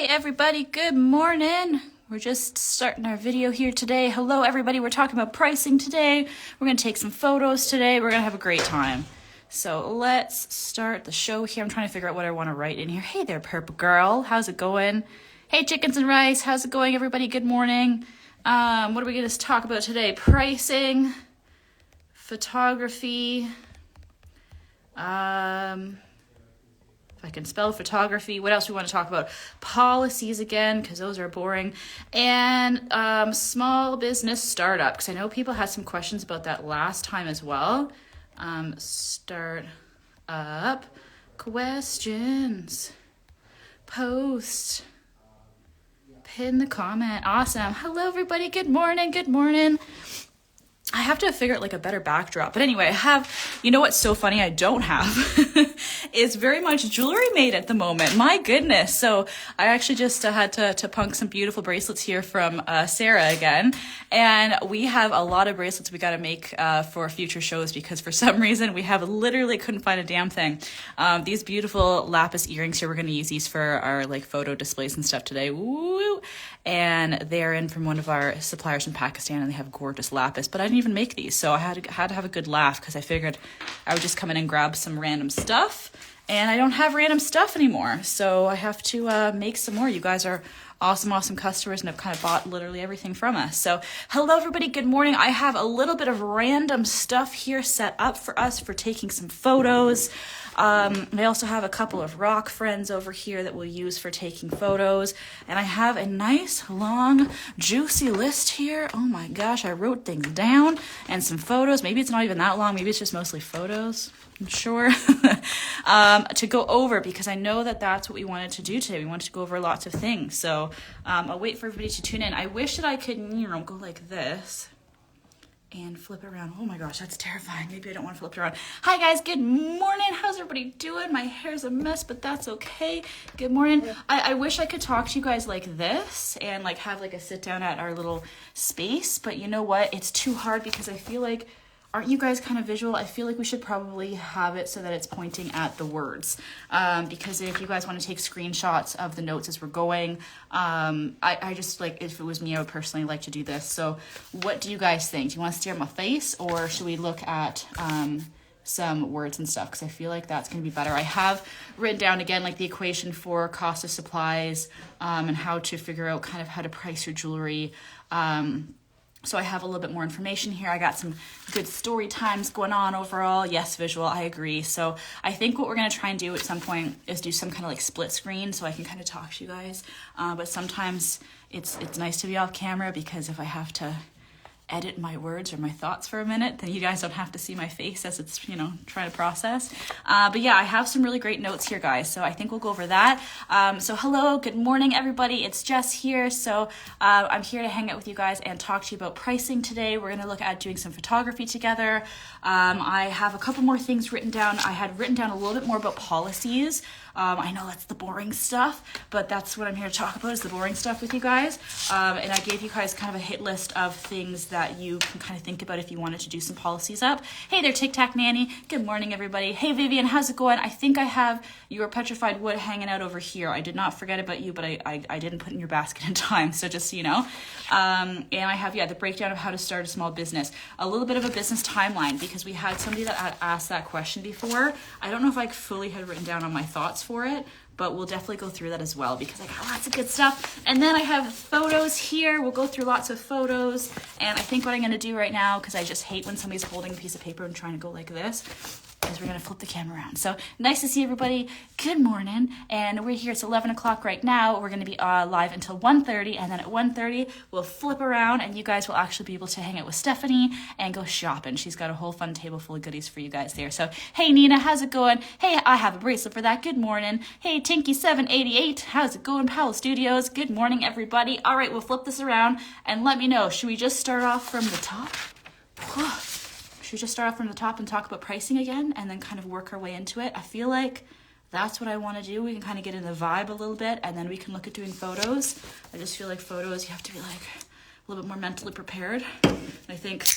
Hey everybody, good morning. We're just starting our video here today. Hello everybody, we're talking about pricing today. We're gonna take some photos today. We're gonna have a great time. So let's start the show here. I'm trying to figure out what I wanna write in here. Hey there, Purple Girl, how's it going? Hey Chickens and Rice, how's it going everybody? Good morning. What are we gonna talk about today? Pricing, photography, if I can spell photography, what else do we want to talk about? Policies again, because those are boring. And small business startup, because I know people had some questions about that last time as well. Start up questions. Post. Pin the comment. Awesome. Hello, everybody. Good morning. Good morning. I have to figure out like a better backdrop. But anyway, I have, you know what's so funny I don't have is very much jewelry made at the moment. My goodness. So I actually just had to punk some beautiful bracelets here from Sarah again. And we have a lot of bracelets we got to make for future shows because for some reason we have literally couldn't find a damn thing. These beautiful lapis earrings here, we're going to use these for our like photo displays and stuff today. Woo! And they're in from one of our suppliers in Pakistan and they have gorgeous lapis, but I didn't even make these. So I had to have a good laugh because I figured I would just come in and grab some random stuff and I don't have random stuff anymore. So I have to make some more. You guys are awesome customers and have kind of bought literally everything from us. So hello everybody, good morning. I have a little bit of random stuff here set up for us for taking some photos. I also have a couple of rock friends over here that we'll use for taking photos. And I have a nice long juicy list here. Oh my gosh, I wrote things down and some photos. Maybe it's not even that long. Maybe it's just mostly photos. I'm sure to go over because I know that that's what we wanted to do today. We wanted to go over lots of things. So I'll wait for everybody to tune in. I wish that I could, go like this and flip it around. Oh my gosh, that's terrifying. Maybe I don't want to flip it around. Hi guys, good morning. How's everybody doing? My hair's a mess, but that's okay. Good morning. I wish I could talk to you guys like this and like have like a sit down at our little space, but you know what? It's too hard because I feel like, aren't you guys kind of visual? I feel like we should probably have it so that it's pointing at the words. Because if you guys want to take screenshots of the notes as we're going, I just like, if it was me, I would personally like to do this. So what do you guys think? Do you want to stare at my face or should we look at some words and stuff? Because I feel like that's going to be better. I have written down again, like the equation for cost of supplies and how to figure out kind of how to price your jewelry. So I have a little bit more information here. I got some good story times going on overall. Yes, visual, I agree. So I think what we're gonna try and do at some point is do some kind of like split screen so I can kind of talk to you guys. But sometimes it's nice to be off camera because if I have to edit my words or my thoughts for a minute, then you guys don't have to see my face as it's, trying to process. But yeah, I have some really great notes here, guys. So I think we'll go over that. So hello, good morning, everybody. It's Jess here. So I'm here to hang out with you guys and talk to you about pricing today. We're going to look at doing some photography together. I have a couple more things written down. I had written down a little bit more about policies. I know that's the boring stuff, but that's what I'm here to talk about is the boring stuff with you guys. And I gave you guys kind of a hit list of things that you can kind of think about if you wanted to do some policies up. Hey there, Tic Tac Nanny. Good morning, everybody. Hey, Vivian, how's it going? I think I have your petrified wood hanging out over here. I did not forget about you, but I didn't put in your basket in time, so just so you know. And I have, the breakdown of how to start a small business. A little bit of a business timeline because we had somebody that had asked that question before. I don't know if I fully had written down on my thoughts for it, but we'll definitely go through that as well because I got lots of good stuff. And then I have photos here. We'll go through lots of photos. And I think what I'm gonna do right now, because I just hate when somebody's holding a piece of paper and trying to go like this, is we're gonna flip the camera around. So nice to see everybody. Good morning. And we're here, it's 11 o'clock right now. We're gonna be live until 1:30, and then at 1:30, we'll flip around and you guys will actually be able to hang out with Stephanie and go shopping. She's got a whole fun table full of goodies for you guys there. So, hey Nina, how's it going? Hey, I have a bracelet for that. Good morning. Hey, Tinky788, how's it going? Powell Studios, good morning everybody. All right, we'll flip this around and let me know. Should we just start off from the top? Should we just start off from the top and talk about pricing again and then kind of work our way into it? I feel like that's what I want to do. We can kind of get in the vibe a little bit and then we can look at doing photos. I just feel like photos, you have to be like a little bit more mentally prepared. I think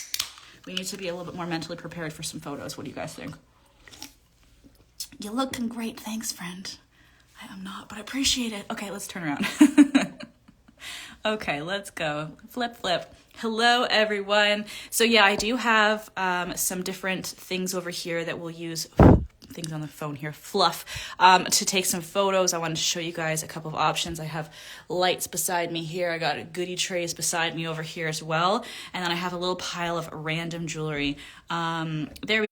we need to be a little bit more mentally prepared for some photos. What do you guys think? You're looking great. Thanks, friend. I am not, but I appreciate it. Okay, let's turn around. Okay, let's go. Flip, flip. Hello, everyone. So yeah, I do have some different things over here that we'll use, things on the phone here, fluff, to take some photos. I wanted to show you guys a couple of options. I have lights beside me here. I got goodie trays beside me over here as well. And then I have a little pile of random jewelry. There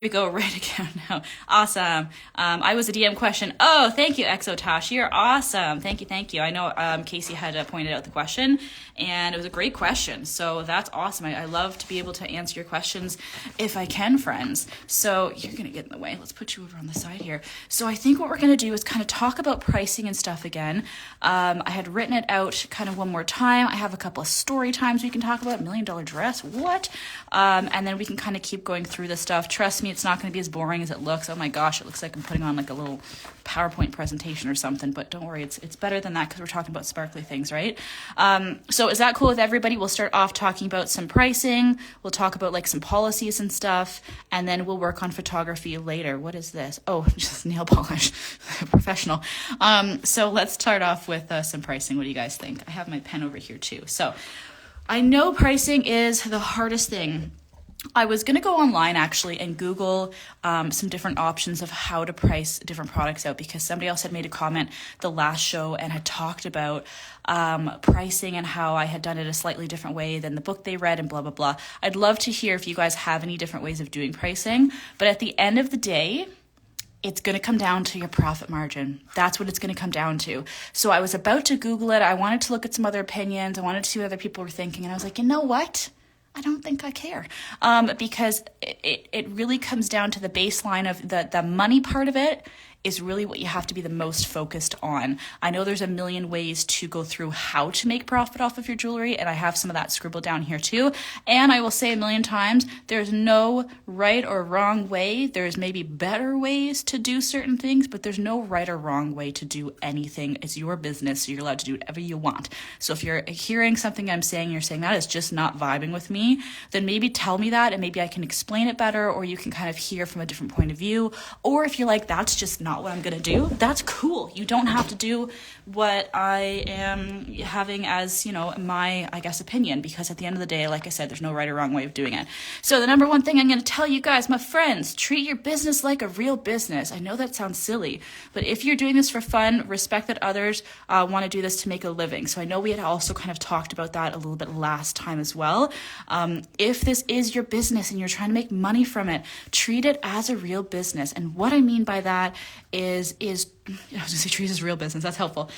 we go, right account now. Awesome. I was a DM question. Oh, thank you, Exotosh. You're awesome. Thank you, thank you. I know Casey had pointed out the question, and it was a great question. So that's awesome. I love to be able to answer your questions if I can, friends. So you're going to get in the way. Let's put you over on the side here. So I think what we're going to do is kind of talk about pricing and stuff again. I had written it out kind of one more time. I have a couple of story times we can talk about. $1 Million Dress, what? And then we can kind of keep going through this stuff. Trust me, it's not going to be as boring as it looks. Oh my gosh, it looks like I'm putting on like a little PowerPoint presentation or something, but don't worry, it's better than that because we're talking about sparkly things, right? So is that cool with everybody? We'll start off talking about some pricing. We'll talk about like some policies and stuff, and then we'll work on photography later. What is this? Oh, just nail polish. Professional. So let's start off with some pricing. What do you guys think? I have my pen over here too. So I know pricing is the hardest thing. I was going to go online actually and Google some different options of how to price different products out, because somebody else had made a comment the last show and had talked about pricing and how I had done it a slightly different way than the book they read and blah, blah, blah. I'd love to hear if you guys have any different ways of doing pricing, but at the end of the day, it's going to come down to your profit margin. That's what it's going to come down to. So I was about to Google it. I wanted to look at some other opinions. I wanted to see what other people were thinking. And I was like, you know what? I don't think I care, because it really comes down to the baseline of the money part of it is really what you have to be the most focused on. I know there's a million ways to go through how to make profit off of your jewelry, and I have some of that scribbled down here too. And I will say a million times, there's no right or wrong way. There's maybe better ways to do certain things, but there's no right or wrong way to do anything. It's your business, so you're allowed to do whatever you want. So if you're hearing something I'm saying, you're saying that is just not vibing with me, then maybe tell me that, and maybe I can explain it better, or you can kind of hear from a different point of view. Or if you're like, that's just not what I'm going to do, that's cool. You don't have to do what I am having as, my, I guess, opinion, because at the end of the day, like I said, there's no right or wrong way of doing it. So the number one thing I'm going to tell you guys, my friends, treat your business like a real business. I know that sounds silly, but if you're doing this for fun, respect that others want to do this to make a living. So I know we had also kind of talked about that a little bit last time as well. If this is your business and you're trying to make money from it, treat it as a real business. And what I mean by that is I was going to say treat it as real business. That's helpful.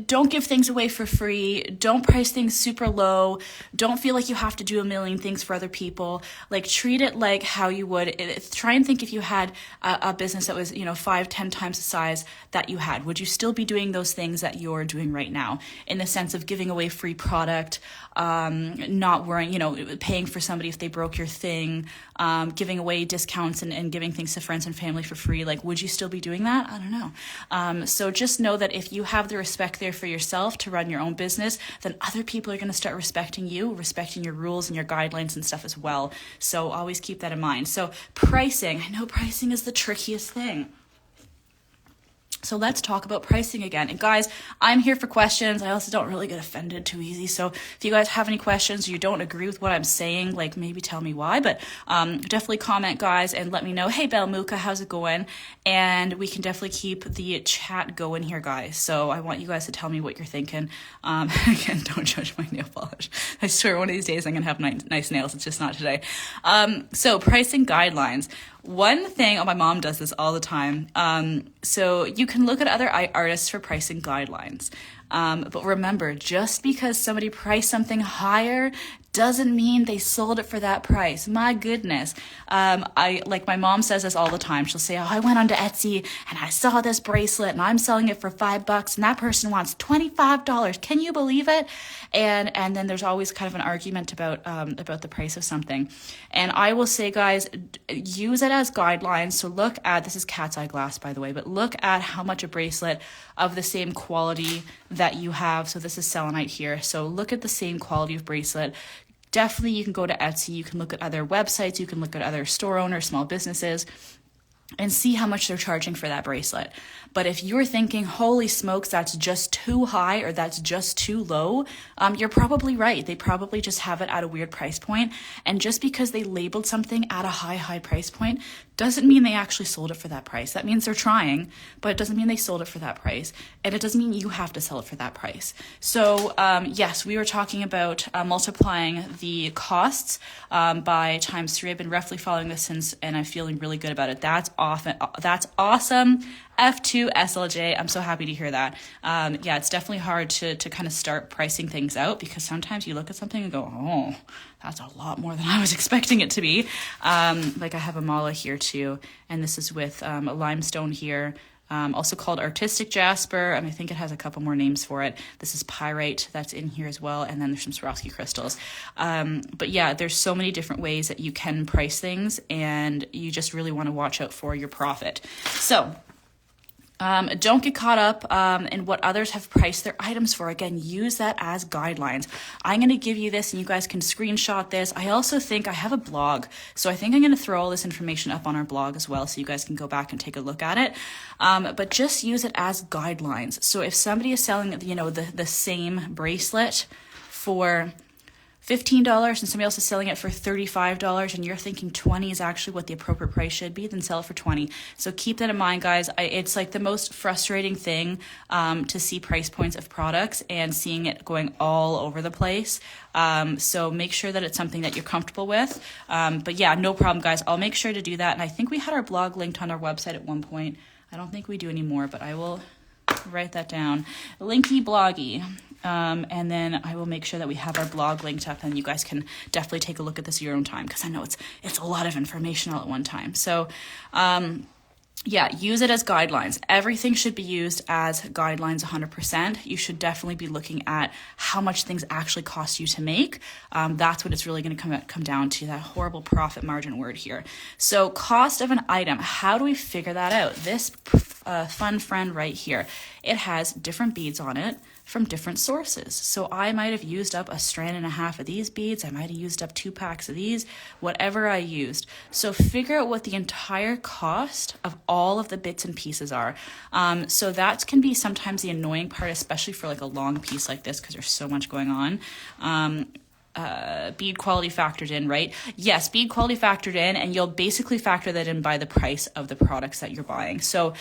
Don't give things away for free. Don't price things super low. Don't feel like you have to do a million things for other people. Like, treat it like how you would. Try and think if you had a business that was, 5-10 times the size that you had. Would you still be doing those things that you're doing right now? In the sense of giving away free product, not worrying, paying for somebody if they broke your thing, giving away discounts and giving things to friends and family for free. Like, would you still be doing that? I don't know. So just know that if you have the respect there for yourself to run your own business, then other people are going to start respecting you, respecting your rules and your guidelines and stuff as well. So always keep that in mind. So pricing, I know pricing is the trickiest thing. So let's talk about pricing again. And guys, I'm here for questions. I also don't really get offended too easy. So if you guys have any questions or you don't agree with what I'm saying, like maybe tell me why, but definitely comment, guys, and let me know. Hey, Belmuka, how's it going? And we can definitely keep the chat going here, guys. So I want you guys to tell me what you're thinking. Again, don't judge my nail polish. I swear one of these days I'm going to have nice nails. It's just not today. So pricing guidelines. One thing, my mom does this all the time. So you can look at other artists for pricing guidelines. But remember, just because somebody priced something higher doesn't mean they sold it for that price. My goodness. Like my mom says this all the time. She'll say, oh, I went onto Etsy and I saw this bracelet and I'm selling it for $5 and that person wants $25. Can you believe it? And then there's always kind of an argument about the price of something. And I will say, guys, use it as guidelines. So look at, this is cat's eye glass, by the way, but look at how much a bracelet of the same quality that you have. So this is selenite here. So look at the same quality of bracelet. Definitely you can go to Etsy. You can look at other websites. You can look at other store owners, small businesses. and see how much they're charging for that bracelet. But if you're thinking, holy smokes, that's just too high or that's just too low, you're probably right. They probably just have it at a weird price point. And just because they labeled something at a high price point doesn't mean they actually sold it for that price. That means they're trying, but it doesn't mean they sold it for that price. And it doesn't mean you have to sell it for that price. So yes, we were talking about multiplying the costs by times 3. I've been roughly following this since, and I'm feeling really good about it. That's awesome. F2 SLJ. I'm so happy to hear that. Yeah, it's definitely hard to kind of start pricing things out, because sometimes you look at something and go, oh, that's a lot more than I was expecting it to be. Like I have a mala here too, and this is with a limestone here, also called artistic jasper, and I think it has a couple more names for it. This is pyrite that's in here as well, and then there's some Swarovski crystals. But yeah, there's so many different ways that you can price things, and you just really want to watch out for your profit. So don't get caught up in what others have priced their items for. Again, use that as guidelines. I'm going to give you this and you guys can screenshot this. I also think I have a blog, so I think I'm going to throw all this information up on our blog as well, so you guys can go back and take a look at it. But just use it as guidelines. So if somebody is selling, the same bracelet for $15 and somebody else is selling it for $35 and you're thinking 20 is actually what the appropriate price should be, then sell it for 20. So keep that in mind, guys. It's like the most frustrating thing to see price points of products and seeing it going all over the place. So make sure that it's something that you're comfortable with. But yeah, no problem, guys. I'll make sure to do that. And I think we had our blog linked on our website at one point. I don't think we do anymore, but I will write that down. Linky bloggy. And then I will make sure that we have our blog linked up, and you guys can definitely take a look at this at your own time, because I know it's a lot of information all at one time. So yeah, use it as guidelines. Everything should be used as guidelines 100%. You should definitely be looking at how much things actually cost you to make. That's what it's really going to come down to, that horrible profit margin word here. So cost of an item, how do we figure that out? This fun friend right here, it has different beads on it from different sources. So I might have used up 1.5 strands of these beads. I might have used up 2 packs of these, whatever I used. So figure out what the entire cost of all of the bits and pieces are. So that can be sometimes the annoying part, especially for like a long piece like this, because there's so much going on. Bead quality factored in, right? Yes, bead quality factored in, and you'll basically factor that in by the price of the products that you're buying. So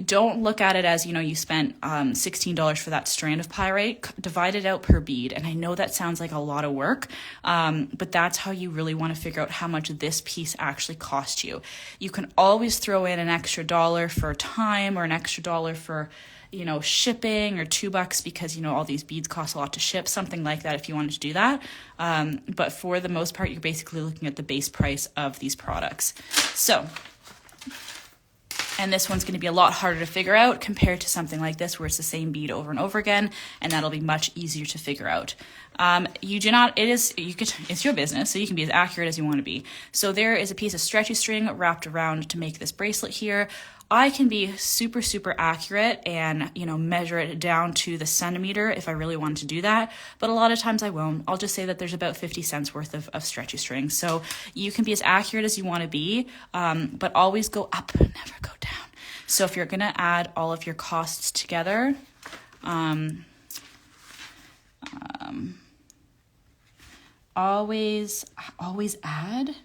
don't look at it as, you spent $16 for that strand of pyrite. Divide it out per bead. And I know that sounds like a lot of work, but that's how you really want to figure out how much this piece actually cost you. You can always throw in an extra $1 for time, or an extra $1 for shipping, or $2 because, all these beads cost a lot to ship, something like that if you wanted to do that. But for the most part, you're basically looking at the base price of these products. So, and this one's going to be a lot harder to figure out compared to something like this where it's the same bead over and over again, and that'll be much easier to figure out. It's your business, so you can be as accurate as you want to be. So there is a piece of stretchy string wrapped around to make this bracelet here. I can be super, super accurate and, measure it down to the centimeter if I really wanted to do that. But a lot of times I won't. I'll just say that there's about 50 cents worth of stretchy string. So you can be as accurate as you want to be, but always go up, never go down. So if you're going to add all of your costs together, always add.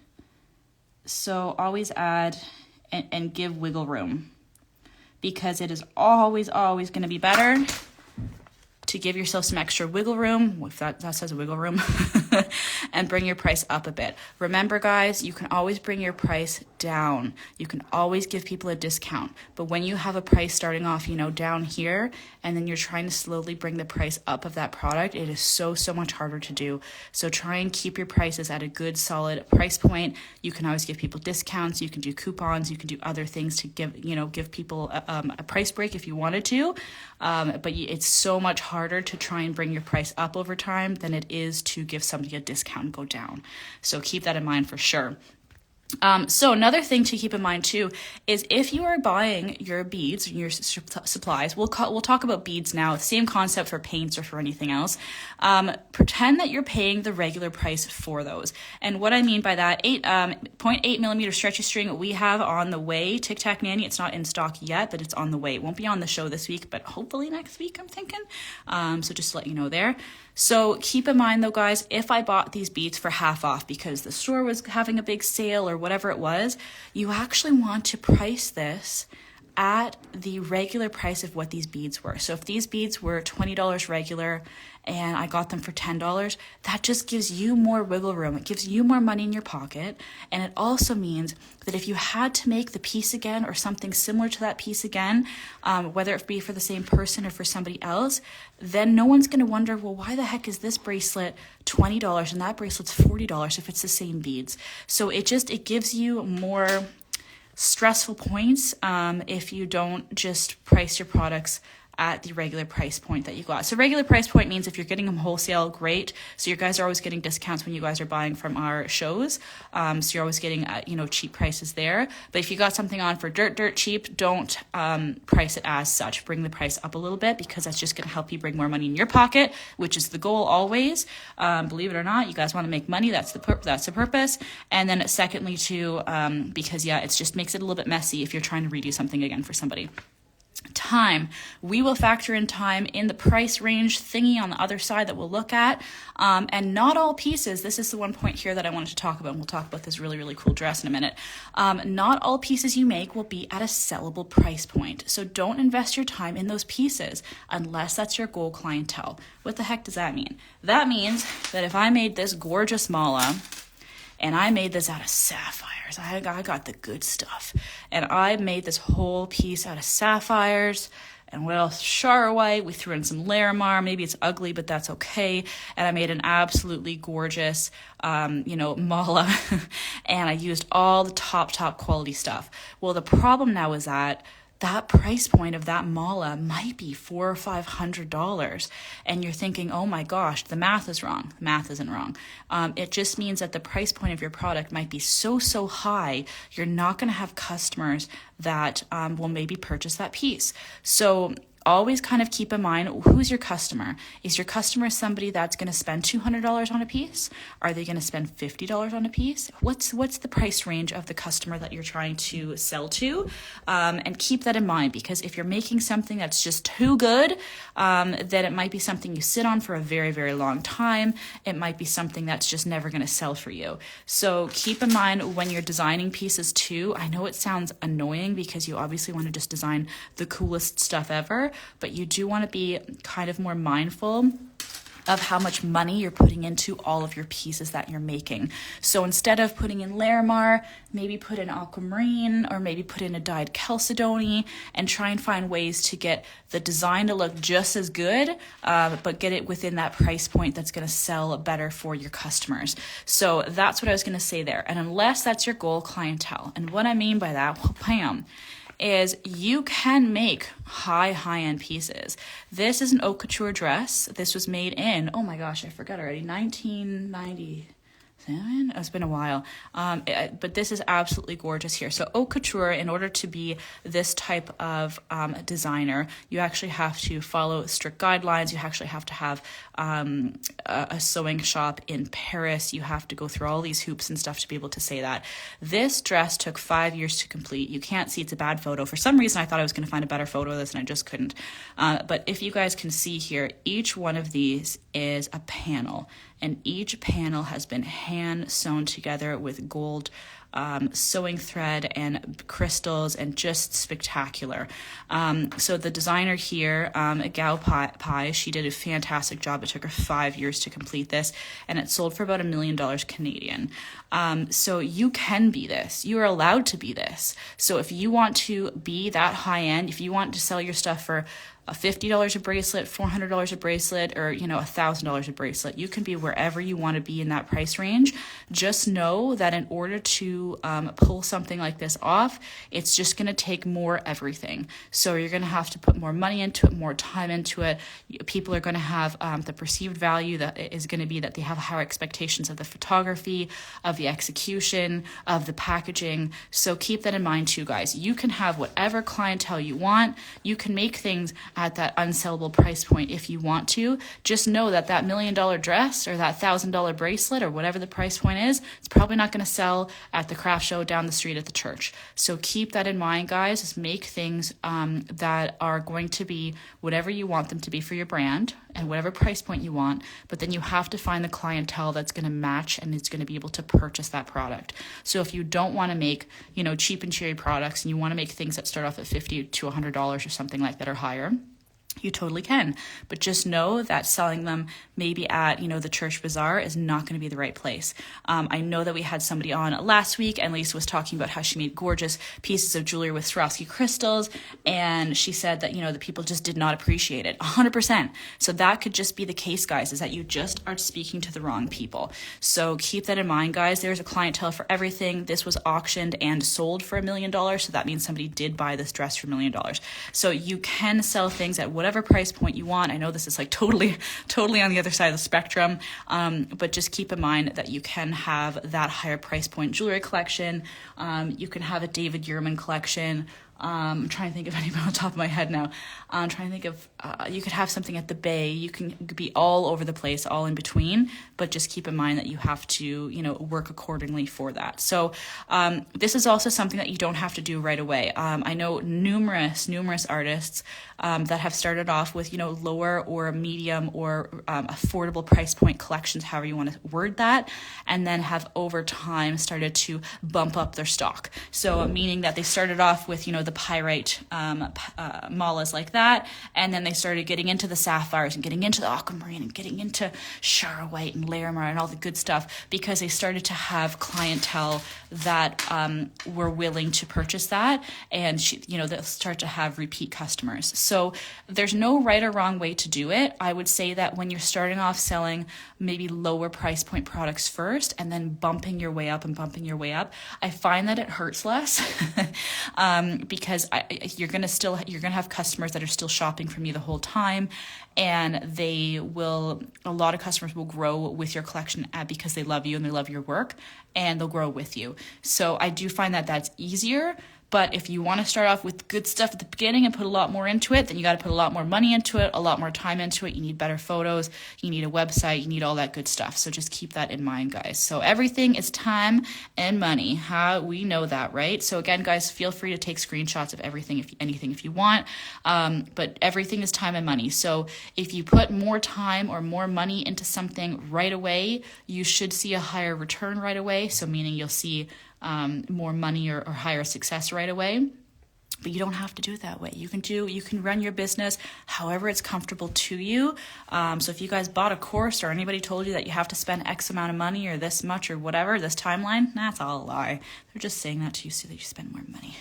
So always add and give wiggle room, because it is always going to be better to give yourself some extra wiggle room, if that says wiggle room, and bring your price up a bit. Remember, guys, you can always bring your price down. You can always give people a discount. But when you have a price starting off, down here, and then you're trying to slowly bring the price up of that product, it is so much harder to do. So try and keep your prices at a good, solid price point. You can always give people discounts. You can do coupons. You can do other things to give people a price break if you wanted to. But it's so much harder to try and bring your price up over time than it is to give somebody a discount and go down. So keep that in mind for sure. So another thing to keep in mind too is if you are buying your beads, your supplies, we'll talk about beads now. Same concept for paints or for anything else. Pretend that you're paying the regular price for those. And what I mean by that, 0.8 millimeter stretchy string we have on the way. Tic Tac Nanny. It's not in stock yet, but it's on the way. It won't be on the show this week, but hopefully next week. I'm thinking. So just to let you know there. So keep in mind though, guys, if I bought these beads for half off because the store was having a big sale or whatever it was, you actually want to price this at the regular price of what these beads were. So if these beads were $20 regular and I got them for $10, that just gives you more wiggle room. It gives you more money in your pocket. And it also means that if you had to make the piece again or something similar to that piece again, whether it be for the same person or for somebody else, then no one's going to wonder, well, why the heck is this bracelet $20 and that bracelet's $40 if it's the same beads? So it gives you more stressful points if you don't just price your products at the regular price point that you got. So regular price point means if you're getting them wholesale, great. So you guys are always getting discounts when you guys are buying from our shows. So you're always getting, cheap prices there. But if you got something on for dirt cheap, don't price it as such. Bring the price up a little bit because that's just going to help you bring more money in your pocket, which is the goal always. Believe it or not, you guys want to make money. That's the purpose. And then secondly too, because it just makes it a little bit messy if you're trying to redo something again for somebody. Time. We will factor in time in the price range thingy on the other side that we'll look at. And not all pieces, this is the one point here that I wanted to talk about, and we'll talk about this really, really cool dress in a minute. Not all pieces you make will be at a sellable price point. So don't invest your time in those pieces unless that's your goal clientele. What the heck does that mean? That means that if I made this gorgeous mala, and I made this out of sapphires. I got the good stuff. And I made this whole piece out of sapphires. And what else? Char white. We threw in some Larimar. Maybe it's ugly, but that's okay. And I made an absolutely gorgeous, mala. And I used all the top quality stuff. Well, the problem now is that price point of that mala might be $400 or $500, and you're thinking, oh my gosh, the math is wrong. The math isn't wrong. It just means that the price point of your product might be so high, you're not going to have customers that will maybe purchase that piece. So always kind of keep in mind, who's your customer? Is your customer somebody that's going to spend $200 on a piece? Are they going to spend $50 on a piece? What's the price range of the customer that you're trying to sell to? And keep that in mind, because if you're making something that's just too good, then it might be something you sit on for a very, very long time. It might be something that's just never going to sell for you. So keep in mind when you're designing pieces too, I know it sounds annoying because you obviously want to just design the coolest stuff ever, but you do want to be kind of more mindful of how much money you're putting into all of your pieces that you're making. So instead of putting in Larimar, maybe put in aquamarine or maybe put in a dyed chalcedony and try and find ways to get the design to look just as good, but get it within that price point that's going to sell better for your customers. So that's what I was going to say there. And unless that's your goal clientele, and what I mean by that, well, bam, is you can make high-end pieces. This is an haute couture dress. This was made in, oh my gosh, I forgot already, 1997? It's been a while. But this is absolutely gorgeous here. So haute couture, in order to be this type of designer, you actually have to follow strict guidelines. You actually have to have a sewing shop in Paris. You have to go through all these hoops and stuff to be able to say that. This dress took 5 years to complete. You can't see, it's a bad photo. For some reason, I thought I was going to find a better photo of this and I just couldn't. But if you guys can see here, each one of these is a panel, and each panel has been hand sewn together with gold sewing thread and crystals, and just spectacular. So the designer here, Gal Pai, she did a fantastic job. It took her 5 years to complete this, and it sold for about $1 million Canadian. So you can be this. You are allowed to be this. So if you want to be that high end, if you want to sell your stuff for $50 a bracelet, $400 a bracelet, or $1,000 a bracelet, you can be wherever you want to be in that price range. Just know that in order to to pull something like this off, it's just going to take more everything. So you're going to have to put more money into it, more time into it. People are going to have the perceived value that is going to be that they have higher expectations of the photography, of the execution, of the packaging. So keep that in mind too, guys. You can have whatever clientele you want. You can make things at that unsellable price point if you want to. Just know that that $1 million dress or that $1,000 bracelet or whatever the price point is, it's probably not going to sell at the craft show down the street at the church. So keep that in mind, guys. Just make things that are going to be whatever you want them to be for your brand and whatever price point you want. But then you have to find the clientele that's going to match and is going to be able to purchase that product. So if you don't want to make, cheap and cheery products and you want to make things that start off at $50 to $100 or something like that or higher, you totally can. But just know that selling them maybe at, the church bazaar is not going to be the right place. I know that we had somebody on last week and Lisa was talking about how she made gorgeous pieces of jewelry with Swarovski crystals. And she said that, the people just did not appreciate it 100%. So that could just be the case, guys, is that you just are speaking to the wrong people. So keep that in mind, guys. There's a clientele for everything. This was auctioned and sold for $1 million. So that means somebody did buy this dress for $1 million. So you can sell things at whatever price point you want. I know this is like totally on the other side of the spectrum, but just keep in mind that you can have that higher price point jewelry collection. You can have a David Yurman collection. I'm trying to think of anyone on top of my head now. I'm trying to think of, you could have something at the Bay. You can be all over the place, all in between, but just keep in mind that you have to, work accordingly for that. So this is also something that you don't have to do right away. I know numerous artists that have started off with, lower or medium or affordable price point collections, however you want to word that, and then have over time started to bump up their stock. So meaning that they started off with, the pyrite malas like that, and then they started getting into the sapphires and getting into the aquamarine and getting into Shara White and Larimar and all the good stuff, because they started to have clientele that were willing to purchase that, and they'll start to have repeat customers. So there's no right or wrong way to do it. I would say that when you're starting off selling maybe lower price point products first and then bumping your way up, I find that it hurts less because you're going to have customers that are still shopping from you the whole time, and a lot of customers will grow with your collection because they love you and they love your work, and they'll grow with you. So I do find that that's easier. But if you want to start off with good stuff at the beginning and put a lot more into it, then you got to put a lot more money into it, a lot more time into it. You need better photos, you need a website, you need all that good stuff. So just keep that in mind, guys. So everything is time and money. How we know that, right? So again, guys, feel free to take screenshots of everything, if you want. But everything is time and money. So if you put more time or more money into something right away, you should see a higher return right away. So meaning you'll see more money or higher success right away. But you don't have to do it that way. You can run your business however it's comfortable to you. So if you guys bought a course or anybody told you that you have to spend X amount of money or this much or whatever, this timeline, that's all a lie. They're just saying that to you so that you spend more money.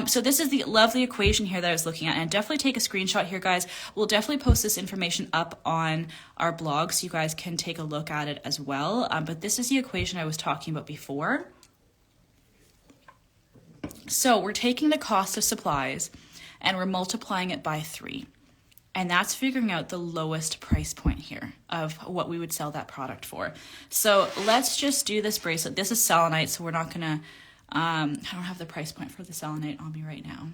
So this is the lovely equation here that I was looking at, and definitely take a screenshot here, guys. We'll definitely post this information up on our blog so you guys can take a look at it as well. But this is the equation I was talking about before. So we're taking the cost of supplies and we're multiplying it by 3. And that's figuring out the lowest price point here of what we would sell that product for. So let's just do this bracelet. This is selenite, so we're not gonna, I don't have the price point for the selenite on me right now.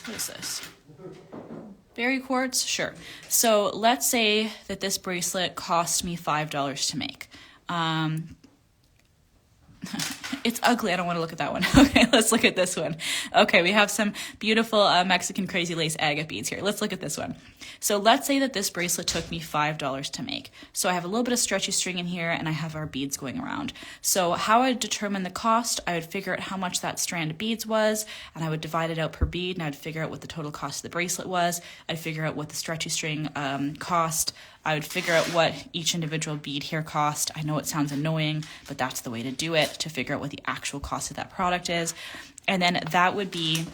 What is this? Berry quartz? Sure. So let's say that this bracelet cost me $5 to make. It's ugly. I don't want to look at that one. Okay, let's look at this one. Okay, we have some beautiful Mexican crazy lace agate beads here. Let's look at this one. So let's say that this bracelet took me $5 to make. So I have a little bit of stretchy string in here and I have our beads going around. So how I would determine the cost, I would figure out how much that strand of beads was, and I would divide it out per bead, and I'd figure out what the total cost of the bracelet was. I'd figure out what the stretchy string cost. I would figure out what each individual bead here cost. I know it sounds annoying, but that's the way to do it, to figure out what the actual cost of that product is. And then that would be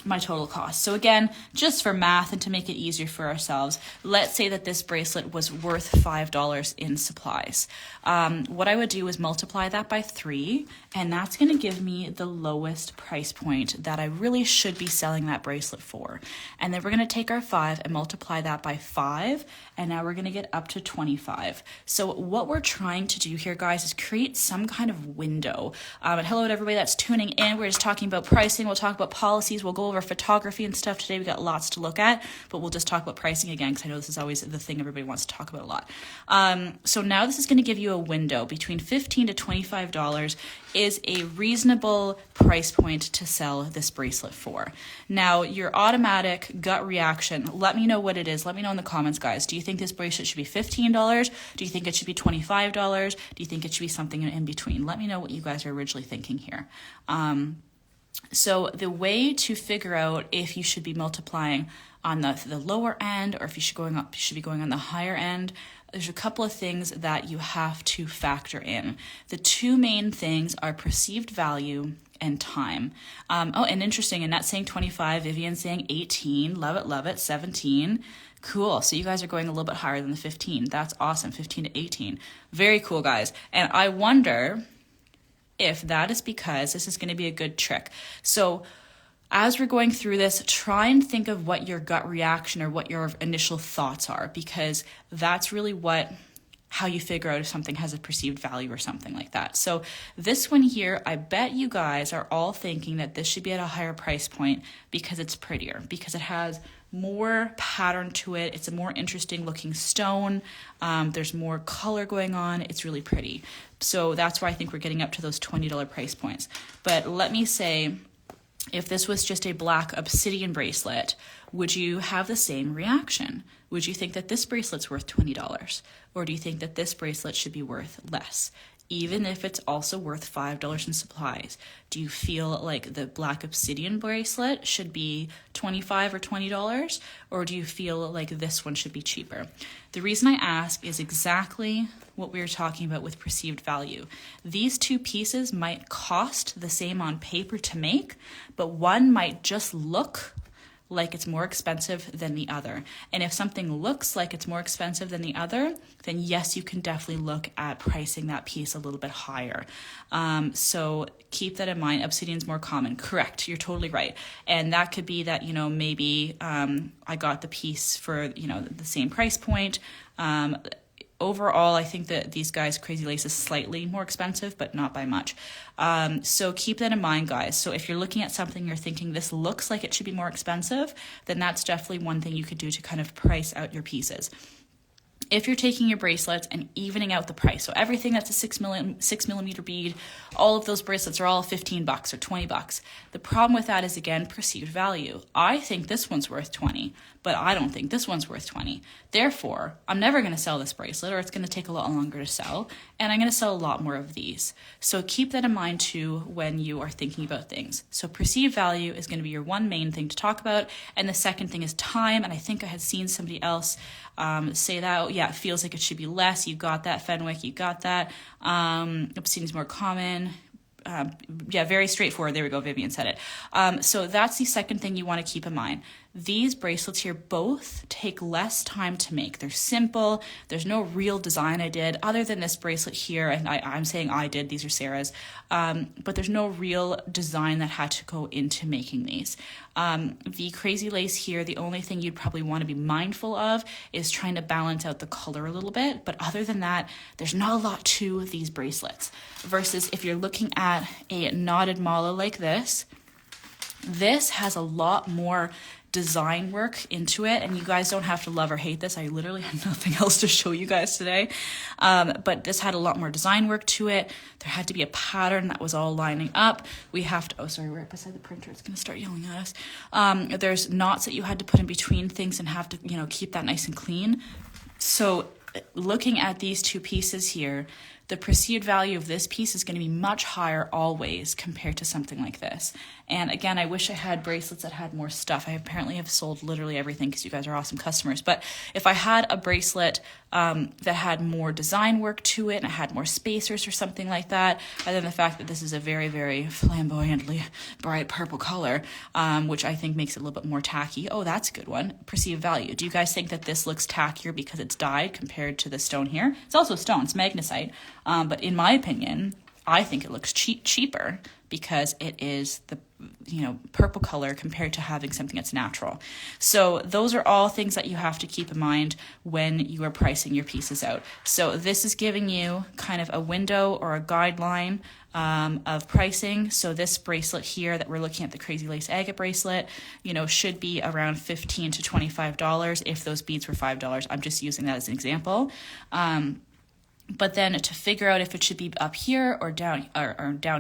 my total cost. So again, just for math and to make it easier for ourselves, let's say that this bracelet was worth $5 in supplies. What I would do is multiply that by 3, and that's going to give me the lowest price point that I really should be selling that bracelet for. And then we're going to take our 5 and multiply that by 5, and now we're going to get up to 25. So what we're trying to do here, guys, is create some kind of window. And hello to everybody that's tuning in. We're just talking about pricing. We'll talk about policies. We'll go over photography and stuff today. We got lots to look at, but we'll just talk about pricing again because I know this is always the thing everybody wants to talk about a lot. So now this is going to give you a window between $15 to $25 is a reasonable price point to sell this bracelet for. Now, your automatic gut reaction, let me know what it is. Let me know in the comments, guys. Do you think this bracelet should be $15? Do you think it should be $25? Do you think it should be something in between? Let me know what you guys are originally thinking here. So the way to figure out if you should be multiplying on the lower end or if you should be going on the higher end, there's a couple of things that you have to factor in. The two main things are perceived value and time. And interesting, and not saying 25, Vivian's saying 18, love it, 17. Cool, so you guys are going a little bit higher than the 15. That's awesome, 15 to 18. Very cool, guys. And I wonder if that is because this is going to be a good trick. So as we're going through this, try and think of what your gut reaction or what your initial thoughts are, because that's really how you figure out if something has a perceived value or something like that. So this one here, I bet you guys are all thinking that this should be at a higher price point because it's prettier, because it has more pattern to it. It's a more interesting looking stone. There's more color going on. It's really pretty. So that's why I think we're getting up to those $20 price points. But let me say, if this was just a black obsidian bracelet, would you have the same reaction? Would you think that this bracelet's worth $20? Or do you think that this bracelet should be worth less? Even if it's also worth $5 in supplies, do you feel like the black obsidian bracelet should be $25 or $20? Or do you feel like this one should be cheaper? The reason I ask is exactly what we were talking about with perceived value. These two pieces might cost the same on paper to make, but one might just look like it's more expensive than the other. And if something looks like it's more expensive than the other, then yes, you can definitely look at pricing that piece a little bit higher. So keep that in mind. Obsidian's more common. Correct. You're totally right. And that could be that, maybe I got the piece for, the same price point. Overall, I think that these guys, Crazy Lace, is slightly more expensive, but not by much. So keep that in mind, guys. So if you're looking at something, you're thinking this looks like it should be more expensive, then that's definitely one thing you could do to kind of price out your pieces. If you're taking your bracelets and evening out the price, so everything that's a 6 millimeter bead, all of those bracelets are all $15 or $20. The problem with that is, again, perceived value. I think this one's worth 20, but I don't think this one's worth 20. Therefore, I'm never going to sell this bracelet, or it's going to take a lot longer to sell, and I'm going to sell a lot more of these. So keep that in mind too when you are thinking about things. So perceived value is going to be your one main thing to talk about, and the second thing is time. And I think I had seen somebody else say that, it feels like it should be less. You got that, Fenwick, you got that. Obsidian's more common. Very straightforward. There we go. Vivian said it. So that's the second thing you want to keep in mind. These bracelets here both take less time to make. They're simple. There's no real design I did other than this bracelet here. And I'm saying I did. These are Sarah's. But there's no real design that had to go into making these. The Crazy Lace here, the only thing you'd probably want to be mindful of is trying to balance out the color a little bit. But other than that, there's not a lot to these bracelets. Versus if you're looking at a knotted mala like this has a lot more design work into it, and you guys don't have to love or hate this. I literally had nothing else to show you guys today, but this had a lot more design work to it. There had to be a pattern that was all lining up. We have to, we're right beside the printer, it's going to start yelling at us. There's knots that you had to put in between things and have to keep that nice and clean. So looking at these two pieces here, the perceived value of this piece is going to be much higher always compared to something like this. And again, I wish I had bracelets that had more stuff. I apparently have sold literally everything because you guys are awesome customers. But if I had a bracelet that had more design work to it and it had more spacers or something like that, other than the fact that this is a very, very flamboyantly bright purple color, which I think makes it a little bit more tacky. Oh, that's a good one. Perceived value. Do you guys think that this looks tackier because it's dyed compared to the stone here? It's also stone, it's magnesite. But in my opinion, I think it looks cheaper because it is the purple color compared to having something that's natural. So those are all things that you have to keep in mind when you are pricing your pieces out. So this is giving you kind of a window or a guideline of pricing. So this bracelet here that we're looking at, the Crazy Lace Agate bracelet, should be around $15 to $25 if those beads were $5. I'm just using that as an example. But then to figure out if it should be up here or down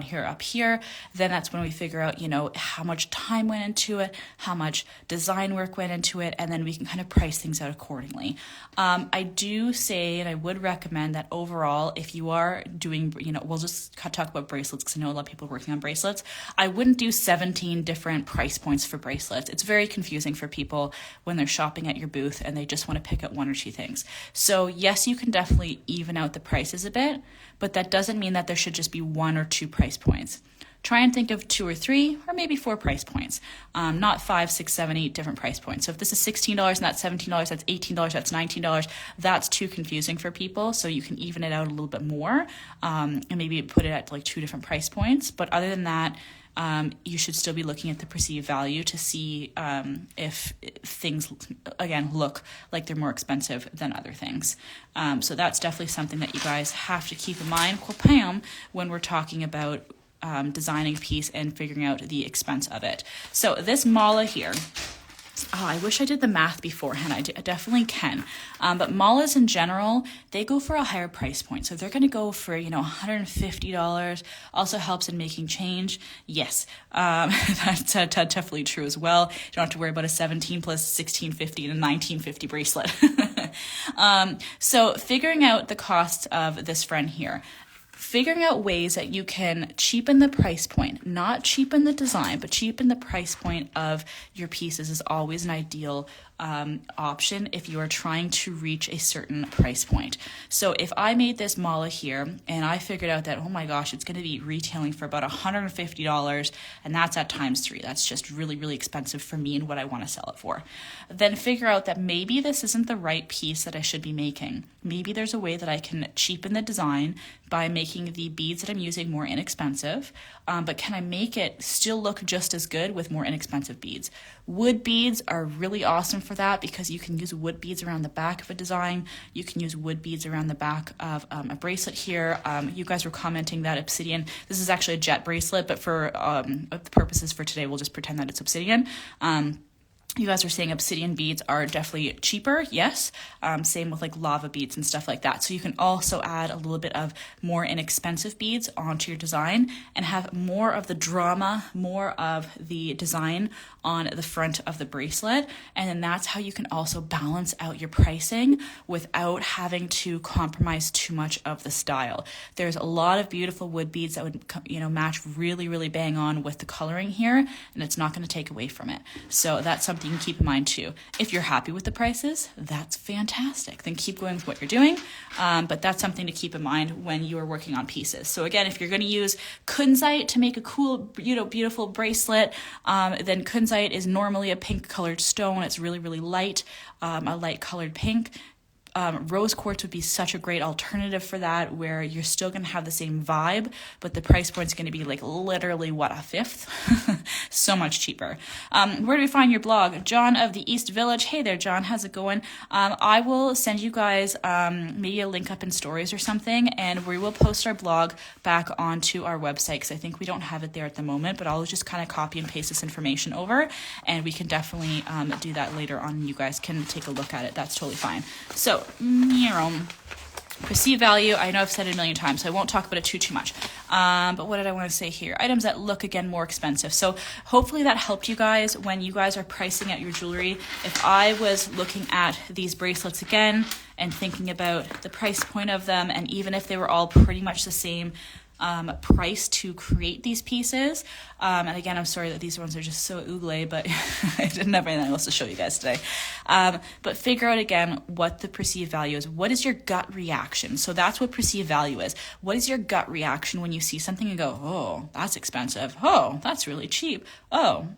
here, up here, then that's when we figure out, how much time went into it, how much design work went into it, and then we can kind of price things out accordingly. I do say, and I would recommend that overall, if you are doing, we'll just talk about bracelets because I know a lot of people are working on bracelets. I wouldn't do 17 different price points for bracelets. It's very confusing for people when they're shopping at your booth and they just want to pick up one or two things. So yes, you can definitely even out the prices a bit, but that doesn't mean that there should just be one or two price points. Try and think of 2 or 3 or maybe 4 price points, not 5, 6, 7, 8 different price points. So if this is $16 and that's $17, that's $18, that's $19, that's too confusing for people. So you can even it out a little bit more and maybe put it at like 2 different price points. But other than that, you should still be looking at the perceived value to see if things, again, look like they're more expensive than other things. So that's definitely something that you guys have to keep in mind, when we're talking about designing a piece and figuring out the expense of it. So this mala here, I wish I did the math beforehand. I definitely can. But malas in general, they go for a higher price point. So they're going to go for, $150. Also helps in making change. Yes, that's definitely true as well. You don't have to worry about a 17 plus 1650 and a 1950 bracelet. So figuring out the cost of this friend here. Figuring out ways that you can cheapen the price point, not cheapen the design, but cheapen the price point of your pieces is always an ideal option if you are trying to reach a certain price point. So if I made this mala here and I figured out that, oh my gosh, it's going to be retailing for about $150 and that's at times 3. That's just really, really expensive for me and what I want to sell it for. Then figure out that maybe this isn't the right piece that I should be making. Maybe there's a way that I can cheapen the design by making the beads that I'm using more inexpensive, but can I make it still look just as good with more inexpensive beads? Wood beads are really awesome for that because you can use wood beads around the back of a design. You can use wood beads around the back of a bracelet here. You guys were commenting that obsidian, this is actually a jet bracelet, but for the purposes for today, we'll just pretend that it's obsidian. You guys are saying obsidian beads are definitely cheaper, yes. Same with like lava beads and stuff like that. So you can also add a little bit of more inexpensive beads onto your design and have more of the drama, more of the design on the front of the bracelet. And then that's how you can also balance out your pricing without having to compromise too much of the style. There's a lot of beautiful wood beads that would, match really, really bang on with the coloring here, and it's not going to take away from it. So that's something you can keep in mind too. If you're happy with the prices, that's fantastic. Then keep going with what you're doing. But that's something to keep in mind when you are working on pieces. So again, if you're going to use kunzite to make a cool, beautiful bracelet, then kunzite is normally a pink colored stone. It's really, really light, a light colored pink. Rose quartz would be such a great alternative for that, where you're still going to have the same vibe, but the price point is going to be like literally a fifth. So much cheaper. Where do we find your blog? John of the East Village. Hey there, John. How's it going? I will send you guys maybe a link up in stories or something, and we will post our blog back onto our website because I think we don't have it there at the moment, but I'll just kind of copy and paste this information over, and we can definitely do that later on. You guys can take a look at it. That's totally fine. So, perceived value, I know I've said it a million times, so I won't talk about it too much. But what did I want to say here? Items that look, again, more expensive. So hopefully that helped you guys when you guys are pricing out your jewelry. If I was looking at these bracelets again and thinking about the price point of them, and even if they were all pretty much the same, price to create these pieces. And again, I'm sorry that these ones are just so oogle, but I didn't have anything else to show you guys today. But figure out again what the perceived value is. What is your gut reaction? So that's what perceived value is. What is your gut reaction when you see something and go, oh, that's expensive. Oh, that's really cheap. Oh,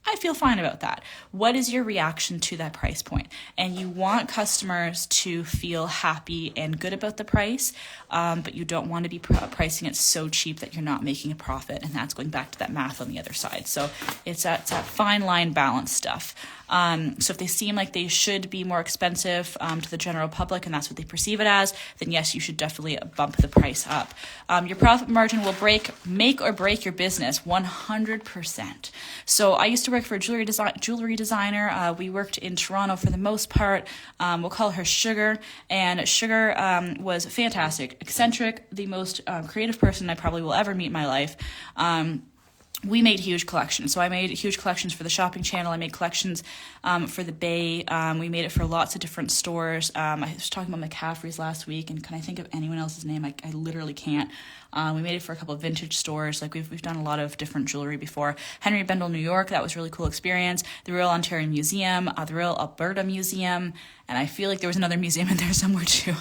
I feel fine about that. What is your reaction to that price point? And you want customers to feel happy and good about the price, but you don't want to be pricing it so cheap that you're not making a profit. And that's going back to that math on the other side. So it's that fine line balance stuff. So if they seem like they should be more expensive to the general public and that's what they perceive it as, then yes, you should definitely bump the price up. Your profit margin will make or break your business 100%. So I used to work for a jewelry designer. We worked in Toronto for the most part. We'll call her Sugar. And Sugar was fantastic, eccentric, the most creative person I probably will ever meet in my life. We made huge collections. So I made huge collections for the shopping channel. I made collections for the Bay. We made it for lots of different stores. I was talking about McCaffrey's last week, and can I think of anyone else's name? I literally can't. We made it for a couple of vintage stores. Like we've done a lot of different jewelry before. Henry Bendel, New York, that was a really cool experience. The Royal Ontario Museum, the Royal Alberta Museum, and I feel like there was another museum in there somewhere too.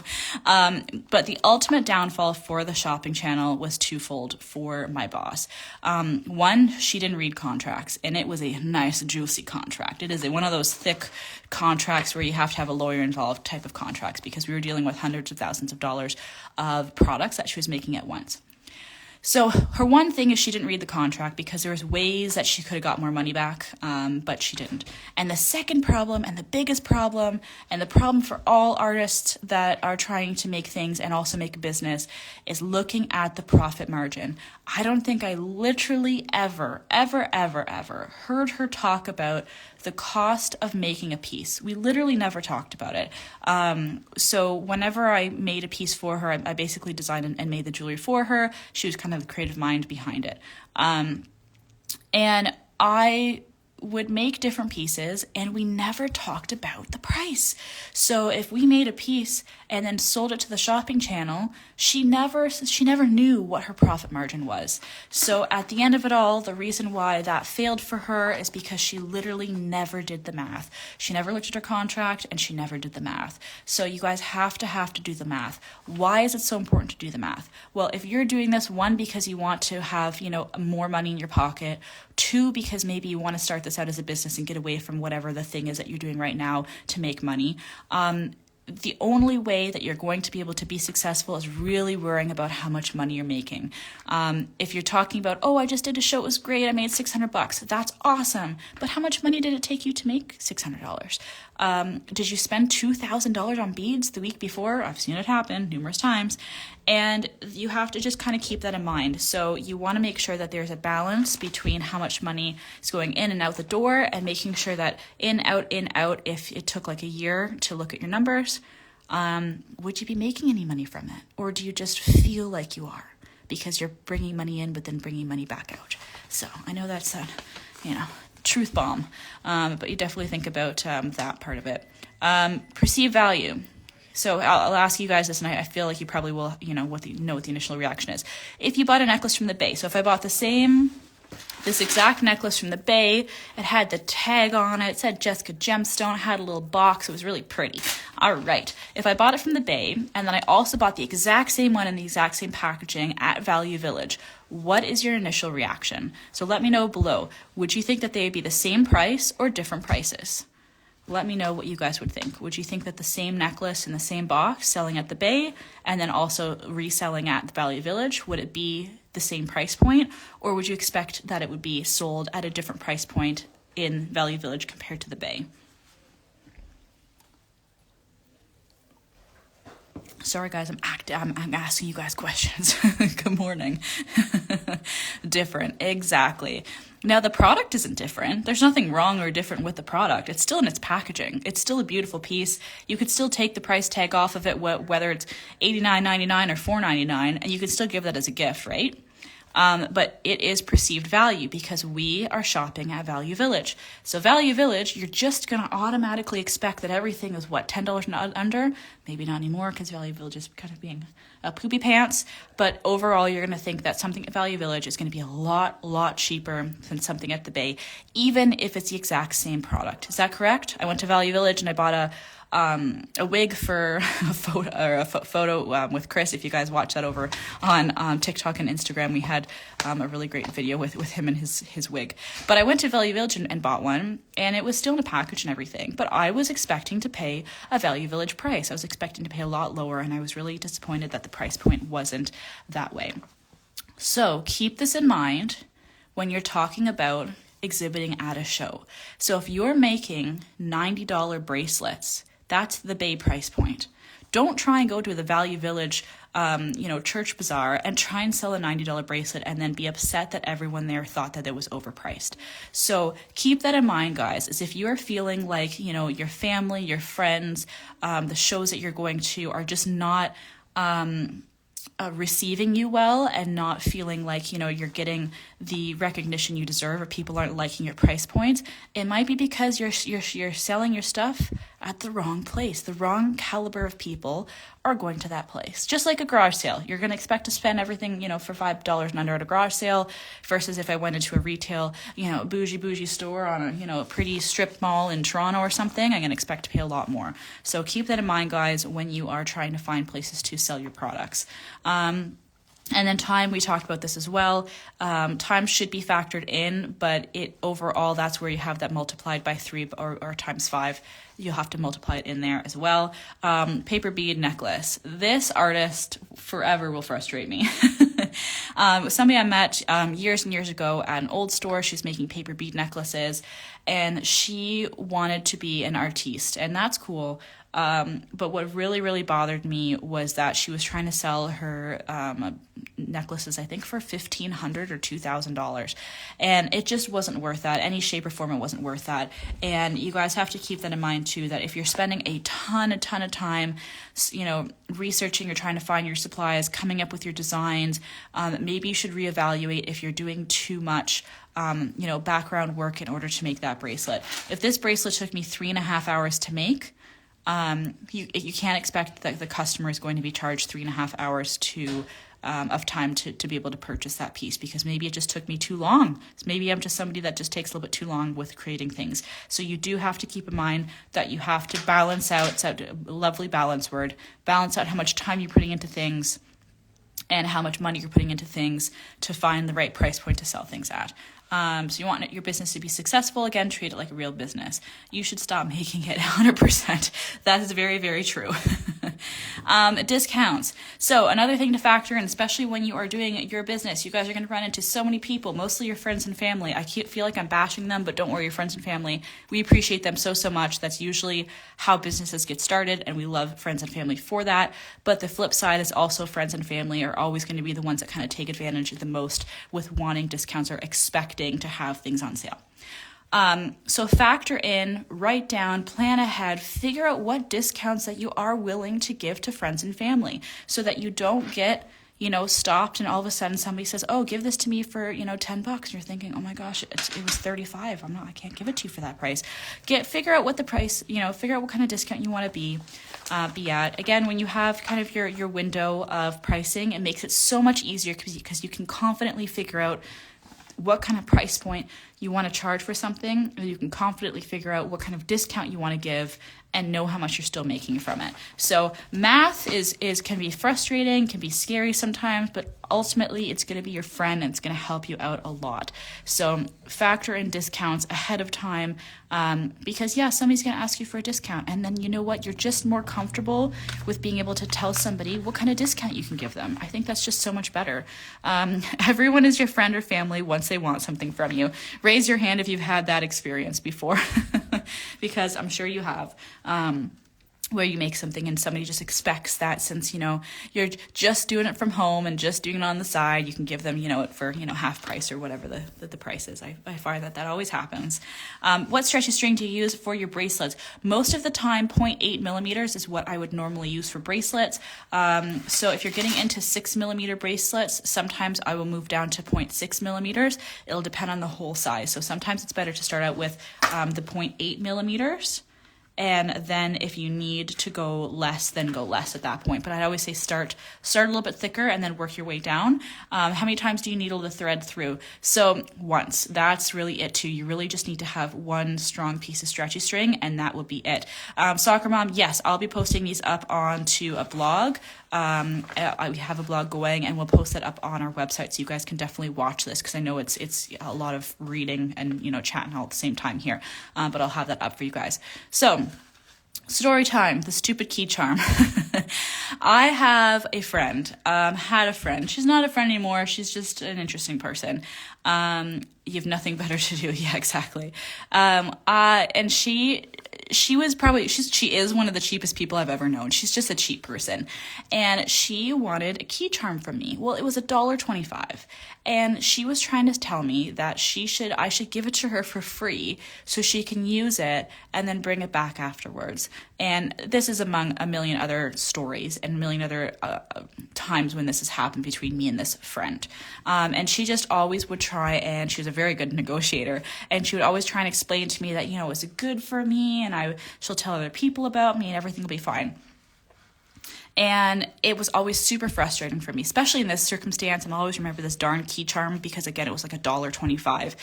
But the ultimate downfall for the shopping channel was twofold for my boss. One, she didn't read contracts, and it was a nice, juicy contract. It is one of those thick contracts where you have to have a lawyer involved type of contracts because we were dealing with hundreds of thousands of dollars of products that she was making at once. So her one thing is she didn't read the contract because there was ways that she could have got more money back, but she didn't. And the second problem, and the biggest problem, and the problem for all artists that are trying to make things and also make a business is looking at the profit margin. I don't think I literally ever heard her talk about the cost of making a piece. We literally never talked about it. So whenever I made a piece for her, I basically designed and made the jewelry for her. She was kind of the creative mind behind it. And I would make different pieces and we never talked about the price. So if we made a piece and then sold it to the shopping channel, she never knew what her profit margin was. So at the end of it all, the reason why that failed for her is because she literally never did the math. She never looked at her contract and she never did the math. So you guys have to do the math. Why is it so important to do the math? Well, if you're doing this, one, because you want to have, more money in your pocket, two, because maybe you want to start this out as a business and get away from whatever the thing is that you're doing right now to make money. The only way that you're going to be able to be successful is really worrying about how much money you're making. If you're talking about, oh, I just did a show, it was great, I made $600. That's awesome. But how much money did it take you to make $600? Did you spend $2,000 on beads the week before? I've seen it happen numerous times. And you have to just kind of keep that in mind. So you want to make sure that there's a balance between how much money is going in and out the door and making sure that in, out, if it took like a year to look at your numbers, would you be making any money from it? Or do you just feel like you are because you're bringing money in but then bringing money back out? So I know that's a, truth bomb, but you definitely think about that part of it. Perceived value. So I'll ask you guys this, and I feel like you probably will, what the initial reaction is. If you bought a necklace from the Bay, so if I bought this exact necklace from the Bay, it had the tag on it, said Jessica Gemstone, it had a little box, it was really pretty. All right, if I bought it from the Bay, and then I also bought the exact same one in the exact same packaging at Value Village, what is your initial reaction? So let me know below. Would you think that they would be the same price or different prices? Let me know what you guys would think. Would you think that the same necklace in the same box selling at the Bay and then also reselling at the Value Village, would it be the same price point? Or would you expect that it would be sold at a different price point in Value Village compared to the Bay? Sorry guys, I'm asking you guys questions. Good morning. Different, exactly. Now the product isn't different. There's nothing wrong or different with the product. It's still in its packaging. It's still a beautiful piece. You could still take the price tag off of it, whether it's $89.99 or $4.99, and you can still give that as a gift, right? But it is perceived value because we are shopping at Value Village. So Value Village, you're just going to automatically expect that everything is what, $10 and under? Maybe not anymore because Value Village is kind of being poopy pants. But overall, you're going to think that something at Value Village is going to be a lot cheaper than something at the Bay, even if it's the exact same product. Is that correct? I went to Value Village and I bought a wig for a photo with Chris. If you guys watch that over on TikTok and Instagram, we had a really great video with him and his wig. But I went to Value Village and bought one, and it was still in a package and everything. But I was expecting to pay a Value Village price. I was expecting to pay a lot lower, and I was really disappointed that the price point wasn't that way. So keep this in mind when you're talking about exhibiting at a show. So if you're making $90 bracelets, that's the Bay price point. Don't try and go to the Value Village, church bazaar and try and sell a $90 bracelet and then be upset that everyone there thought that it was overpriced. So keep that in mind, guys, is if you are feeling like, your family, your friends, the shows that you're going to are just not receiving you well and not feeling like, you're getting the recognition you deserve, or people aren't liking your price points, it might be because you're selling your stuff at the wrong place. The wrong caliber of people are going to that place. Just like a garage sale. You're going to expect to spend everything, for $5 and under at a garage sale versus if I went into a retail, bougie store on a pretty strip mall in Toronto or something, I'm going to expect to pay a lot more. So keep that in mind, guys, when you are trying to find places to sell your products. And then time, we talked about this as well. Time should be factored in, but overall, that's where you have that multiplied by 3 or times 5. You'll have to multiply it in there as well. Paper bead necklace. This artist forever will frustrate me. Somebody I met years and years ago at an old store. She's making paper bead necklaces, and she wanted to be an artiste, and that's cool. But what really bothered me was that she was trying to sell her necklaces, I think, for $1,500 or $2,000, and it just wasn't worth that. Any shape or form, it wasn't worth that. And you guys have to keep that in mind too, that if you're spending a ton of time, researching or trying to find your supplies, coming up with your designs, maybe you should reevaluate if you're doing too much background work in order to make that bracelet. If this bracelet took me 3.5 hours to make, you can't expect that the customer is going to be charged 3.5 hours of time to be able to purchase that piece, because maybe it just took me too long. Maybe I'm just somebody that just takes a little bit too long with creating things. So you do have to keep in mind that you have to balance out, it's a lovely balance word, balance out how much time you're putting into things and how much money you're putting into things to find the right price point to sell things at. So you want your business to be successful. Again, treat it like a real business. You should stop making it 100%. That is very, very true. Discounts. So another thing to factor in, especially when you are doing your business, you guys are going to run into so many people, mostly your friends and family. I feel like I'm bashing them, but don't worry, your friends and family, we appreciate them so much. That's usually how businesses get started, and we love friends and family for that. But the flip side is also friends and family are always going to be the ones that kind of take advantage the most with wanting discounts or expecting to have things on sale. So factor in, write down, plan ahead, figure out what discounts that you are willing to give to friends and family so that you don't get, stopped and all of a sudden somebody says, oh, give this to me for, $10. And you're thinking, oh my gosh, it was $35. I can't give it to you for that price. Figure out what the price, figure out what kind of discount you want to be at. Again, when you have kind of your window of pricing, it makes it so much easier because you can confidently figure out what kind of price point you want to charge for something, or you can confidently figure out what kind of discount you want to give and know how much you're still making from it. So math can be frustrating, can be scary sometimes, but ultimately it's going to be your friend and it's going to help you out a lot. So factor in discounts ahead of time because somebody's going to ask you for a discount, and then you know what, you're just more comfortable with being able to tell somebody what kind of discount you can give them. I think that's just so much better. Everyone is your friend or family once they want something from you. Raise your hand if you've had that experience before because I'm sure you have. where you make something and somebody just expects that, since, you're just doing it from home and just doing it on the side, you can give them, it for, half price or whatever the price is. I find that always happens. What stretchy string do you use for your bracelets? Most of the time, 0.8 millimeters is what I would normally use for bracelets. So if you're getting into 6 millimeter bracelets, sometimes I will move down to 0.6 millimeters. It'll depend on the hole size. So sometimes it's better to start out with the 0.8 millimeters. And then if you need to go less, then go less at that point. But I'd always say start a little bit thicker and then work your way down. How many times do you needle the thread through? So once. That's really it too. You really just need to have one strong piece of stretchy string, and that will be it. Soccer Mom, yes, I'll be posting these up onto a blog. We have a blog going, and we'll post that up on our website, so you guys can definitely watch this, because I know it's a lot of reading and chatting all at the same time here. But I'll have that up for you guys. So story time, the stupid key charm. I have a friend, had a friend. She's not a friend anymore. She's just an interesting person. You have nothing better to do. Yeah, exactly. And she is one of the cheapest people I've ever known. She's just a cheap person. And she wanted a key charm from me. Well, it was $1.25. And she was trying to tell me that I should give it to her for free so she can use it and then bring it back afterwards. And this is among a million other stories and a million other times when this has happened between me and this friend. And she just always would try, and she was a very good negotiator, and she would always try and explain to me that, it was good for me, and she'll tell other people about me and everything will be fine. And it was always super frustrating for me, especially in this circumstance. And I'll always remember this darn key charm because, again, it was like $1.25.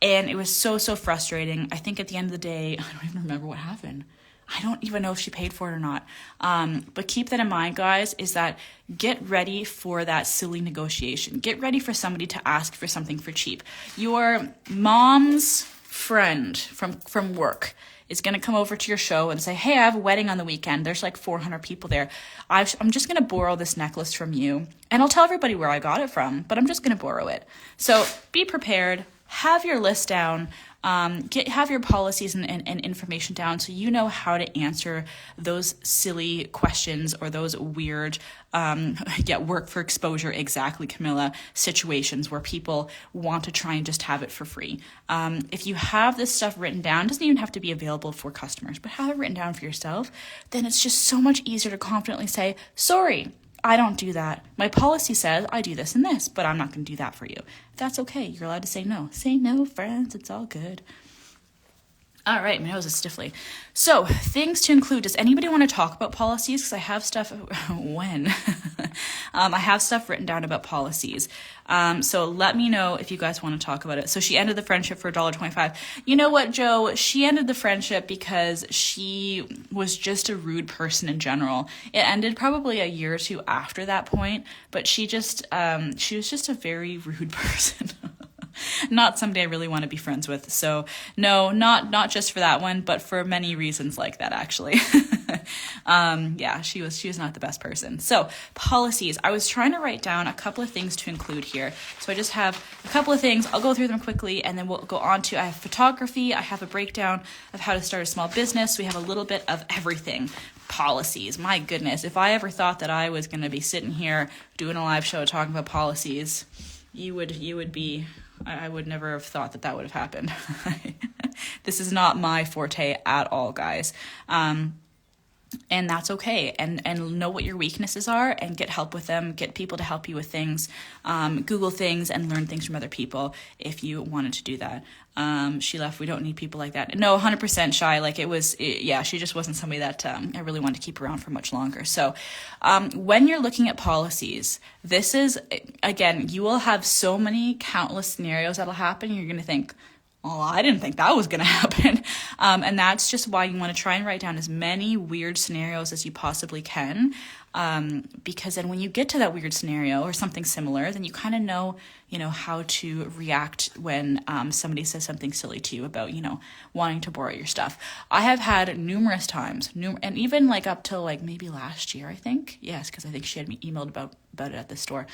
And it was so, so frustrating. I think at the end of the day, I don't even remember what happened. I don't even know if she paid for it or not. But keep that in mind, guys, is that get ready for that silly negotiation. Get ready for somebody to ask for something for cheap. Your mom's friend from work is going to come over to your show and say, hey, I have a wedding on the weekend. There's like 400 people there. I'm just going to borrow this necklace from you. And I'll tell everybody where I got it from, but I'm just going to borrow it. So be prepared. Have your list down. Have your policies and information down so you know how to answer those silly questions or those weird work for exposure, exactly, Camilla, situations where people want to try and just have it for free. If you have this stuff written down, it doesn't even have to be available for customers, but have it written down for yourself, then it's just so much easier to confidently say, sorry, I don't do that. My policy says I do this and this, but I'm not going to do that for you. That's okay. You're allowed to say no. Say no, friends. It's all good. All right, my nose is stiffly. So, things to include. Does anybody want to talk about policies? Because I have stuff. When? I have stuff written down about policies. So let me know if you guys want to talk about it. So she ended the friendship for $1.25. You know what, Joe? She ended the friendship because she was just a rude person in general. It ended probably a year or two after that point, but she was just a very rude person. Not somebody I really want to be friends with. So no, not just for that one, but for many reasons like that, actually. She was not the best person. So policies, I was trying to write down a couple of things to include here. So I just have a couple of things. I'll go through them quickly and then we'll go on to, I have photography. I have a breakdown of how to start a small business. We have a little bit of everything. Policies. My goodness. If I ever thought that I was going to be sitting here doing a live show talking about policies, you would be, I would never have thought that would have happened. This is not my forte at all, guys. And that's okay. And know what your weaknesses are and get help with them. Get people to help you with things. Google things and learn things from other people if you wanted to do that. She left. We don't need people like that. No, 100% shy. She just wasn't somebody that I really wanted to keep around for much longer. So when you're looking at policies, this is, again, you will have so many countless scenarios that'll happen. You're going to think, oh, I didn't think that was going to happen. And that's just why you want to try and write down as many weird scenarios as you possibly can. Because then when you get to that weird scenario or something similar, then you kind of know, how to react when somebody says something silly to you about, wanting to borrow your stuff. I have had numerous times, and even like up till like maybe last year, I think. Yes, because I think she had me emailed about it at the store.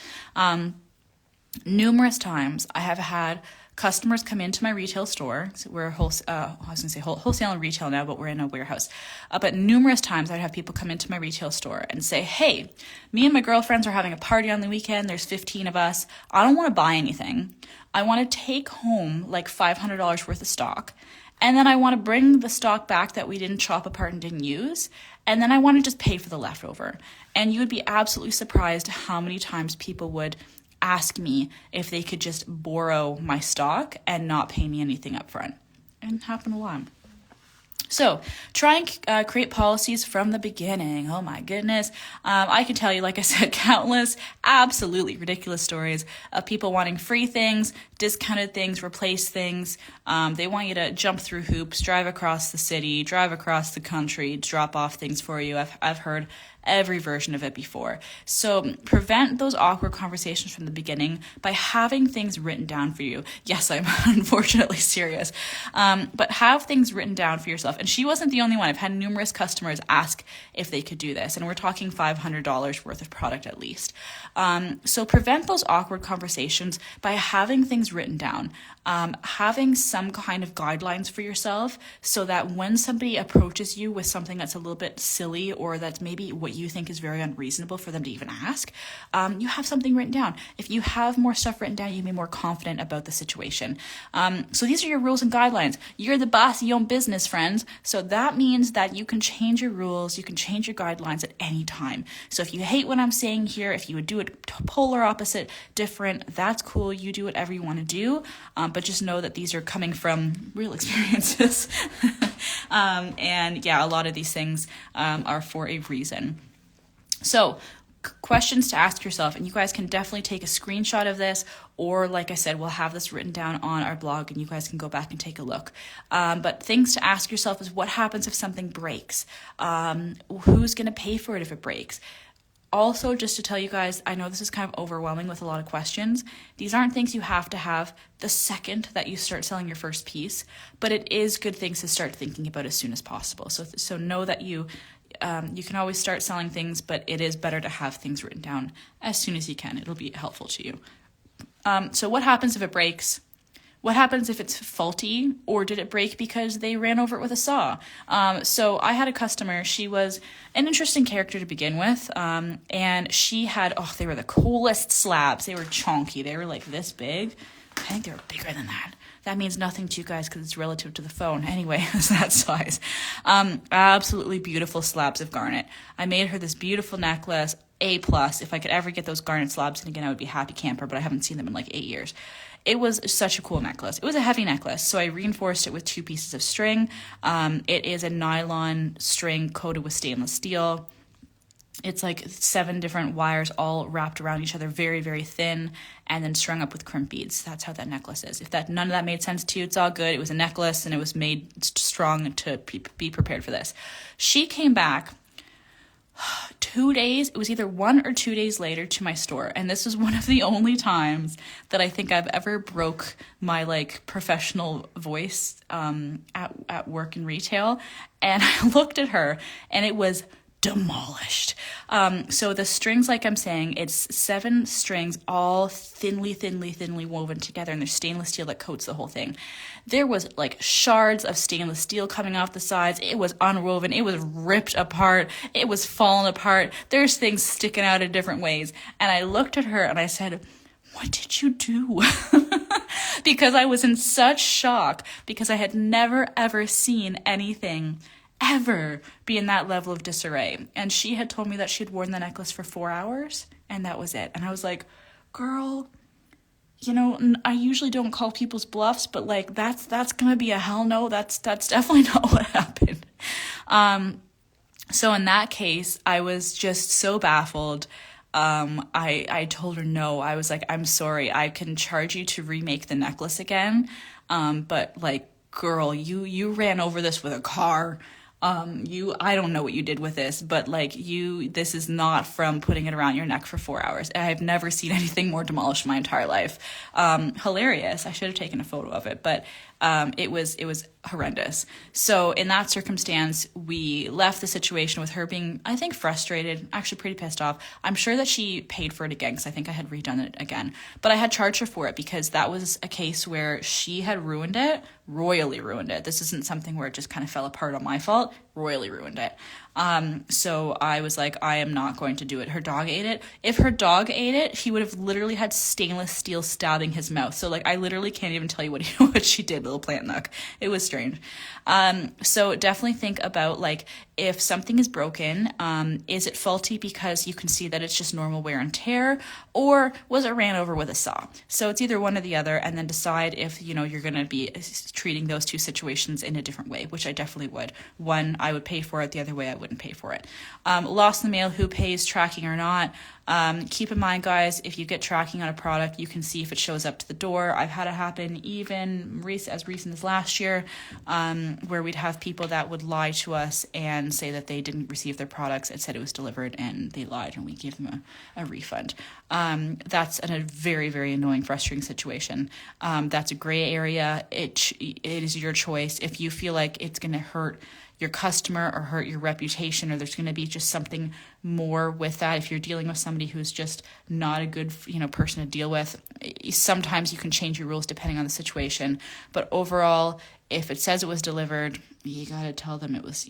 Numerous times I have had customers come into my retail store. So we're I was gonna say wholesale and retail now, but we're in a warehouse. But numerous times I'd have people come into my retail store and say, hey, me and my girlfriends are having a party on the weekend. There's 15 of us. I don't want to buy anything. I want to take home like $500 worth of stock. And then I want to bring the stock back that we didn't chop apart and didn't use. And then I want to just pay for the leftover. And you would be absolutely surprised how many times people would ask me if they could just borrow my stock and not pay me anything up front. And happen a lot. So try and create policies from the beginning. Oh my goodness. I can tell you, like I said, countless absolutely ridiculous stories of people wanting free things, discounted things, replace things. They want you to jump through hoops, drive across the city, drive across the country, drop off things for you. I've heard every version of it before. So prevent those awkward conversations from the beginning by having things written down for you. Yes, I'm unfortunately serious. But have things written down for yourself. And she wasn't the only one. I've had numerous customers ask if they could do this. And we're talking $500 worth of product at least. So prevent those awkward conversations by having things written down. Having some kind of guidelines for yourself so that when somebody approaches you with something that's a little bit silly or that's maybe what you think is very unreasonable for them to even ask, you have something written down. If you have more stuff written down, you can be more confident about the situation. So these are your rules and guidelines. You're the boss of your own business, friends. So that means that you can change your rules, you can change your guidelines at any time. So if you hate what I'm saying here, if you would do it polar opposite, different, that's cool. You do whatever you want to do. But just know that these are coming from real experiences. And yeah, a lot of these things are for a reason. So questions to ask yourself, and you guys can definitely take a screenshot of this, or like I said, we'll have this written down on our blog and you guys can go back and take a look. But things to ask yourself is, what happens if something breaks? Who's going to pay for it if it breaks? Also, just to tell you guys, I know this is kind of overwhelming with a lot of questions. These aren't things you have to have the second that you start selling your first piece, but it is good things to start thinking about as soon as possible. So know that you can always start selling things, but it is better to have things written down as soon as you can. It'll be helpful to you. So what happens if it breaks? What happens if it's faulty, or did it break because they ran over it with a saw? So I had a customer, she was an interesting character to begin with, and she had, they were the coolest slabs. They were chonky. They were like this big. I think they were bigger than that. That means nothing to you guys because it's relative to the phone. Anyway, it's that size. Absolutely beautiful slabs of garnet. I made her this beautiful necklace, A+. If I could ever get those garnet slabs, and again, I would be a happy camper, but I haven't seen them in like 8 years. It was such a cool necklace. It was a heavy necklace, so I reinforced it with 2 pieces of string. It is a nylon string coated with stainless steel. It's like 7 different wires all wrapped around each other, very, very thin, and then strung up with crimp beads. That's how that necklace is. If none of that made sense to you, it's all good. It was a necklace, and it was made strong to be prepared for this. She came back 2 days, it was either 1 or 2 days later, to my store. And this was one of the only times that I think I've ever broke my like professional voice at work in retail. And I looked at her and it was demolished. So the strings, like I'm saying, it's 7 strings all thinly woven together, and there's stainless steel that coats the whole thing. There was like shards of stainless steel coming off the sides. It was unwoven. It was ripped apart. It was falling apart. There's things sticking out in different ways. And I looked at her and I said, what did you do? Because I was in such shock, because I had never ever seen anything ever be in that level of disarray. And she had told me that she had worn the necklace for 4 hours, and that was it. And I was like, girl, I usually don't call people's bluffs, but like that's gonna be a hell no. That's definitely not what happened. So in that case, I was just so baffled. I told her no. I was like, I'm sorry, I can charge you to remake the necklace again. But like, girl, you ran over this with a car. I don't know what you did with this, but like this is not from putting it around your neck for 4 hours. I've never seen anything more demolished in my entire life. Hilarious. I should have taken a photo of it, but It was horrendous. So in that circumstance, we left the situation with her being, I think, frustrated, actually pretty pissed off. I'm sure that she paid for it again because I think I had redone it again. But I had charged her for it because that was a case where she had ruined it, royally ruined it. This isn't something where it just kind of fell apart on my fault, royally ruined it. So I was like, I am not going to do it. Her dog ate it. If her dog ate it, he would have literally had stainless steel stabbing his mouth. So like, I literally can't even tell you what she did, little plant nook. It was strange. So definitely think about like, if something is broken, is it faulty because you can see that it's just normal wear and tear, or was it ran over with a saw? So it's either one or the other, and then decide if, you know, you're going to be treating those two situations in a different way, which I definitely would. One, I would pay for it. The other way, I wouldn't pay for it. Lost in the mail, who pays, tracking or not. Keep in mind, guys, if you get tracking on a product, you can see if it shows up to the door. I've had it happen even as recent as last year, where we'd have people that would lie to us and say that they didn't receive their products. It said it was delivered and they lied, and we gave them a refund. That's a very, very annoying, frustrating situation. That's a gray area. It is your choice. If you feel like it's going to hurt your customer or hurt your reputation, or there's going to be just something more with that, if you're dealing with somebody who's just not a good, person to deal with, sometimes you can change your rules depending on the situation. But overall, if it says it was delivered, you got to tell them it was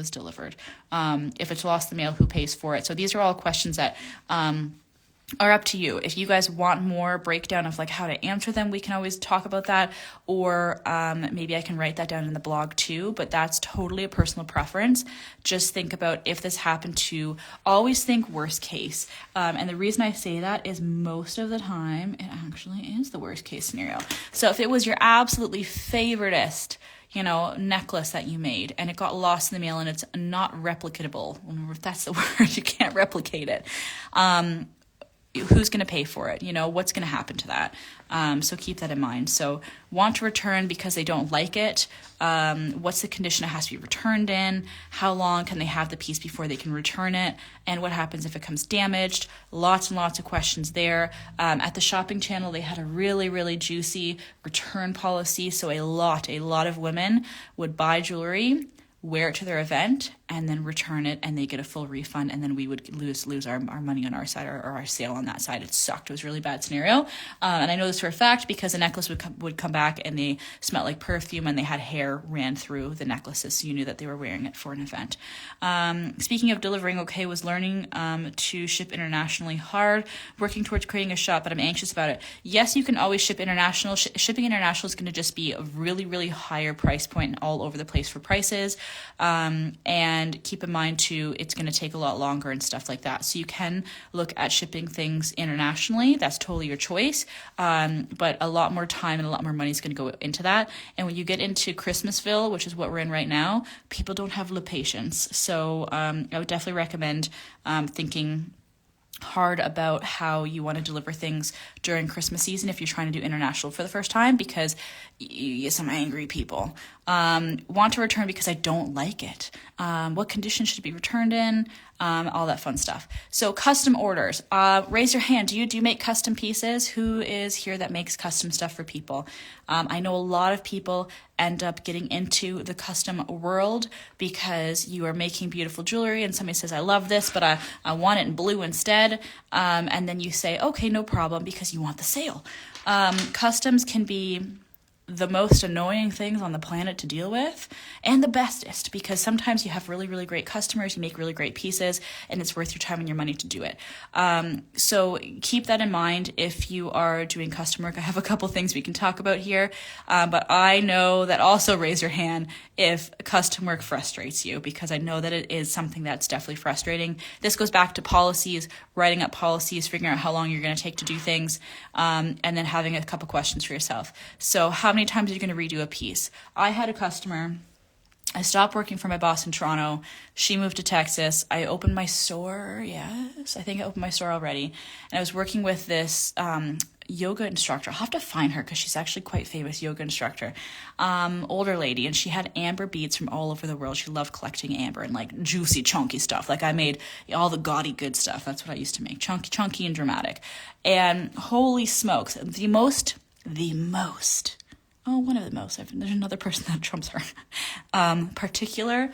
delivered. If it's lost in the mail, who pays for it? So these are all questions that are up to you. If you guys want more breakdown of like how to answer them, we can always talk about that, or maybe I can write that down in the blog too, but that's totally a personal preference. Just think about, if this happened to, always think worst case. And the reason I say that is most of the time it actually is the worst case scenario. So if it was your absolutely favoriteest necklace that you made and it got lost in the mail and it's not replicatable, if that's the word, you can't replicate it. Who's going to pay for it? What's going to happen to that? So keep that in mind. So want to return because they don't like it. What's the condition it has to be returned in? How long can they have the piece before they can return it? And what happens if it comes damaged? Lots and lots of questions there. At the shopping channel, they had a really, really juicy return policy. So a lot of women would buy jewelry, wear it to their event, and then return it, and they get a full refund, and then we would lose our money on our side, or our sale on that side. It sucked. It was a really bad scenario. And I know this for a fact because a necklace would come back and they smelled like perfume and they had hair ran through the necklaces, so you knew that they were wearing it for an event. Speaking of delivering, was learning to ship internationally hard, working towards creating a shop, but I'm anxious about it. Yes, you can always ship international. Shipping international is going to just be a really, really higher price point and all over the place for prices. And keep in mind too, it's going to take a lot longer and stuff like that. So you can look at shipping things internationally. That's totally your choice. But a lot more time and a lot more money is going to go into that. And when you get into Christmasville, which is what we're in right now, people don't have the patience. So I would definitely recommend thinking hard about how you want to deliver things during Christmas season if you're trying to do international for the first time, because you get some angry people. Want to return because I don't like it. What condition should it be returned in? All that fun stuff. So custom orders. Raise your hand. Do you make custom pieces? Who is here that makes custom stuff for people? I know a lot of people end up getting into the custom world because you are making beautiful jewelry and somebody says, I love this, but I want it in blue instead. And then you say, okay, no problem, because you want the sale. Customs can be the most annoying things on the planet to deal with, and the bestest, because sometimes you have really, really great customers, you make really great pieces, and it's worth your time and your money to do it. So keep that in mind if you are doing custom work. I have a couple things we can talk about here, but I know that also raise your hand if custom work frustrates you, because I know that it is something that's definitely frustrating. This goes back to policies, writing up policies, figuring out how long you're going to take to do things, and then having a couple questions for yourself. So how many times are you going to redo a piece? I had a customer, I stopped working for my boss in Toronto. She moved to Texas. I opened my store. Yes, I think I opened my store already. And I was working with this yoga instructor. I'll have to find her because she's actually quite famous yoga instructor. Older lady, and she had amber beads from all over the world. She loved collecting amber and like juicy, chunky stuff. Like I made all the gaudy good stuff. That's what I used to make. Chunky and dramatic. And holy smokes, the most one of the most. There's another person that trumps her. Particular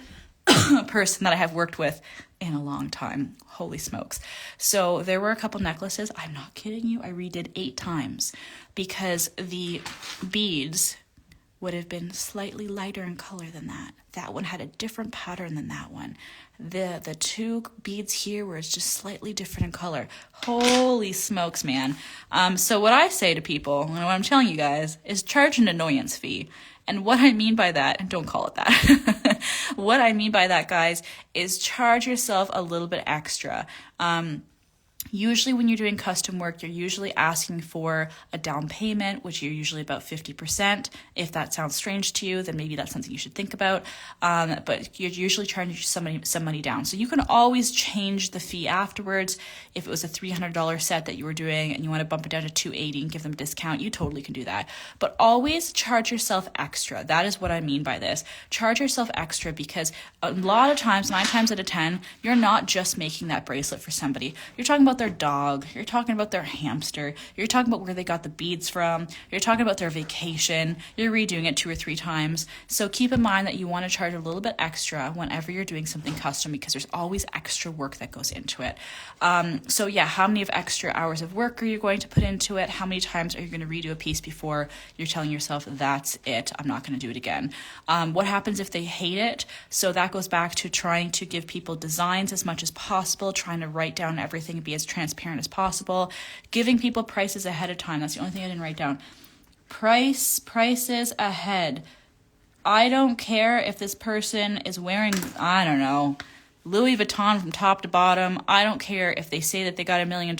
person that I have worked with in a long time. Holy smokes. So there were a couple necklaces. I'm not kidding you. I redid 8 times because the beads would have been slightly lighter in color than that. That one had a different pattern than that one. The 2 beads here were just slightly different in color. Holy smokes, man. So what I say to people, and what I'm telling you guys, is charge an annoyance fee. And what I mean by that, and don't call it that, what I mean by that, guys, is charge yourself a little bit extra. Usually when you're doing custom work, you're usually asking for a down payment, which you're usually about 50%. If that sounds strange to you, then maybe that's something you should think about. But you're usually charging some money down. So you can always change the fee afterwards. If it was a $300 set that you were doing and you want to bump it down to $280 and give them a discount, you totally can do that. But always charge yourself extra. That is what I mean by this. Charge yourself extra because a lot of times, 9 times out of 10, you're not just making that bracelet for somebody. You're talking about their dog, you're talking about their hamster, you're talking about where they got the beads from, you're talking about their vacation, you're redoing it 2 or 3 times. So keep in mind that you want to charge a little bit extra whenever you're doing something custom because there's always extra work that goes into it. So yeah, how many of extra hours of work are you going to put into it? How many times are you going to redo a piece before you're telling yourself, that's it, I'm not going to do it again? What happens if they hate it? So that goes back to trying to give people designs as much as possible, trying to write down everything and be as transparent as possible, giving people prices ahead of time. That's the only thing I didn't write down. Prices ahead. I don't care if this person is wearing, I don't know, Louis Vuitton from top to bottom. I don't care if they say that they got $1 million.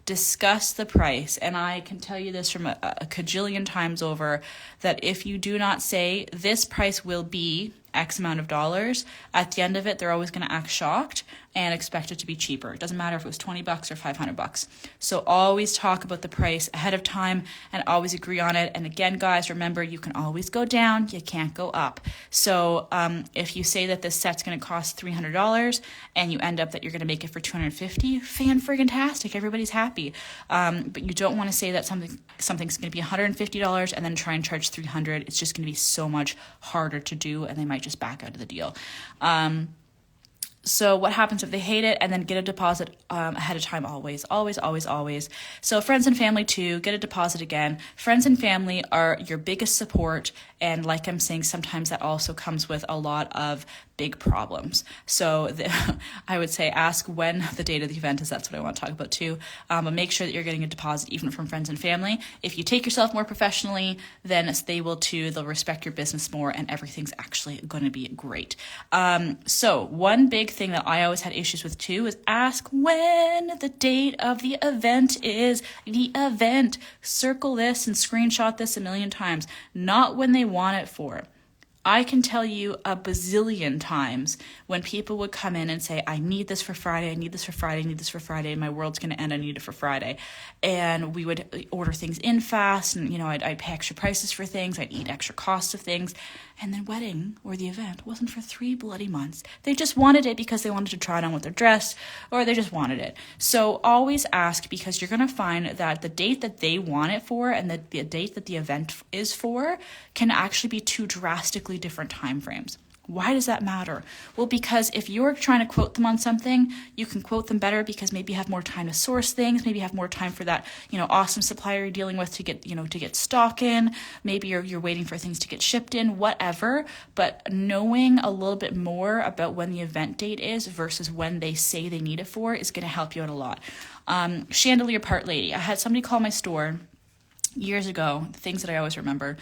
Discuss the price. And I can tell you this from a cajillion times over, that if you do not say this price will be X amount of dollars, at the end of it, they're always going to act shocked and expect it to be cheaper. It doesn't matter if it was $20 or $500. So always talk about the price ahead of time and always agree on it. And again, guys, remember, you can always go down, you can't go up. So if you say that this set's going to cost $300 and you end up that you're going to make it for $250, fan-friggin-tastic, everybody's happy. But you don't want to say that something's going to be $150 and then try and charge $300. It's just going to be so much harder to do, and they might just back out of the deal. So what happens if they hate it? And then get a deposit ahead of time, always, always, always, always. So friends and family too, get a deposit again. Friends and family are your biggest support. And like I'm saying, sometimes that also comes with a lot of big problems. So I would say ask when the date of the event is. That's what I want to talk about too. But make sure that you're getting a deposit even from friends and family. If you take yourself more professionally, then they will too. They'll respect your business more and everything's actually going to be great. So one big thing that I always had issues with too is ask when the date of the event is. The event. Circle this and screenshot this a million times. Not when they want it for. I can tell you a bazillion times when people would come in and say, I need this for Friday, I need this for Friday, I need this for Friday, my world's going to end, I need it for Friday. And we would order things in fast, and I'd pay extra prices for things, I'd eat extra costs of things. And the wedding or the event wasn't for 3 bloody months. They just wanted it because they wanted to try it on with their dress, or they just wanted it. So always ask, because you're going to find that the date that they want it for and the date that the event is for can actually be 2 drastically different time frames. Why does that matter? Well, because if you're trying to quote them on something, you can quote them better because maybe you have more time to source things. Maybe you have more time for that, awesome supplier you're dealing with to get stock in. Maybe you're waiting for things to get shipped in, whatever. But knowing a little bit more about when the event date is versus when they say they need it for is going to help you out a lot. Chandelier part lady. I had somebody call my store years ago, things that I always remember.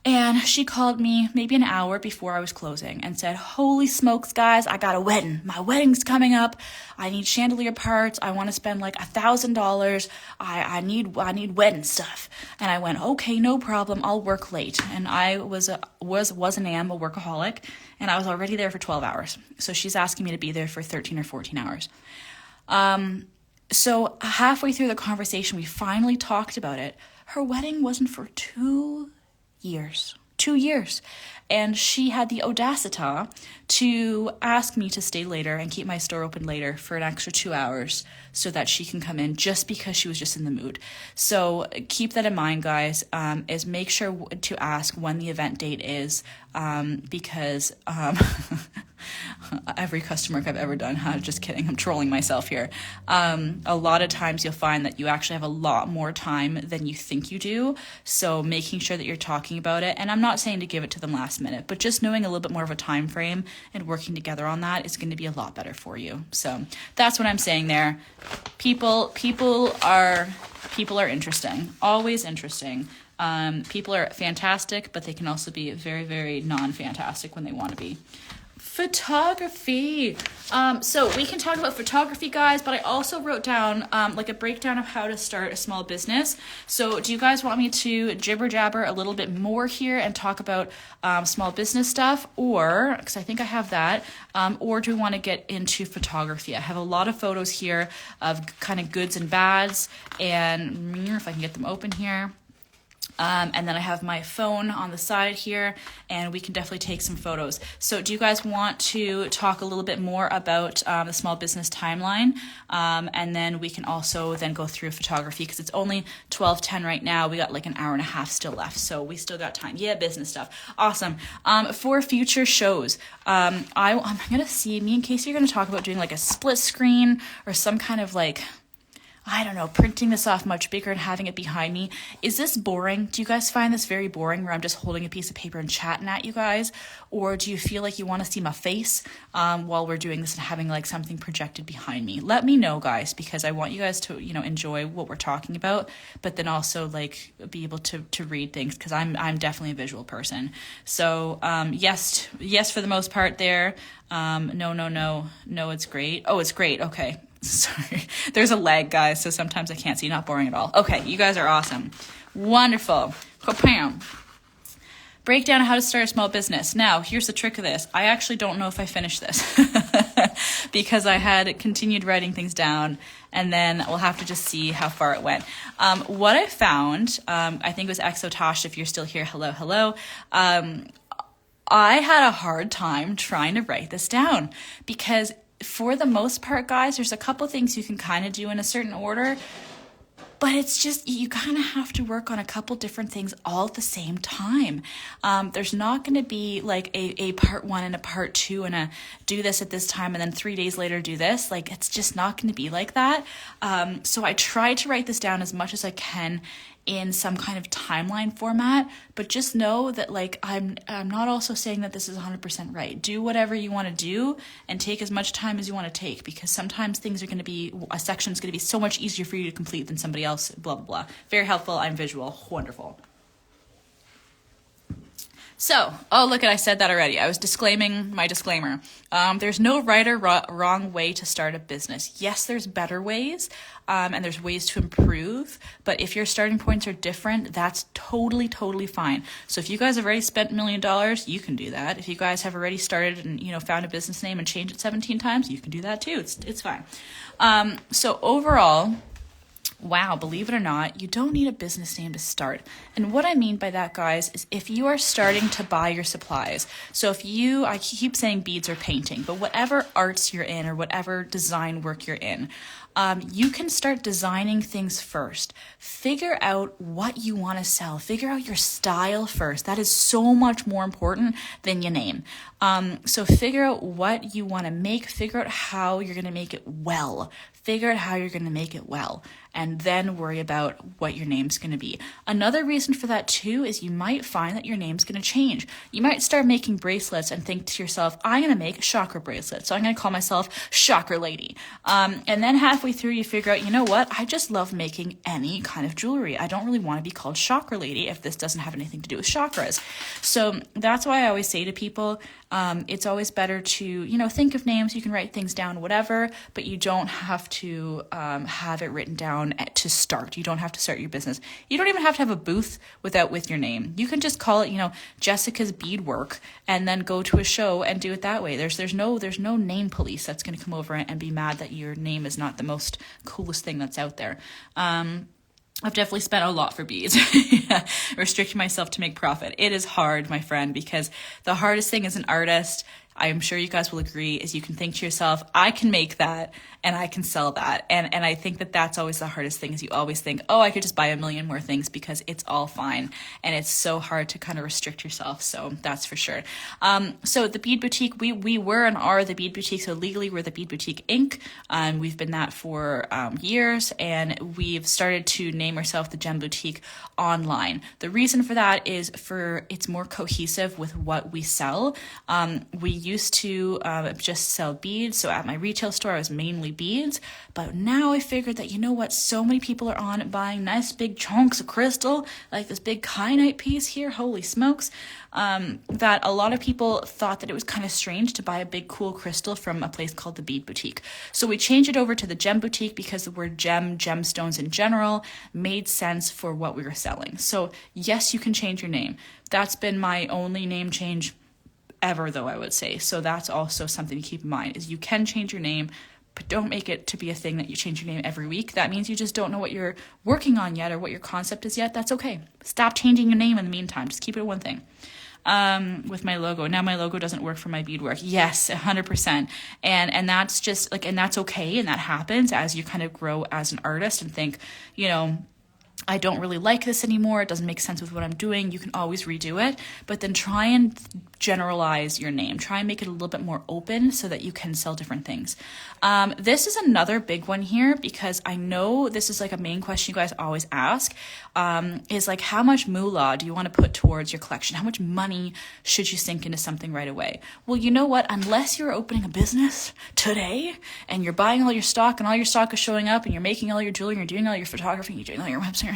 And she called me maybe an hour before I was closing and said, holy smokes, guys, I got a wedding. My wedding's coming up. I need chandelier parts. I want to spend like $1,000. I need wedding stuff. And I went, okay, no problem. I'll work late. And I was and am a workaholic, and I was already there for 12 hours. So she's asking me to be there for 13 or 14 hours. So halfway through the conversation, we finally talked about it. Her wedding wasn't for 2 years. 2 years. And she had the audacity to ask me to stay later and keep my store open later for an extra 2 hours so that she can come in, just because she was just in the mood. So keep that in mind, guys, is make sure to ask when the event date is, because every customer I've ever done, just kidding, I'm trolling myself here. A lot of times you'll find that you actually have a lot more time than you think you do. So making sure that you're talking about it, and I'm not saying to give it to them last minute, but just knowing a little bit more of a time frame and working together on that is going to be a lot better for you. So that's what I'm saying there. People are interesting, always interesting. People are fantastic, but they can also be very, very non-fantastic when they want to be. Photography. So we can talk about photography, guys, but I also wrote down like a breakdown of how to start a small business. So do you guys want me to jibber jabber a little bit more here and talk about small business stuff, or, because I think I have that, or do we want to get into photography? I have a lot of photos here of kind of goods and bads, and if I can get them open here. And then I have my phone on the side here, and we can definitely take some photos. So do you guys want to talk a little bit more about the small business timeline? And then we can also then go through photography, because it's only 12:10 right now. We got like an hour and a half still left, so we still got time. Yeah, business stuff. Awesome. For future shows, I'm going to see, me and Casey are going to talk about doing like a split screen or some kind of like, I don't know, printing this off much bigger and having it behind me. Is this boring? Do you guys find this very boring, where I'm just holding a piece of paper and chatting at you guys? Or do you feel like you want to see my face while we're doing this and having like something projected behind me? Let me know, guys, because I want you guys to, enjoy what we're talking about, but then also like be able to read things, because I'm definitely a visual person. So yes for the most part there. No, it's great. Oh, it's great. Okay. Sorry, there's a lag, guys, so sometimes I can't see. Not boring at all. Okay, you guys are awesome. Wonderful. Kapam. Breakdown of how to start a small business. Now, here's the trick of this. I actually don't know if I finished this because I had continued writing things down, and then we'll have to just see how far it went. What I found, I think it was Exotosh, if you're still here, hello. I had a hard time trying to write this down, because for the most part, guys, there's a couple things you can kind of do in a certain order, but it's just, you kind of have to work on a couple different things all at the same time. There's not going to be like a part one and a part two and a do this at this time and then 3 days later do this. Like, it's just not going to be like that. So I tried to write this down as much as I can in some kind of timeline format, but just know that like I'm not also saying that this is 100% right. Do whatever you want to do and take as much time as you want to take, because sometimes things are going to be, a section is going to be so much easier for you to complete than somebody else, blah, blah, blah. Very helpful. I'm visual. Wonderful. So, oh, look, I said that already. I was disclaiming my disclaimer. There's no right or wrong way to start a business. Yes, there's better ways, and there's ways to improve. But if your starting points are different, that's totally, totally fine. So if you guys have already spent $1 million, you can do that. If you guys have already started and, found a business name and changed it 17 times, you can do that too. It's fine. So overall, wow, believe it or not, you don't need a business name to start. And what I mean by that, guys, is if you are starting to buy your supplies. So if I keep saying beads or painting, but whatever arts you're in or whatever design work you're in, you can start designing things first. Figure out what you want to sell. Figure out your style first. That is so much more important than your name. So figure out what you want to make. Figure out how you're going to make it well. Figure out how you're going to make it well, and then worry about what your name's going to be. Another reason for that too is you might find that your name's going to change. You might start making bracelets and think to yourself, I'm going to make chakra bracelets, so I'm going to call myself Chakra Lady. And then halfway through you figure out, you know what, I just love making any kind of jewelry. I don't really want to be called Chakra Lady if this doesn't have anything to do with chakras. So that's why I always say to people, it's always better to, think of names, you can write things down, whatever, but you don't have to have it written down to start. You don't have to start your business. You don't even have to have a booth with your name. You can just call it, Jessica's Beadwork, and then go to a show and do it that way. There's no name police that's going to come over and be mad that your name is not the most coolest thing that's out there. I've definitely spent a lot for beads. Restricting myself to make profit. It is hard, my friend, because the hardest thing as an artist, I'm sure you guys will agree, is you can think to yourself, I can make that and I can sell that. And I think that that's always the hardest thing, is you always think, oh, I could just buy a million more things because it's all fine. And it's so hard to kind of restrict yourself. So that's for sure. So the Bead Boutique, we were and are the Bead Boutique. So legally we're the Bead Boutique Inc. We've been that for years, and we've started to name ourselves the Gem Boutique online. The reason for that is it's more cohesive with what we sell. We used to just sell beads. So at my retail store, I was mainly beads, but now I figured that, you know what, so many people are on it buying nice big chunks of crystal, like this big kyanite piece here, holy smokes, that a lot of people thought that it was kind of strange to buy a big cool crystal from a place called the Bead Boutique. So we changed it over to the Gem Boutique because the word gem, gemstones in general, made sense for what we were selling. So yes, you can change your name. That's been my only name change ever, though, I would say. So that's also something to keep in mind, is you can change your name, but don't make it to be a thing that you change your name every week. That means you just don't know what you're working on yet or what your concept is yet. That's okay. Stop changing your name in the meantime. Just keep it one thing. With my logo. Now my logo doesn't work for my beadwork. Yes, 100%. And that's just like, and that's okay. And that happens as you kind of grow as an artist and think, you know, I don't really like this anymore. It doesn't make sense with what I'm doing. You can always redo it, but then try and generalize your name. Try and make it a little bit more open so that you can sell different things. This is another big one here, because I know this is like a main question you guys always ask, is like, how much moolah do you want to put towards your collection? How much money should you sink into something right away? Well, you know what? Unless you're opening a business today and you're buying all your stock and all your stock is showing up and you're making all your jewelry, you're doing all your photography, you're doing all your website,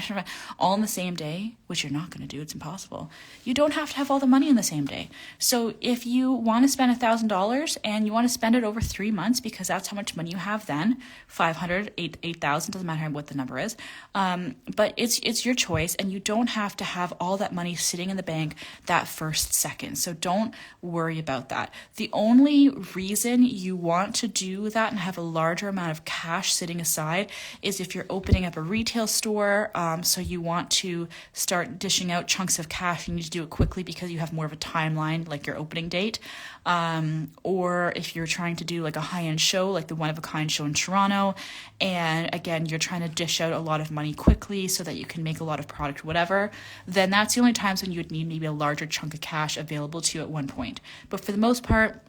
all in the same day, which you're not going to do. It's impossible. You don't have to have all the money in the same day. So if you want to spend $1,000 and you want to spend it over 3 months, because that's how much money you have then, 500, 8,000, doesn't matter what the number is. But it's your choice, and you don't have to have all that money sitting in the bank that first second. So don't worry about that. The only reason you want to do that and have a larger amount of cash sitting aside is if you're opening up a retail store. So you want to start dishing out chunks of cash. You need to do it quickly because you have more of a timeline, like your opening date. Or if you're trying to do like a high-end show, like the one-of-a-kind show in Toronto, and again, you're trying to dish out a lot of money quickly so that you can make a lot of product, whatever, then that's the only times when you would need maybe a larger chunk of cash available to you at one point. But for the most part,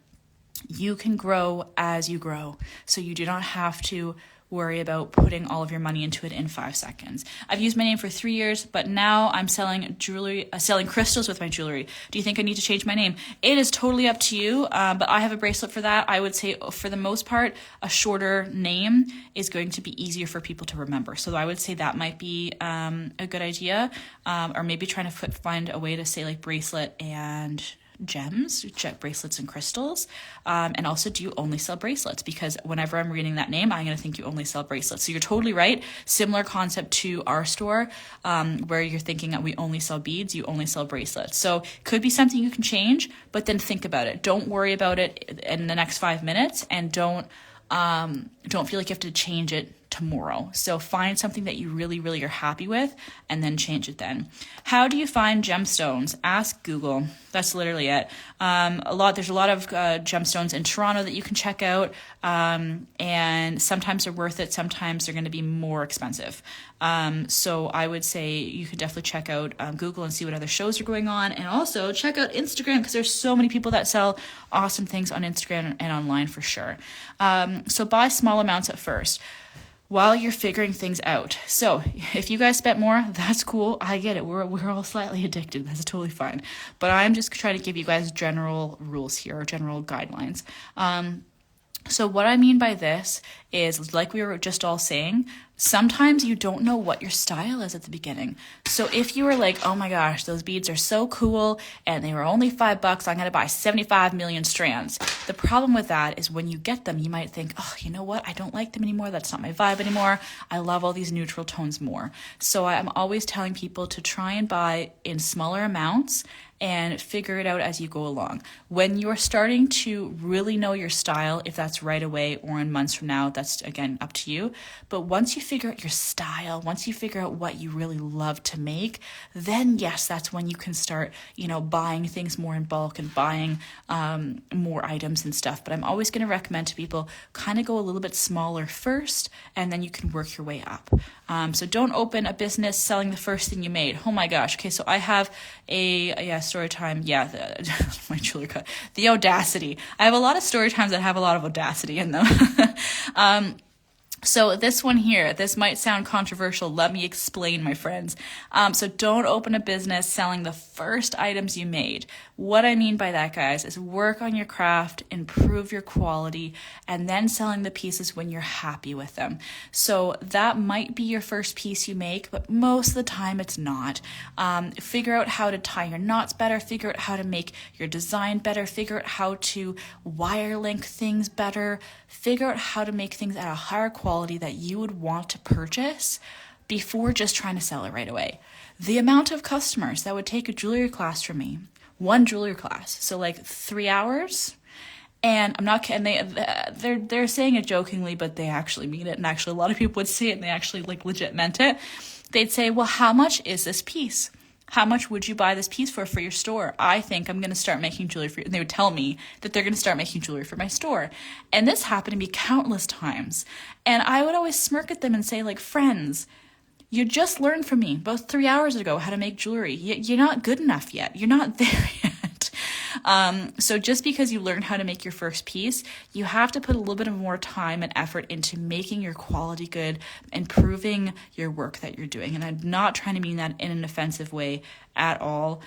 you can grow as you grow. So you do not have to worry about putting all of your money into it in 5 seconds. I've used my name for 3 years, but now I'm selling jewelry, selling crystals with my jewelry. Do you think I need to change my name? It is totally up to you, but I have a bracelet for that. I would say for the most part, a shorter name is going to be easier for people to remember. So I would say that might be a good idea, or maybe trying to find a way to say like bracelet and gems, check bracelets and crystals, and also, do you only sell bracelets? Because whenever I'm reading that name, I'm going to think you only sell bracelets. So you're totally right. Similar concept to our store, where you're thinking that we only sell beads, you only sell bracelets. So could be something you can change, but then think about it. Don't worry about it in the next 5 minutes, and don't feel like you have to change it tomorrow. So find something that you really, really are happy with, and then change it then. How do you find gemstones? Ask Google. That's literally it. There's a lot of gemstones in Toronto that you can check out, and sometimes they're worth it. Sometimes they're going to be more expensive. So I would say you could definitely check out Google and see what other shows are going on, and also check out Instagram, because there's so many people that sell awesome things on Instagram and online for sure. So buy small amounts at first while you're figuring things out. So if you guys spent more, that's cool. I get it. We're all slightly addicted. That's totally fine. But I'm just trying to give you guys general rules here, or general guidelines. So what I mean by this is, like we were just all saying, sometimes you don't know what your style is at the beginning. So if you were like, oh my gosh, those beads are so cool and they were only $5, I'm going to buy 75 million strands. The problem with that is when you get them, you might think, oh, you know what? I don't like them anymore. That's not my vibe anymore. I love all these neutral tones more. So I'm always telling people to try and buy in smaller amounts and figure it out as you go along. When you're starting to really know your style, if that's right away or in months from now, that's again up to you. But once you figure out your style, once you figure out what you really love to make, then yes, that's when you can start, buying things more in bulk and buying more items and stuff. But I'm always going to recommend to people kind of go a little bit smaller first, and then you can work your way up. So don't open a business selling the first thing you made. Oh my gosh. Okay, so I have story time. My jewelry cut. The audacity. I have a lot of story times that have a lot of audacity in them. So this one here, this might sound controversial. Let me explain, my friends. So don't open a business selling the first items you made. What I mean by that, guys, is work on your craft, improve your quality, and then selling the pieces when you're happy with them. So that might be your first piece you make, but most of the time it's not. Figure out how to tie your knots better, figure out how to make your design better, figure out how to wire link things better, figure out how to make things at a higher quality that you would want to purchase before just trying to sell it right away. The amount of customers that would take a jewelry class from me, one jewelry class, so like 3 hours, and I'm not kidding, they're saying it jokingly, but they actually mean it, and actually a lot of people would say it and they actually like legit meant it. They'd say, well, how much is this piece? How much would you buy this piece for your store? I think I'm going to start making jewelry for you. And they would tell me that they're going to start making jewelry for my store. And this happened to me countless times. And I would always smirk at them and say, like, friends, you just learned from me about 3 hours ago how to make jewelry. You're not good enough yet. You're not there yet. So just because you learned how to make your first piece, you have to put a little bit of more time and effort into making your quality good, improving your work that you're doing. And I'm not trying to mean that in an offensive way at all.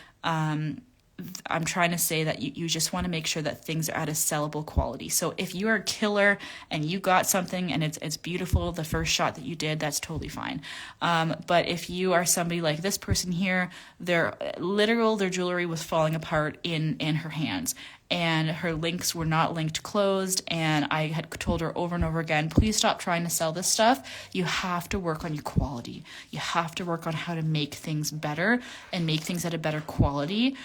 I'm trying to say that you just want to make sure that things are at a sellable quality. So if you are a killer and you got something and it's beautiful, the first shot that you did, that's totally fine. But if you are somebody like this person here, their jewelry was falling apart in her hands, and her links were not linked closed, and I had told her over and over again, please stop trying to sell this stuff. You have to work on your quality. You have to work on how to make things better and make things at a better quality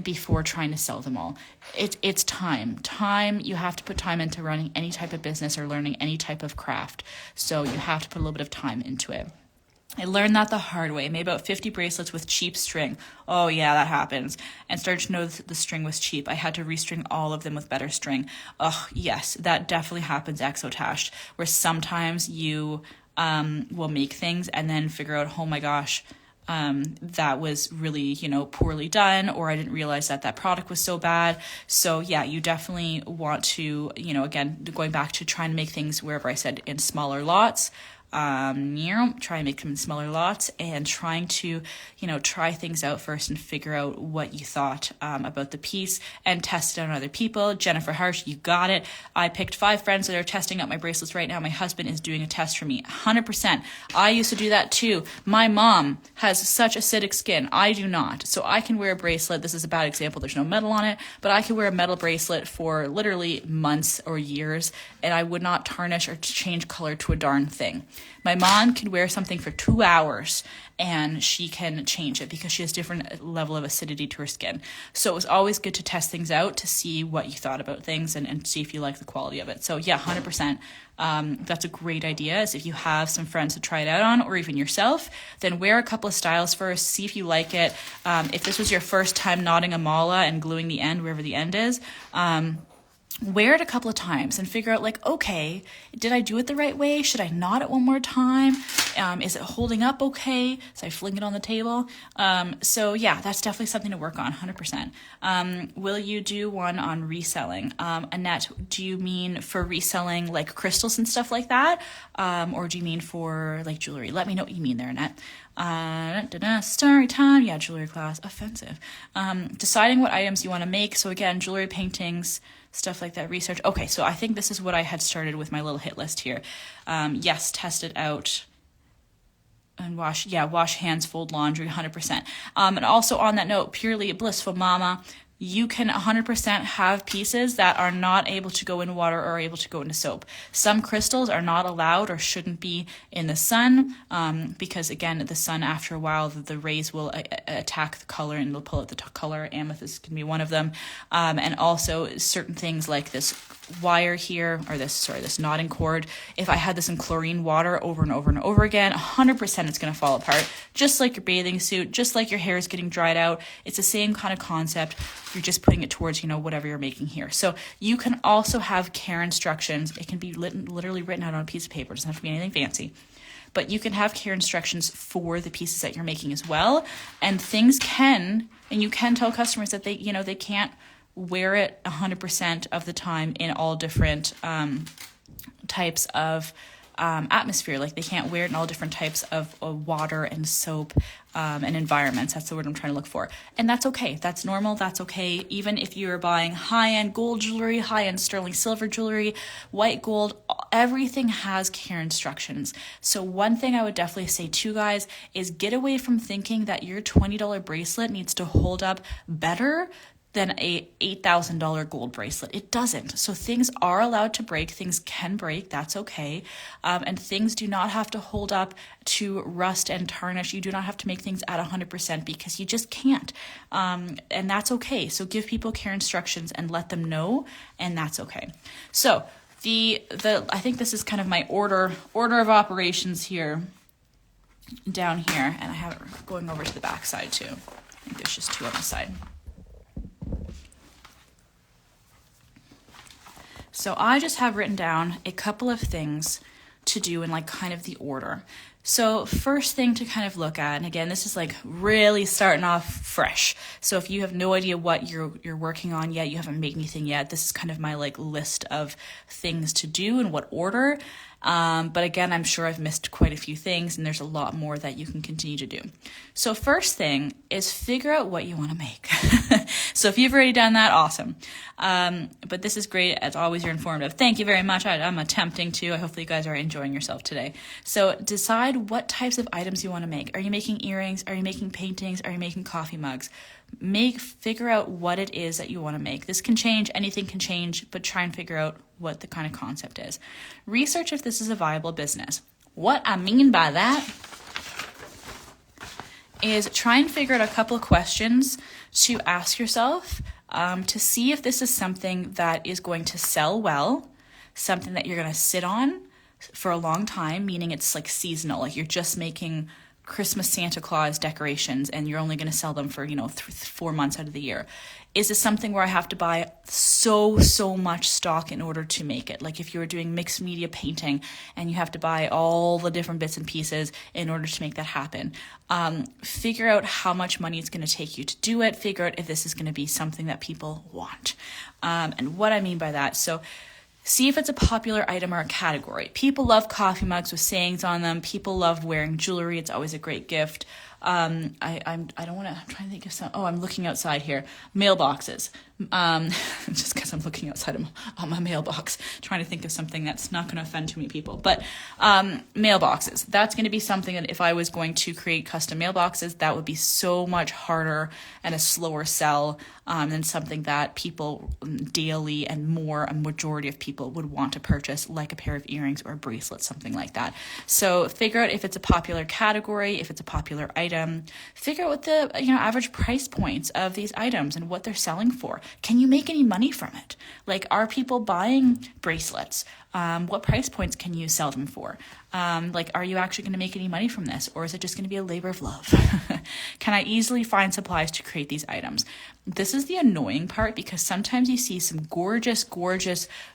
before trying to sell them all. It's time. You have to put time into running any type of business or learning any type of craft. So you have to put a little bit of time into it. I learned that the hard way. I made about 50 bracelets with cheap string. Oh yeah, that happens. And started to know that the string was cheap. I had to restring all of them with better string. Oh yes, that definitely happens, Exotash, where sometimes you will make things and then figure out, oh my gosh, that was really, poorly done, or I didn't realize that product was so bad. So yeah, you definitely want to, again, going back to trying to make things wherever I said in smaller lots. Try and make them in smaller lots, and trying to, try things out first and figure out what you thought about the piece and test it on other people. Jennifer Harsh, you got it. I picked 5 friends that are testing out my bracelets right now. My husband is doing a test for me. 100%. I used to do that too. My mom has such acidic skin. I do not. So I can wear a bracelet. This is a bad example. There's no metal on it, but I can wear a metal bracelet for literally months or years, and I would not tarnish or change color to a darn thing. My mom can wear something for 2 hours and she can change it because she has different level of acidity to her skin. So it was always good to test things out to see what you thought about things and see if you like the quality of it. So yeah, 100%. That's a great idea, is if you have some friends to try it out on, or even yourself, then wear a couple of styles first, see if you like it. If this was your first time knotting a mala and gluing the end wherever the end is, wear it a couple of times and figure out, like, okay, did I do it the right way? Should I knot it one more time? Is it holding up okay? So I fling it on the table. So yeah, that's definitely something to work on, 100%. Will you do one on reselling? Annette, do you mean for reselling like crystals and stuff like that? Or do you mean for like jewelry? Let me know what you mean there, Annette. Story time. Yeah, jewelry class. Offensive. Deciding what items you want to make. So again, jewelry paintings, stuff like that, research. Okay, so I think this is what I had started with my little hit list here. Yes, test it out. And wash hands, fold laundry, 100%. And also on that note, Purely Blissful Mama, You can 100% have pieces that are not able to go in water or able to go into soap. Some crystals are not allowed or shouldn't be in the sun because, again, the sun, after a while, the rays will attack the color and it'll pull out the color. Amethyst can be one of them. And also certain things like this wire here, or this knotting cord. If I had this in chlorine water over and over and over again, 100% it's going to fall apart. Just like your bathing suit, just like your hair is getting dried out. It's the same kind of concept. You're just putting it towards, whatever you're making here. So you can also have care instructions. It can be literally written out on a piece of paper. It doesn't have to be anything fancy. But you can have care instructions for the pieces that you're making as well. And you can tell customers that they can't wear it 100% of the time in all different types of atmosphere. Like they can't wear it in all different types of water and soap and environments. That's the word I'm trying to look for. And that's okay. That's normal. That's okay. Even if you're buying high-end gold jewelry, high-end sterling silver jewelry, white gold, everything has care instructions. So one thing I would definitely say to guys is get away from thinking that your $20 bracelet needs to hold up better than a $8,000 gold bracelet. It doesn't. So things are allowed to break. Things can break. That's okay. And things do not have to hold up to rust and tarnish. You do not have to make things at 100% because you just can't. And that's okay. So give people care instructions and let them know, and that's okay. So I think this is kind of my order of operations here, down here, and I have it going over to the back side too. I think there's just two on the side. So I just have written down a couple of things to do in like kind of the order. So first thing to kind of look at, and again, this is like really starting off fresh. So if you have no idea what you're working on yet, you haven't made anything yet, this is kind of my like list of things to do in what order. But again, I'm sure I've missed quite a few things and there's a lot more that you can continue to do. So first thing is figure out what you want to make. So if you've already done that, awesome. But this is great. As always, you're informative. Thank you very much. I'm attempting to. Hopefully you guys are enjoying yourself today. So decide what types of items you want to make. Are you making earrings? Are you making paintings? Are you making coffee mugs? Figure out what it is that you want to make. This can change, anything can change, but try and figure out what the kind of concept is. Research if this is a viable business. What I mean by that is try and figure out a couple of questions to ask yourself to see if this is something that is going to sell well, something that you're going to sit on for a long time, meaning it's like seasonal, like you're just making Christmas Santa Claus decorations and you're only going to sell them for 4 months out of the year. Is this something where I have to buy so much stock in order to make it? Like if you were doing mixed media painting and you have to buy all the different bits and pieces in order to make that happen. Figure out how much money it's going to take you to do it. Figure out if this is going to be something that people want. And what I mean by that, so see if it's a popular item or a category. People love coffee mugs with sayings on them. People love wearing jewelry. It's always a great gift. I'm trying to think of some. Oh, I'm looking outside here. Mailboxes. Just because I'm looking outside on my mailbox, trying to think of something that's not going to offend too many people. But mailboxes. That's going to be something that if I was going to create custom mailboxes, that would be so much harder and a slower sell than something that people daily and a majority of people would want to purchase, like a pair of earrings or a bracelet, something like that. So figure out if it's a popular category, if it's a popular item. Figure out what the average price points of these items and what they're selling for. Can you make any money from it? Like, are people buying bracelets? What price points can you sell them for? Are you actually going to make any money from this? Or is it just going to be a labor of love? Can I easily find supplies to create these items? This is the annoying part because sometimes you see some gorgeous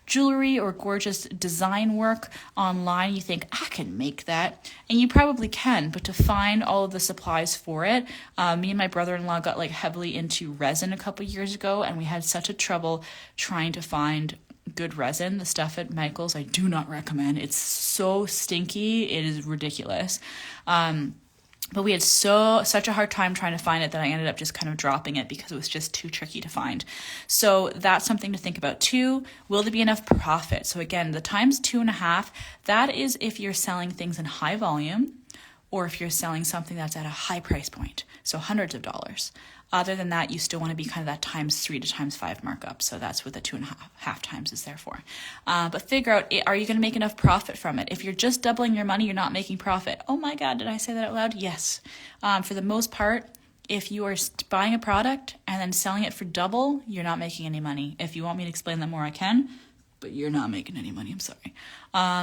jewelry or gorgeous design work online. You think, I can make that. And you probably can, but to find all of the supplies for it, me and my brother-in-law got heavily into resin a couple years ago, and we had such a trouble trying to find good resin. The stuff at Michael's I do not recommend. It's so stinky. It is ridiculous. But we had such a hard time trying to find it that I ended up just kind of dropping it because it was just too tricky to find. So that's something to think about too. Will there be enough profit? So again, the times 2.5, that is if you're selling things in high volume or if you're selling something that's at a high price point, so hundreds of dollars. Other than that, you still want to be kind of that ×3 to ×5 markup. So that's what the 2.5 times is there for. But figure out, are you going to make enough profit from it? If you're just doubling your money, you're not making profit. Oh my God, did I say that out loud? Yes. For the most part, if you are buying a product and then selling it for double, you're not making any money. If you want me to explain that more, I can, but you're not making any money, I'm sorry.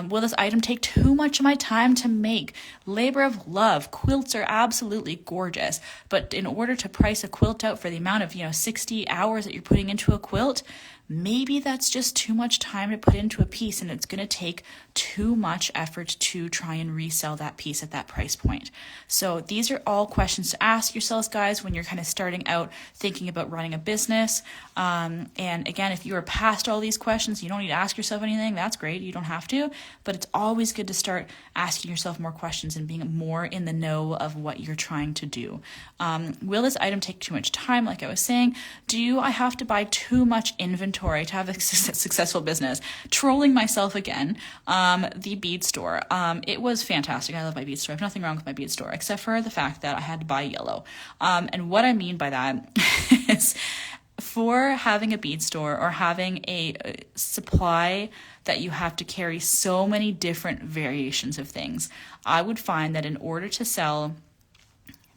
Will this item take too much of my time to make? Labor of love. Quilts are absolutely gorgeous, but in order to price a quilt out for the amount of, 60 hours that you're putting into a quilt, maybe that's just too much time to put into a piece, and it's going to take too much effort to try and resell that piece at that price point. So these are all questions to ask yourselves, guys, when you're kind of starting out thinking about running a business. And again, if you are past all these questions, you don't need to ask yourself anything. That's great. You don't have to, but it's always good to start asking yourself more questions and being more in the know of what you're trying to do. Will this item take too much time? Like I was saying, do I have to buy too much inventory to have a successful business? Trolling myself again. The bead store. It was fantastic. I love my bead store. I have nothing wrong with my bead store, except for the fact that I had to buy yellow. And what I mean by that is, for having a bead store or having a supply that you have to carry so many different variations of things, I would find that in order to sell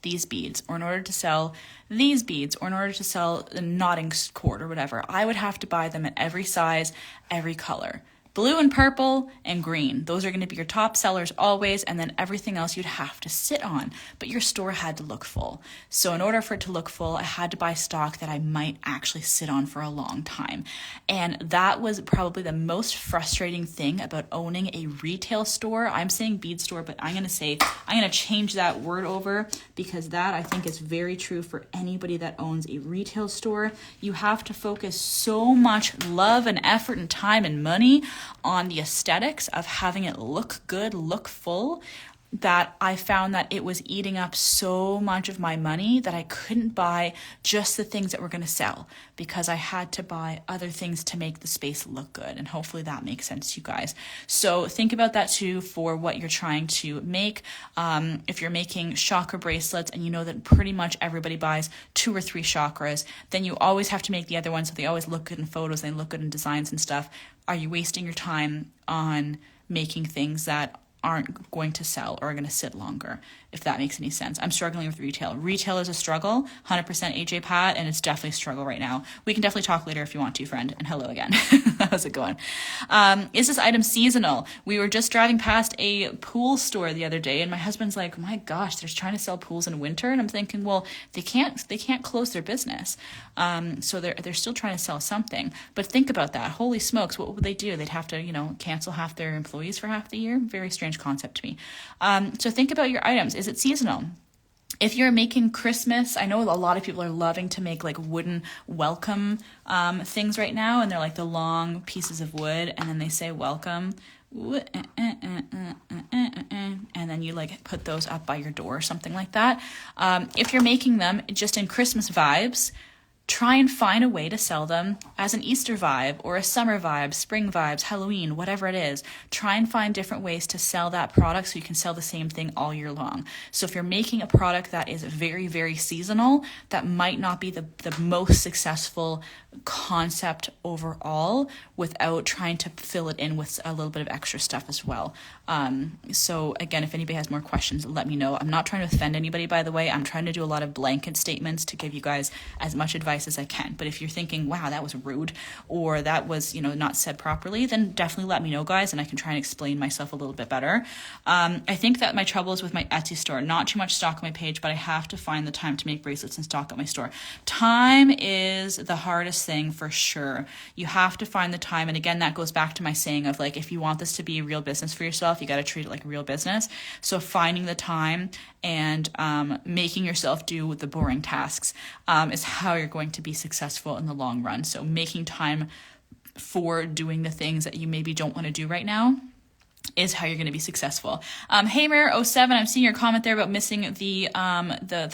these beads, or in order to sell these beads, or in order to sell the knotting cord or whatever, I would have to buy them at every size, every color. Blue and purple and green. Those are going to be your top sellers always, and then everything else you'd have to sit on. But your store had to look full. So in order for it to look full, I had to buy stock that I might actually sit on for a long time. And that was probably the most frustrating thing about owning a retail store. I'm saying bead store, but I'm going to change that word over, because that I think is very true for anybody that owns a retail store. You have to focus so much love and effort and time and money on the aesthetics of having it look good, look full, that I found that it was eating up so much of my money that I couldn't buy just the things that were going to sell, because I had to buy other things to make the space look good. And hopefully that makes sense to you guys. So think about that too for what you're trying to make. If you're making chakra bracelets and you know that pretty much everybody buys 2 or 3 chakras, then you always have to make the other ones so they always look good in photos, they look good in designs and stuff. Are you wasting your time on making things that aren't going to sell or are going to sit longer, if that makes any sense? I'm struggling with retail. Retail is a struggle, 100% AJ Pat, and it's definitely a struggle right now. We can definitely talk later if you want to, friend, and hello again. How's it going? Is this item seasonal? We were just driving past a pool store the other day, and my husband's like, my gosh, they're trying to sell pools in winter, and I'm thinking, well, they can't close their business. So they're still trying to sell something. But think about that. Holy smokes, what would they do? They'd have to, cancel half their employees for half the year. Very strange concept to me. So think about your items. Is it seasonal? If you're making Christmas, I know a lot of people are loving to make like wooden welcome things right now, and they're like the long pieces of wood, and then they say welcome, and then you like put those up by your door or something like that. If you're making them just in Christmas vibes, try and find a way to sell them as an Easter vibe or a summer vibe, spring vibes, Halloween, whatever it is. Try and find different ways to sell that product so you can sell the same thing all year long. So if you're making a product that is very, very seasonal, that might not be the most successful concept overall without trying to fill it in with a little bit of extra stuff as well. So again, if anybody has more questions, let me know. I'm not trying to offend anybody, by the way. I'm trying to do a lot of blanket statements to give you guys as much advice as I can. But if you're thinking, wow, that was rude, or that was, not said properly, then definitely let me know, guys, and I can try and explain myself a little bit better. I think that my trouble is with my Etsy store. Not too much stock on my page, but I have to find the time to make bracelets and stock at my store. Time is the hardest thing for sure. You have to find the time. And again, that goes back to my saying of like, if you want this to be a real business for yourself, you got to treat it like a real business. So finding the time and making yourself do the boring tasks is how you're going to be successful in the long run. So making time for doing the things that you maybe don't want to do right now is how you're going to be successful. Hamer07, I'm seeing your comment there about missing the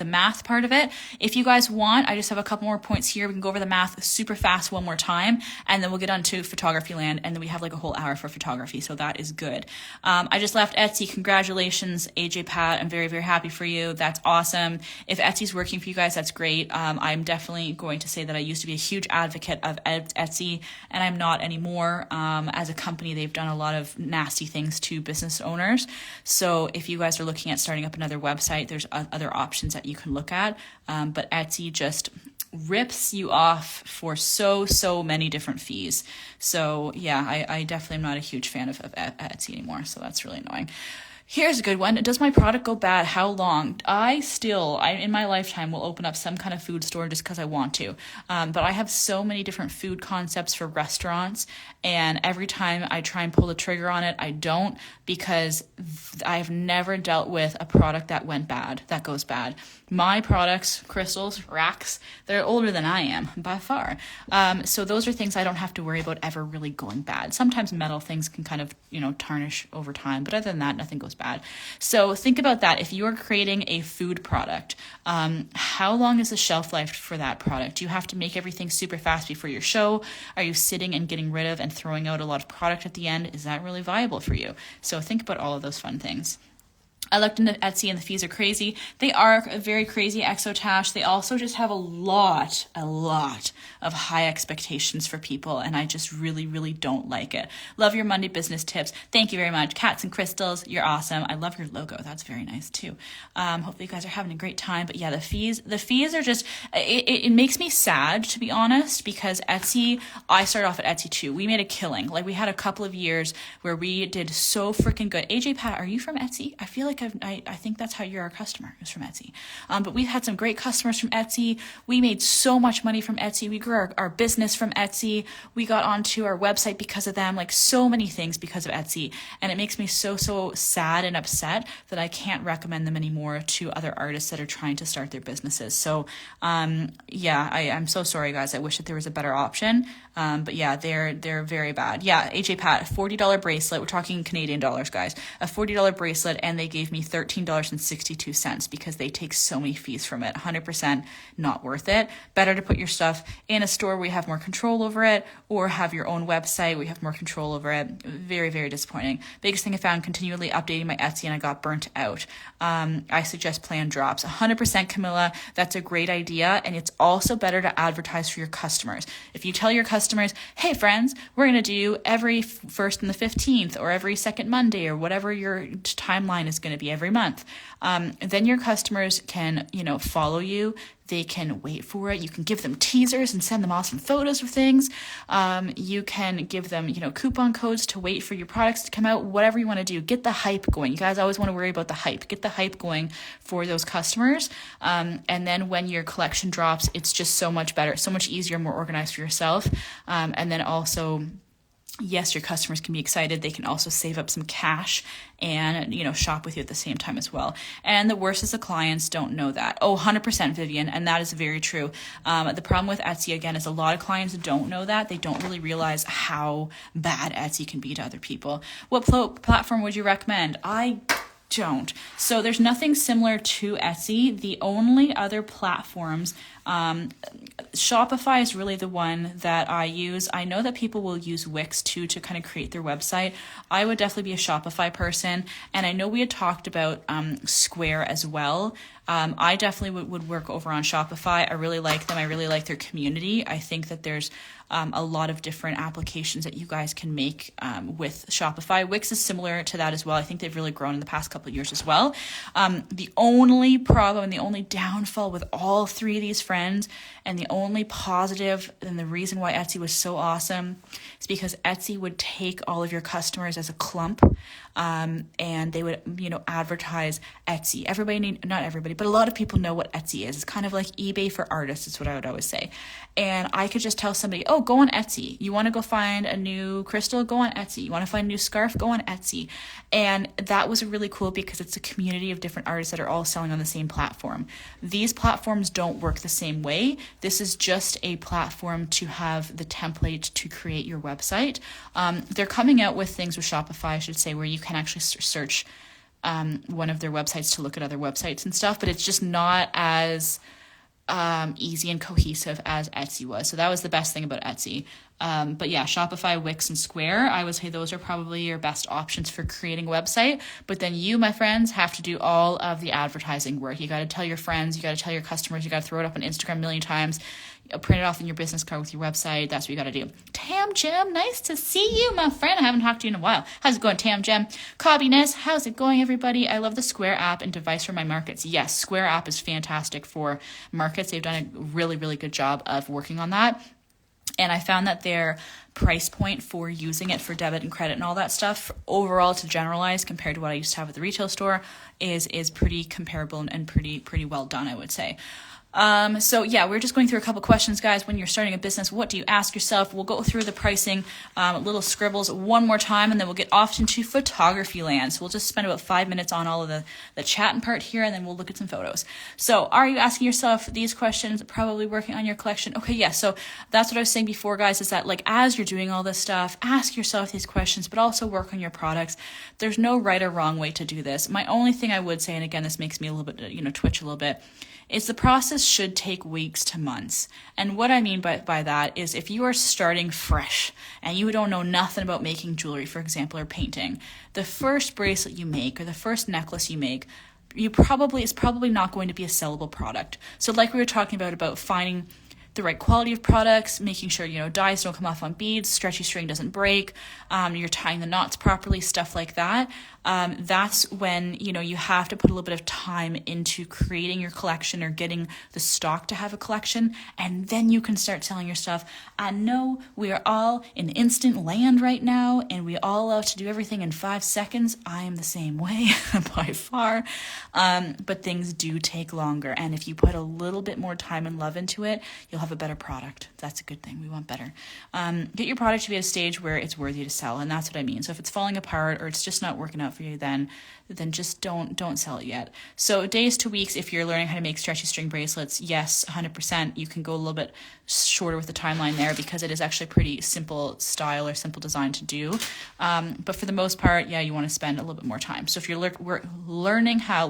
math part of it. If you guys want, I just have a couple more points here. We can go over the math super fast one more time, and then we'll get on to photography land, and then we have like a whole hour for photography, so that is good. I just left Etsy. Congratulations, AJ Pat. I'm very, very happy for you. That's awesome. If Etsy's working for you guys, that's great. I'm definitely going to say that I used to be a huge advocate of Etsy, and I'm not anymore. As a company, they've done a lot of nasty things to business owners. So if you guys are looking at starting up another website, there's other options that you can look at. But Etsy just rips you off for so many different fees. So yeah, I definitely am not a huge fan of Etsy anymore. So that's really annoying. Here's a good one. Does my product go bad? How long? I in my lifetime will open up some kind of food store just because I want to. But I have so many different food concepts for restaurants, and every time I try and pull the trigger on it, I don't, because I've never dealt with a product that goes bad. My products, crystals, racks, they're older than I am by far. So those are things I don't have to worry about ever really going bad. Sometimes metal things can kind of, tarnish over time, but other than that, nothing goes bad. So think about that. If you are creating a food product, how long is the shelf life for that product? Do you have to make everything super fast before your show? Are you sitting and getting rid of and throwing out a lot of product at the end? Is that really viable for you? So think about all of those fun things. I looked into Etsy and the fees are crazy. They are very crazy, Exotash. They also just have a lot of high expectations for people, and I just really don't like it. Love your Monday business tips. Thank you very much. Cats and Crystals, you're awesome. I love your logo. That's very nice too. Hopefully you guys are having a great time. But yeah, the fees are just, it makes me sad, to be honest, because Etsy, I started off at Etsy too. We made a killing. Like, we had a couple of years where we did so freaking good. AJ Pat, are you from Etsy? I feel like I think that's how you're our customer, is from Etsy. But we've had some great customers from Etsy. We made so much money from Etsy. We grew our business from Etsy. We got onto our website because of them, like so many things because of Etsy. And it makes me so sad and upset that I can't recommend them anymore to other artists that are trying to start their businesses. So yeah, I'm so sorry, guys. I wish that there was a better option. But yeah, they're very bad. Yeah, AJ Pat, a $40 bracelet. We're talking Canadian dollars, guys. A $40 bracelet, and they gave me $13.62 because they take so many fees from it. 100% not worth it. Better to put your stuff in a store where you have more control over it, or have your own website where you have more control over it. Very disappointing. Biggest thing I found, continually updating my Etsy, and I got burnt out. I suggest plan drops. 100% Camilla, that's a great idea, and it's also better to advertise for your customers. If you tell your customers, hey friends, we're going to do every 1st and the 15th, or every second Monday, or whatever your timeline is going to be every month, then your customers can, follow you. They can wait for it. You can give them teasers and send them awesome photos of things. You can give them, coupon codes to wait for your products to come out, whatever you want to do. Get the hype going. You guys always want to worry about the hype. Get the hype going for those customers. And then when your collection drops, it's just so much better, so much easier, more organized for yourself. And then also, yes, your customers can be excited. They can also save up some cash and, shop with you at the same time as well. And the worst is the clients don't know that. Oh, 100% Vivian. And that is very true. The problem with Etsy, again, is a lot of clients don't know that. They don't really realize how bad Etsy can be to other people. What platform would you recommend? I don't. So there's nothing similar to Etsy. The only other platforms, Shopify is really the one that I use. I know that people will use Wix too to kind of create their website. I would definitely be a Shopify person. And I know we had talked about Square as well. I definitely would work over on Shopify. I really like them. I really like their community. I think that there's a lot of different applications that you guys can make with Shopify. Wix is similar to that as well. I think they've really grown in the past couple of years as well. The only problem and the only downfall with all three of these friends, and the only positive and the reason why Etsy was so awesome, is because Etsy would take all of your customers as a clump, and they would, advertise Etsy. Not everybody, but a lot of people know what Etsy is. It's kind of like eBay for artists. It's what I would always say. And I could just tell somebody, oh, go on Etsy. You want to go find a new crystal? Go on Etsy. You want to find a new scarf? Go on Etsy. And that was really cool because it's a community of different artists that are all selling on the same platform. These platforms don't work the same same way. This is just a platform to have the template to create your website. They're coming out with things with Shopify, I should say, where you can actually search one of their websites to look at other websites and stuff, but it's just not as easy and cohesive as Etsy was. So that was the best thing about Etsy. But yeah, Shopify, Wix, and Square, I would say those are probably your best options for creating a website. But then you, my friends, have to do all of the advertising work. You got to tell your friends, you got to tell your customers, you got to throw it up on Instagram a million times, print it off in your business card with your website. That's what you got to do. Tam Gem, nice to see you, my friend. I haven't talked to you in a while. How's it going, Tam Gem? Cobbiness, how's it going, everybody? I love the Square app and device for my markets. Yes, Square app is fantastic for markets. They've done a really, really good job of working on that. And I found that their price point for using it for debit and credit and all that stuff, overall to generalize compared to what I used to have at the retail store, is pretty comparable and pretty well done, I would say. So yeah, we're just going through a couple questions, guys. When you're starting a business, what do you ask yourself? We'll go through the pricing, little scribbles one more time, and then we'll get off into photography land. So we'll just spend about 5 minutes on all of the chatting part here, and then we'll look at some photos. So are you asking yourself these questions? Probably working on your collection. Okay, yeah. So that's what I was saying before, guys, is that like as you're doing all this stuff, ask yourself these questions, but also work on your products. There's no right or wrong way to do this. My only thing I would say, and again, this makes me a little bit, twitch a little bit, is the process should take weeks to months. And what I mean by that is if you are starting fresh and you don't know nothing about making jewelry, for example, or painting, the first bracelet you make or the first necklace you make, it's probably not going to be a sellable product. So like we were talking about finding the right quality of products, making sure, dyes don't come off on beads, stretchy string doesn't break, you're tying the knots properly, stuff like that. That's when, you have to put a little bit of time into creating your collection or getting the stock to have a collection. And then you can start selling your stuff. I know we are all in instant land right now and we all love to do everything in 5 seconds. I am the same way by far. But things do take longer. And if you put a little bit more time and love into it, you'll have a better product. That's a good thing. We want better. Get your product to be at a stage where it's worthy to sell. And that's what I mean. So if it's falling apart or it's just not working out for you, then just don't sell it yet. So days to weeks, if you're learning how to make stretchy string bracelets, yes, 100%. You can go a little bit shorter with the timeline there because it is actually a pretty simple style or simple design to do. But for the most part, yeah, you want to spend a little bit more time. So if you're learning how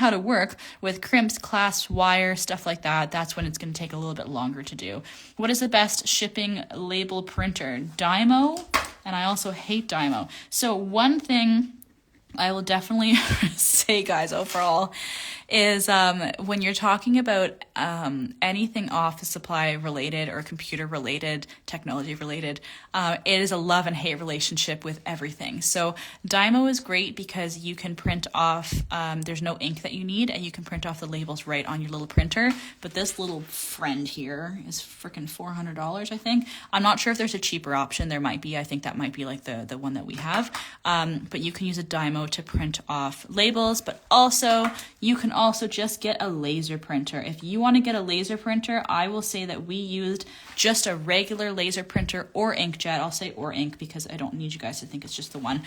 to work with crimps, clasps, wire, stuff like that, that's when it's going to take a little bit longer to do. What is the best shipping label printer? Dymo, and I also hate Dymo. So one thing I will definitely say, guys, overall, is when you're talking about anything office supply related or computer related, technology related, it is a love and hate relationship with everything. So Dymo is great because you can print off, there's no ink that you need, and you can print off the labels right on your little printer. But this little friend here is freaking $400, I think. I'm not sure if there's a cheaper option. There might be. I think that might be like the one that we have. But you can use a Dymo to print off labels, but also you can also just get a laser printer. If you want to get a laser printer, I will say that we used just a regular laser printer or inkjet. I'll say or ink because I don't need you guys to think it's just the one.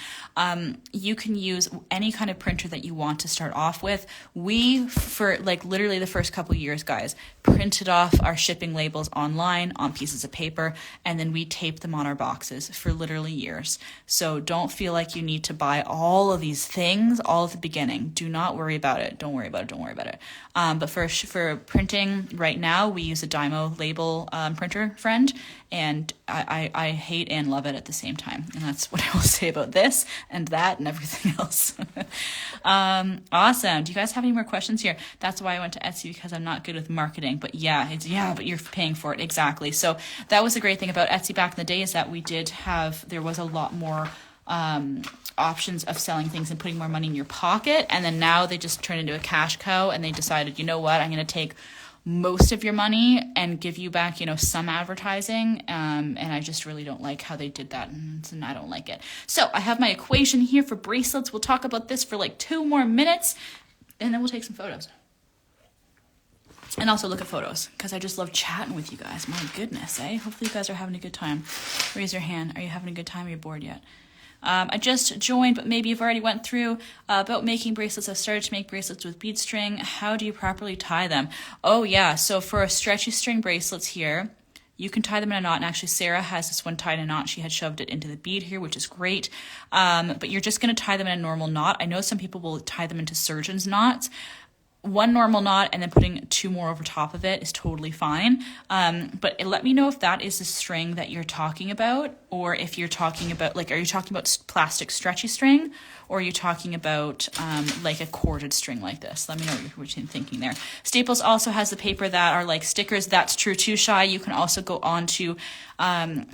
You can use any kind of printer that you want to start off with. We, for like literally the first couple years, guys, printed off our shipping labels online on pieces of paper, and then we taped them on our boxes for literally years. So don't feel like you need to buy all of these things all at the beginning. Do not worry about it. Don't worry about it. Don't worry about it. But for printing right now, we use a Dymo label printer friend, and I hate and love it at the same time. And that's what I will say about this and that and everything else. Awesome. Do you guys have any more questions here? That's why I went to Etsy, because I'm not good with marketing. But but you're paying for it. Exactly. So that was the great thing about Etsy back in the day, is that there was a lot more options of selling things and putting more money in your pocket. And then now they just turned into a cash cow, and they decided, you know what, I'm going to take most of your money and give you back, some advertising. And I just really don't like how they did that. And I don't like it. So I have my equation here for bracelets. We'll talk about this for like 2 more minutes, and then we'll take some photos. And also look at photos, because I just love chatting with you guys. My goodness, eh? Hopefully you guys are having a good time. Raise your hand. Are you having a good time? Are you bored yet? I just joined, but maybe you've already went through about making bracelets. I've started to make bracelets with bead string. How do you properly tie them? Oh yeah, so for stretchy string bracelets here, you can tie them in a knot, and actually Sarah has this one tied in a knot. She had shoved it into the bead here, which is great. But you're just going to tie them in a normal knot. I know some people will tie them into surgeon's knots. One normal knot and then putting 2 more over top of it is totally fine. But let me know if that is the string that you're talking about, or if you're talking about, like, are you talking about plastic stretchy string, or are you talking about like a corded string like this? Let me know what you're thinking there. Staples also has the paper that are like stickers. That's true too, Shy. You can also go on to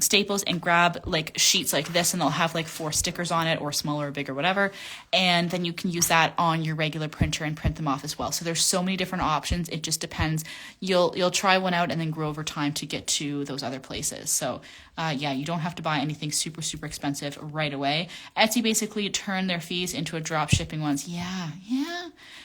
Staples and grab like sheets like this, and they'll have like 4 stickers on it, or smaller or bigger, whatever. And then you can use that on your regular printer and print them off as well. So there's so many different options. It just depends. You'll try one out and then grow over time to get to those other places. So yeah, you don't have to buy anything super, super expensive right away. Etsy basically turned their fees into a drop shipping ones. Yeah.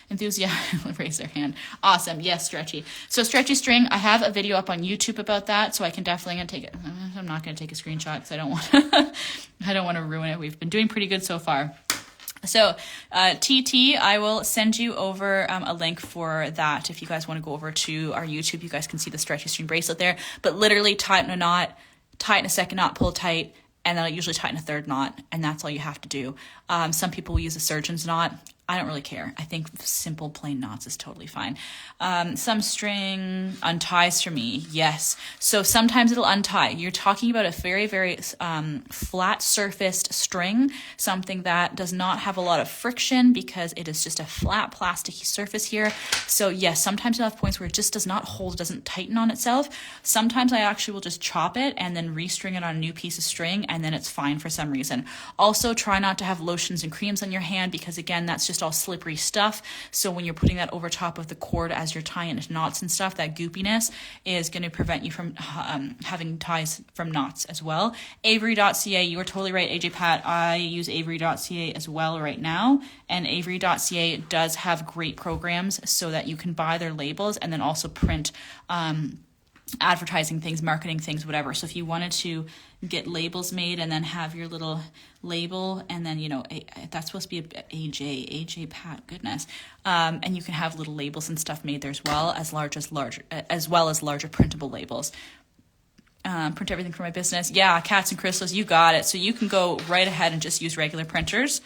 Enthusiasm, raise their hand. Awesome. Yes, stretchy. So stretchy string, I have a video up on YouTube about that, so I can definitely take it. I'm not going to take a screenshot because I don't want to ruin it. We've been doing pretty good so far. So TT, I will send you over a link for that. If you guys want to go over to our YouTube, you guys can see the stretchy string bracelet there. But literally tie it in a knot, tie it in a second knot, pull tight, and then I'll usually tie it in a third knot, and that's all you have to do. Some people will use a surgeon's knot. I don't really care. I think simple plain knots is totally fine. Some string unties for me. Yes. So sometimes it'll untie. You're talking about a very, very flat surfaced string, something that does not have a lot of friction because it is just a flat plasticky surface here. So yes, sometimes you'll have points where it just does not hold, doesn't tighten on itself. Sometimes I actually will just chop it and then restring it on a new piece of string, and then it's fine for some reason. Also, try not to have lotions and creams on your hand, because again, that's just all slippery stuff. So when you're putting that over top of the cord as you're tying into knots and stuff, that goopiness is going to prevent you from having ties from knots as well. Avery.ca, you were totally right, AJ Pat. I use Avery.ca as well right now, and Avery.ca does have great programs so that you can buy their labels and then also print advertising things, marketing things, whatever. So if you wanted to get labels made and then have your little label, and then, you know, that's supposed to be a AJ Pat, goodness. And you can have little labels and stuff made there as well as larger printable labels. Print everything for my business. Yeah, cats and crystals, you got it. So you can go right ahead and just use regular printers,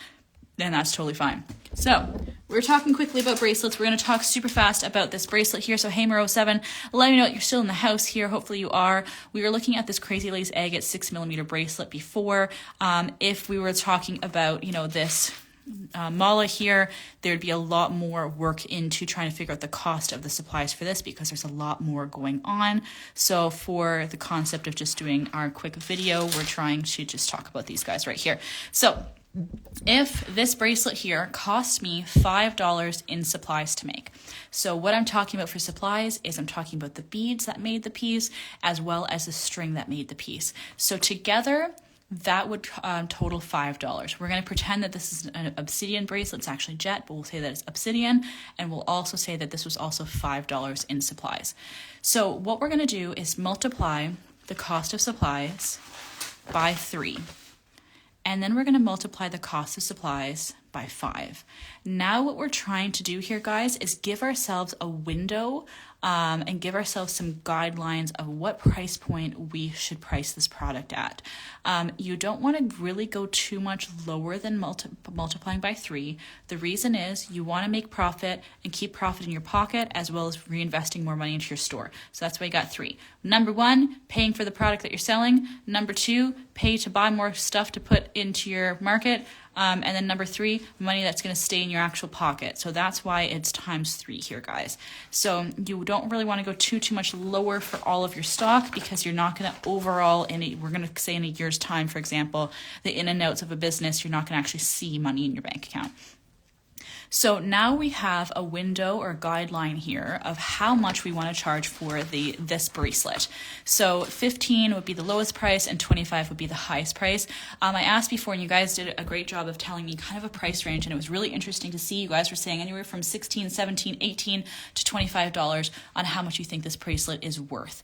then that's totally fine. So we're talking quickly about bracelets. We're going to talk super fast about this bracelet here. So Hamer07, let me know you're still in the house here. Hopefully you are. We were looking at this Crazy Lace Agate 6mm bracelet before. If we were talking about, you know, this mala here, there'd be a lot more work into trying to figure out the cost of the supplies for this, because there's a lot more going on. So for the concept of just doing our quick video, we're trying to just talk about these guys right here. So if this bracelet here cost me $5 in supplies to make. So what I'm talking about for supplies is I'm talking about the beads that made the piece, as well as the string that made the piece. So together, that would total $5. We're going to pretend that this is an obsidian bracelet. It's actually jet, but we'll say that it's obsidian, and we'll also say that this was also $5 in supplies. So what we're going to do is multiply the cost of supplies by 3. And then we're going to multiply the cost of supplies by 5. Now what we're trying to do here, guys, is give ourselves a window and give ourselves some guidelines of what price point we should price this product at. You don't want to really go too much lower than multiplying by 3. The reason is you want to make profit and keep profit in your pocket, as well as reinvesting more money into your store. So that's why you got 3. Number 1, paying for the product that you're selling. Number 2, pay to buy more stuff to put into your market. And then number 3, money that's going to stay in your actual pocket. So that's why it's times 3 here, guys. So you don't really want to go too much lower for all of your stock, because you're not going to overall, we're going to say in a year's time, for example, the in and outs of a business, you're not going to actually see money in your bank account. So now we have a window or guideline here of how much we want to charge for this bracelet. So 15 would be the lowest price and 25 would be the highest price. I asked before and you guys did a great job of telling me kind of a price range, and it was really interesting to see. You guys were saying anywhere from $16, $17, $18 to $25 on how much you think this bracelet is worth.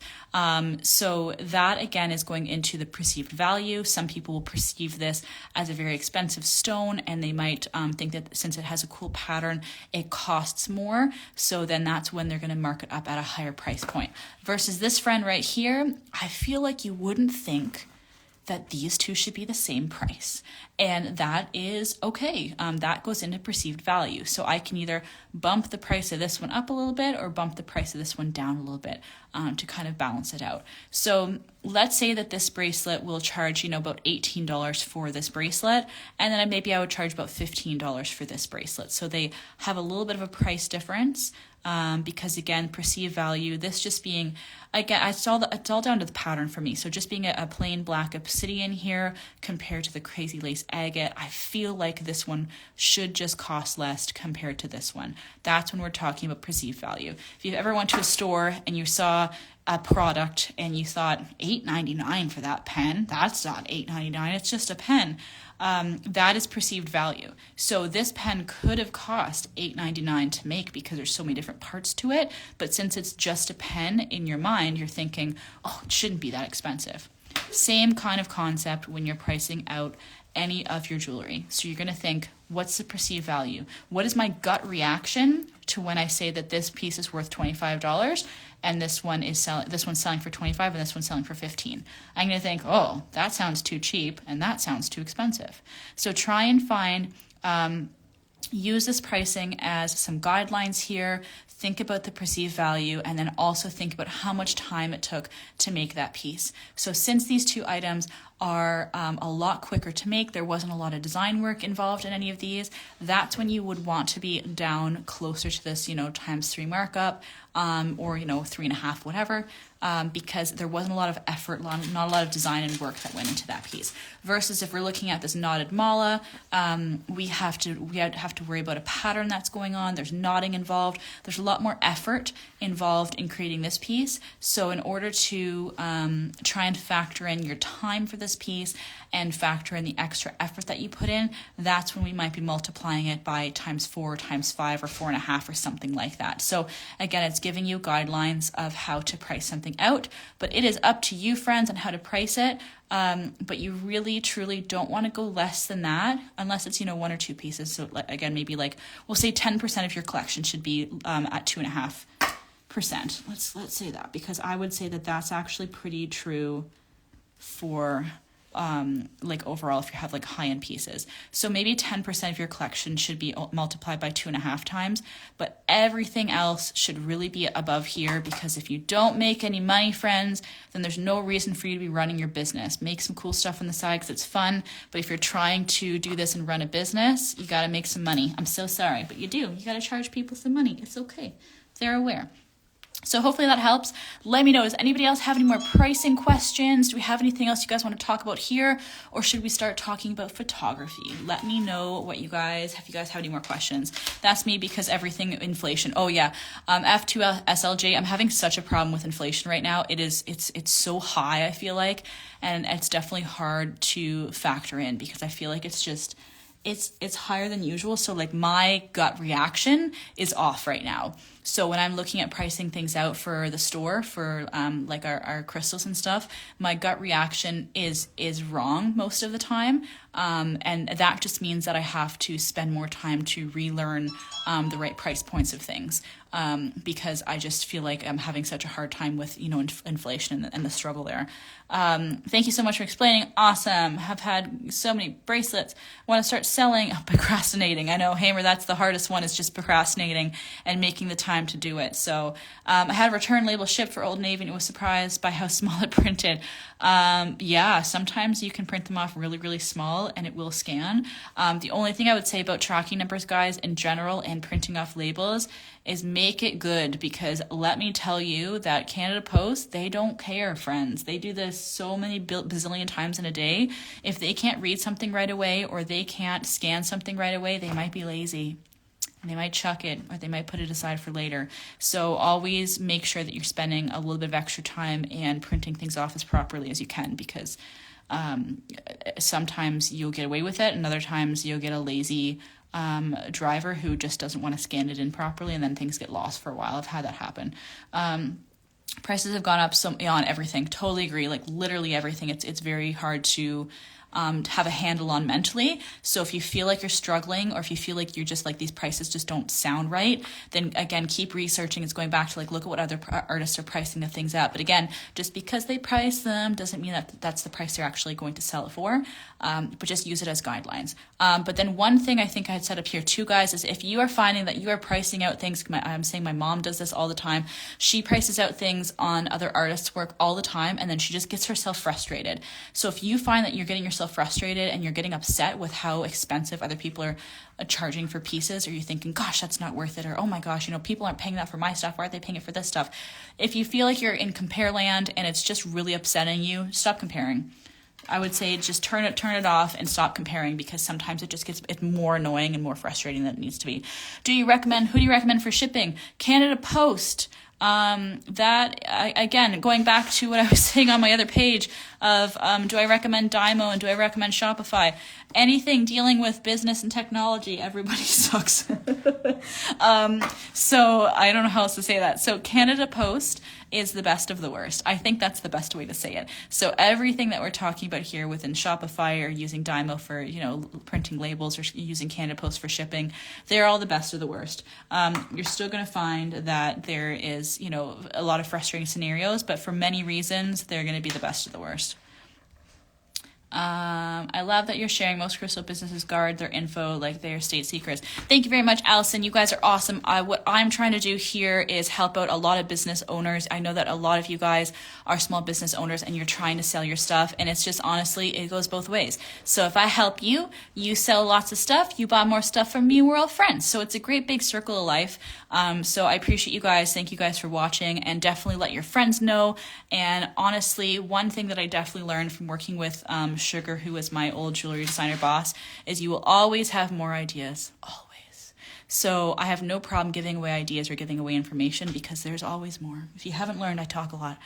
So that again is going into the perceived value. Some people will perceive this as a very expensive stone, and they might think that since it has a cool pattern, it costs more. So then that's when they're going to mark it up at a higher price point. Versus this friend right here, I feel like you wouldn't think that these two should be the same price. And that is okay. That goes into perceived value. So I can either bump the price of this one up a little bit or bump the price of this one down a little bit to kind of balance it out. So let's say that this bracelet will charge, about $18 for this bracelet. And then maybe I would charge about $15 for this bracelet. So they have a little bit of a price difference. Because again, perceived value, this just being, again, it's all down to the pattern for me. So just being a plain black obsidian here compared to the crazy lace agate, I feel like this one should just cost less compared to this one. That's when we're talking about perceived value. If you ever went to a store and you saw a product and you thought $8.99 for that pen, that's not $8.99, it's just a pen. That is perceived value. So this pen could have cost $8.99 to make because there's so many different parts to it. But since it's just a pen, in your mind, you're thinking, oh, it shouldn't be that expensive. Same kind of concept when you're pricing out any of your jewelry. So you're going to think, what's the perceived value? What is my gut reaction to when I say that this piece is worth $25 and this one's selling for 25 and this one's selling for 15? I'm going to think, oh, that sounds too cheap and that sounds too expensive. So try and find, use this pricing as some guidelines here. Think about the perceived value, and then also think about how much time it took to make that piece. So since these two items are a lot quicker to make, there wasn't a lot of design work involved in any of these, that's when you would want to be down closer to this, ×3 markup, or 3.5, whatever, because there wasn't a lot of effort, not a lot of design and work that went into that piece. Versus if we're looking at this knotted mala, we have to worry about a pattern that's going on. There's knotting involved. There's a lot more effort involved in creating this piece. So in order to try and factor in your time for this piece and factor in the extra effort that you put in, that's when we might be multiplying it by ×4, ×5, or 4.5 or something like that. So again, it's giving you guidelines of how to price something out, but it is up to you, friends, on how to price it. But you really, truly don't want to go less than that unless it's, 1 or 2 pieces. So again, maybe we'll say 10% of your collection should be at 2.5%. Let's say that, because I would say that that's actually pretty true for overall if you have high-end pieces. So maybe 10% of your collection should be multiplied by 2.5 times, but everything else should really be above here, because if you don't make any money, friends, then there's no reason for you to be running your business. Make some cool stuff on the side because it's fun, but if you're trying to do this and run a business, you got to make some money. I'm so sorry, but you do. You got to charge people some money. It's okay. They're aware. So hopefully that helps. Let me know, does anybody else have any more pricing questions? Do we have anything else you guys want to talk about here? Or should we start talking about photography? Let me know if you guys have any more questions. That's me, because everything inflation. Oh yeah, F2 SLJ, I'm having such a problem with inflation right now. It's so high, I feel like, and it's definitely hard to factor in because I feel like it's higher than usual. So my gut reaction is off right now. So when I'm looking at pricing things out for the store, for our crystals and stuff, my gut reaction is wrong most of the time. And that just means that I have to spend more time to relearn the right price points of things. Because I just feel like I'm having such a hard time with, inflation and the struggle there. Thank you so much for explaining. Awesome. Have had so many bracelets. Want to start selling. Oh, procrastinating. I know, Hamer, that's the hardest one, is just procrastinating and making the time to do it. So I had a return label shipped for Old Navy, and it was surprised by how small it printed. Yeah, sometimes you can print them off really, really small and it will scan. The only thing I would say about tracking numbers, guys, in general, and printing off labels is make it good, because let me tell you that Canada Post, they don't care, friends. They do this so many bazillion times in a day. If they can't read something right away or they can't scan something right away, they might be lazy. and they might chuck it or they might put it aside for later. So always make sure that you're spending a little bit of extra time and printing things off as properly as you can, because sometimes you'll get away with it and other times you'll get a lazy driver who just doesn't want to scan it in properly, and then things get lost for a while. I've had that happen. Prices have gone up on everything. Totally agree. Like literally everything. It's very hard to have a handle on mentally. So if you feel like you're struggling, or if you feel like you're just like these prices just don't sound right, then again, keep researching. It's going back to like, look at what other artists are pricing the things at. But again, just because they price them doesn't mean that that's the price they're actually going to sell it for. But just use it as guidelines. But then one thing I think I had set up here too, guys, is if you are finding that you are pricing out things, I'm saying my mom does this all the time. She prices out things on other artists' work all the time, and then she just gets herself frustrated. So if you find that you're getting yourself frustrated and you're getting upset with how expensive other people are charging for pieces, or you're thinking, gosh, that's not worth it, or oh my gosh, people aren't paying that for my stuff, why aren't they paying it for this stuff? If you feel like you're in compare land and it's just really upsetting you, stop comparing. I would say just turn it off and stop comparing, because sometimes it's more annoying and more frustrating than it needs to be. Who do you recommend for shipping? Canada Post. Again, going back to what I was saying on my other page of, do I recommend Dymo and do I recommend Shopify? Anything dealing with business and technology, everybody sucks. So I don't know how else to say that. So Canada Post is the best of the worst. I think that's the best way to say it. So everything that we're talking about here within Shopify, or using Dymo for, printing labels, or using Canada Post for shipping, they're all the best of the worst. You're still going to find that there is, a lot of frustrating scenarios, but for many reasons, they're going to be the best of the worst. I love that you're sharing. Most crypto businesses guard their info like they're state secrets. Thank you very much, Allison. You guys are awesome. What I'm trying to do here is help out a lot of business owners. I know that a lot of you guys are small business owners and you're trying to sell your stuff, and it's just, honestly, it goes both ways. So if I help you, you sell lots of stuff, you buy more stuff from me, we're all friends. So it's a great big circle of life. So I appreciate you guys. Thank you guys for watching, and definitely let your friends know. And honestly, one thing that I definitely learned from working with Sugar, who was my old jewelry designer boss, is you will always have more ideas. Always. So I have no problem giving away ideas or giving away information, because there's always more. If you haven't learned, I talk a lot.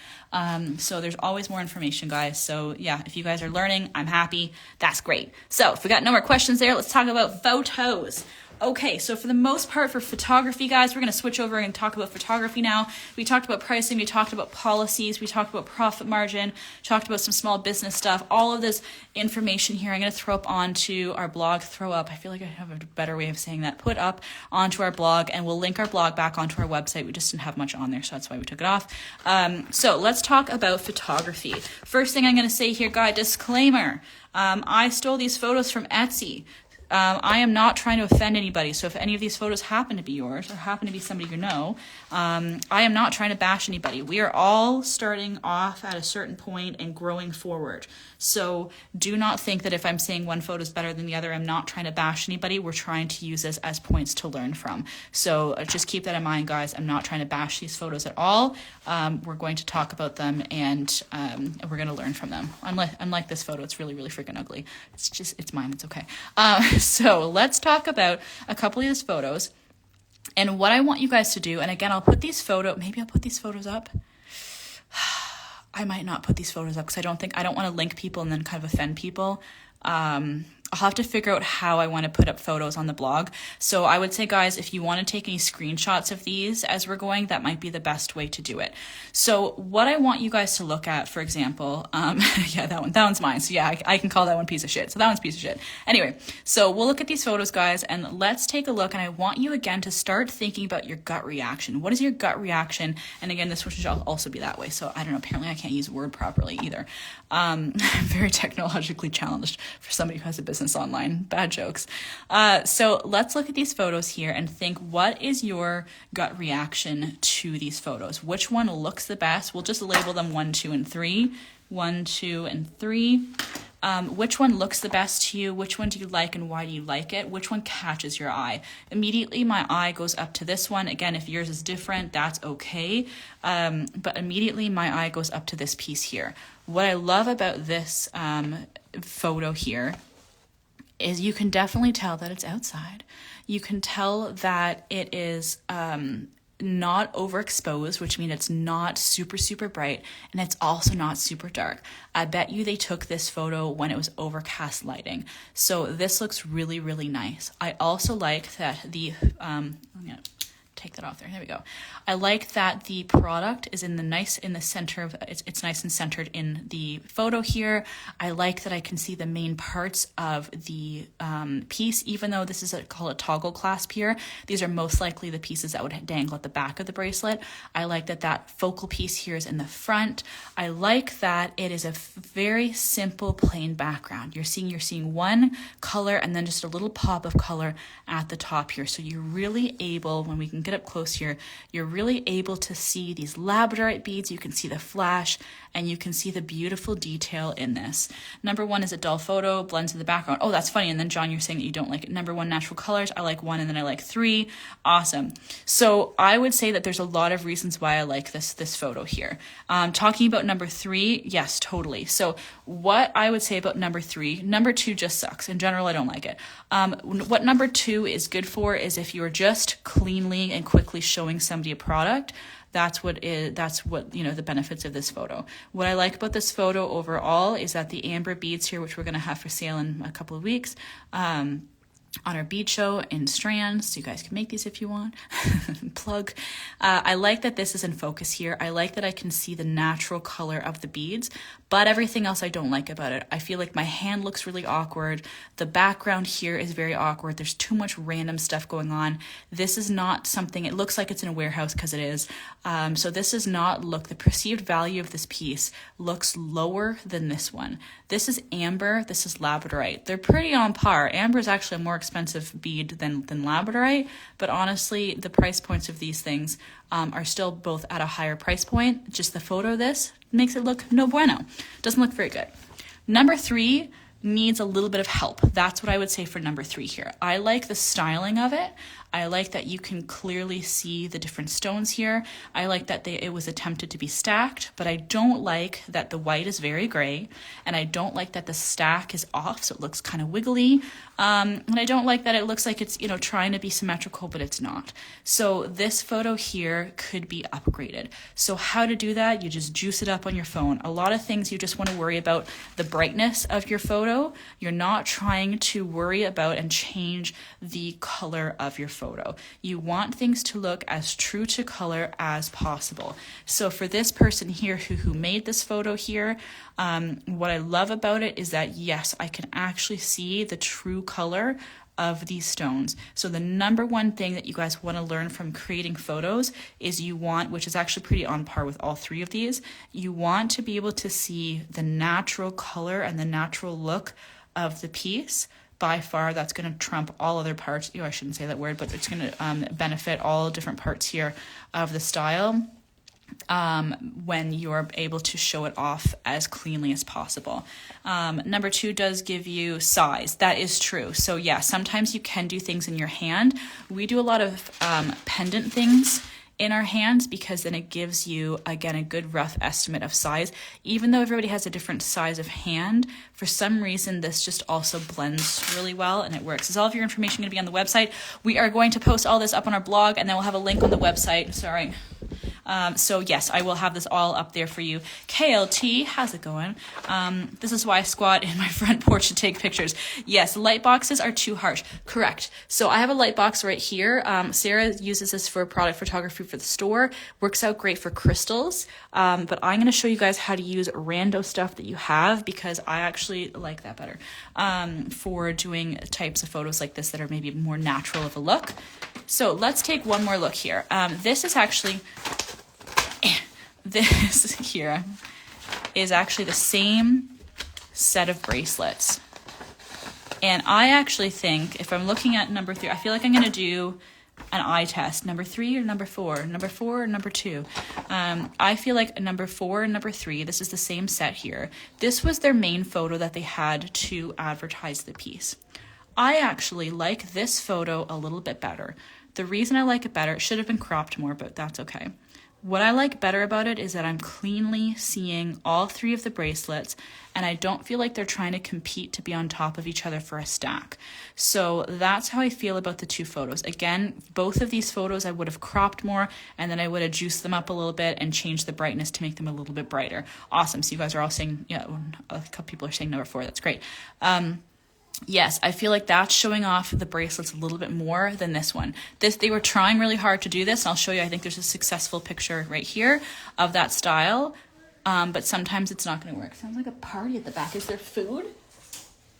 So there's always more information, guys. So yeah, if you guys are learning, I'm happy. That's great. So if we got no more questions there, let's talk about photos. Okay, so for the most part for photography, guys, we're going to switch over and talk about photography now. We talked about pricing, we talked about policies, we talked about profit margin, talked about some small business stuff. All of this information here I'm going to throw up onto our blog. I feel like I have a better way of saying that. Put up onto our blog, and we'll link our blog back onto our website. We just didn't have much on there, so that's why we took it off. So let's talk about photography. First thing I'm going to say here, guys, disclaimer. I stole these photos from Etsy. I am not trying to offend anybody, so if any of these photos happen to be yours or happen to be somebody you know, I am not trying to bash anybody. We are all starting off at a certain point and growing forward. So do not think that if I'm saying one photo is better than the other, I'm not trying to bash anybody. We're trying to use this as points to learn from. So just keep that in mind, guys. I'm not trying to bash these photos at all. We're going to talk about them, and we're going to learn from them. Unlike this photo, it's really, really freaking ugly. It's mine. It's okay. So let's talk about a couple of these photos and what I want you guys to do. And again, maybe I'll put these photos up. I might not put these photos up because I don't want to link people and then kind of offend people. I'll have to figure out how I want to put up photos on the blog. So I would say, guys, if you want to take any screenshots of these as we're going, that might be the best way to do it. So what I want you guys to look at, for example, yeah, that one's mine. So yeah, I can call that one piece of shit. So that one's piece of shit. Anyway, so we'll look at these photos, guys, and let's take a look. And I want you again to start thinking about your gut reaction. What is your gut reaction? And again, this one should also be that way. So I don't know, apparently I can't use Word properly either. I'm very technologically challenged for somebody who has a business online. Bad jokes. So let's look at these photos here and think, what is your gut reaction to these photos? Which one looks the best? We'll just label them 1, 2, and 3. 1, 2, and 3. Which one looks the best to you? Which one do you like and why do you like it? Which one catches your eye? Immediately my eye goes up to this one. Again, if yours is different, that's okay. But immediately my eye goes up to this piece here. What I love about this photo here is you can definitely tell that it's outside. You can tell that it is not overexposed, which means it's not super, super bright, and it's also not super dark. I bet you they took this photo when it was overcast lighting. So this looks really, really nice. I also like that the, I'm gonna take that off there. There we go. I like that the product is in the center of it's nice and centered in the photo here. I like that I can see the main parts of the piece, even though this is called a toggle clasp here. These are most likely the pieces that would dangle at the back of the bracelet. I like that that focal piece here is in the front. I like that it is a very simple plain background. You're seeing one color and then just a little pop of color at the top here. So you're really able, when we can get up close here, you're really able to see these labradorite beads. You can see the flash and you can see the beautiful detail in this. Number one is a dull photo, blends in the background. Oh, that's funny. And then John, you're saying that you don't like it. Number one, natural colors. I like 1 and then I like 3. Awesome. So I would say that there's a lot of reasons why I like this photo here. Talking about number 3, yes, totally. So what I would say about number 3, number 2 just sucks. In general, I don't like it. What number 2 is good for is if you're just cleanly and quickly showing somebody a product. That's what the benefits of this photo. What I like about this photo overall is that the amber beads here, which we're going to have for sale in a couple of weeks, on our bead show in strands, so you guys can make these if you want. Plug. I like that this is in focus here. I like that I can see the natural color of the beads, but everything else I don't like about it. I feel like my hand looks really awkward. The background here is very awkward. There's too much random stuff going on. This is not something, it looks like it's in a warehouse because it is. So this does not look, the perceived value of this piece looks lower than this one. This is amber, this is labradorite. They're pretty on par. Amber is actually a more expensive bead than labradorite, but honestly, the price points of these things are still both at a higher price point. Just the photo of this makes it look no bueno. Doesn't look very good. Number 3 needs a little bit of help. That's what I would say for number 3 here. I like the styling of it. I like that you can clearly see the different stones here. I like that it was attempted to be stacked, but I don't like that the white is very gray, and I don't like that the stack is off, so it looks kind of wiggly. And I don't like that it looks like it's, trying to be symmetrical, but it's not. So this photo here could be upgraded. So how to do that? You just juice it up on your phone. A lot of things you just want to worry about the brightness of your photo. You're not trying to worry about and change the color of your photo. You want things to look as true to color as possible. So for this person here who made this photo here, what I love about it is that, yes, I can actually see the true color of these stones. So the number one thing that you guys want to learn from creating photos is you want, which is actually pretty on par with all 3 of these, you want to be able to see the natural color and the natural look of the piece. By far, that's going to trump all other parts. I shouldn't say that word, but it's going to benefit all different parts here of the style when you're able to show it off as cleanly as possible. Number 2 does give you size. That is true. So yeah, sometimes you can do things in your hand. We do a lot of pendant things in our hands because then it gives you, again, a good rough estimate of size. Even though everybody has a different size of hand, for some reason this just also blends really well and it works. Is all of your information going to be on the website? We are going to post all this up on our blog and then we'll have a link on the website. Sorry. So yes, I will have this all up there for you. KLT, how's it going? This is why I squat in my front porch to take pictures. Yes, light boxes are too harsh. Correct. So I have a light box right here. Sarah uses this for product photography for the store. Works out great for crystals. But I'm going to show you guys how to use rando stuff that you have because I actually like that better for doing types of photos like this that are maybe more natural of a look. So let's take one more look here. This is actually... This here is actually the same set of bracelets. And I actually think if I'm looking at number 3, I feel like I'm going to do an eye test. Number 3 or number 4? Number 4 or number 2? I feel like number 4 and number 3, this is the same set here. This was their main photo that they had to advertise the piece. I actually like this photo a little bit better. The reason I like it better, it should have been cropped more, but that's okay. What I like better about it is that I'm cleanly seeing all 3 of the bracelets, and I don't feel like they're trying to compete to be on top of each other for a stack. So that's how I feel about the 2 photos. Again, both of these photos I would have cropped more, and then I would have juiced them up a little bit and changed the brightness to make them a little bit brighter. Awesome. So you guys are all saying, yeah, a couple people are saying number 4. That's great. Yes, I feel like that's showing off the bracelets a little bit more than this one. They were trying really hard to do this, and I'll show you. I think there's a successful picture right here of that style, but sometimes it's not going to work. Sounds like a party at the back. Is there food?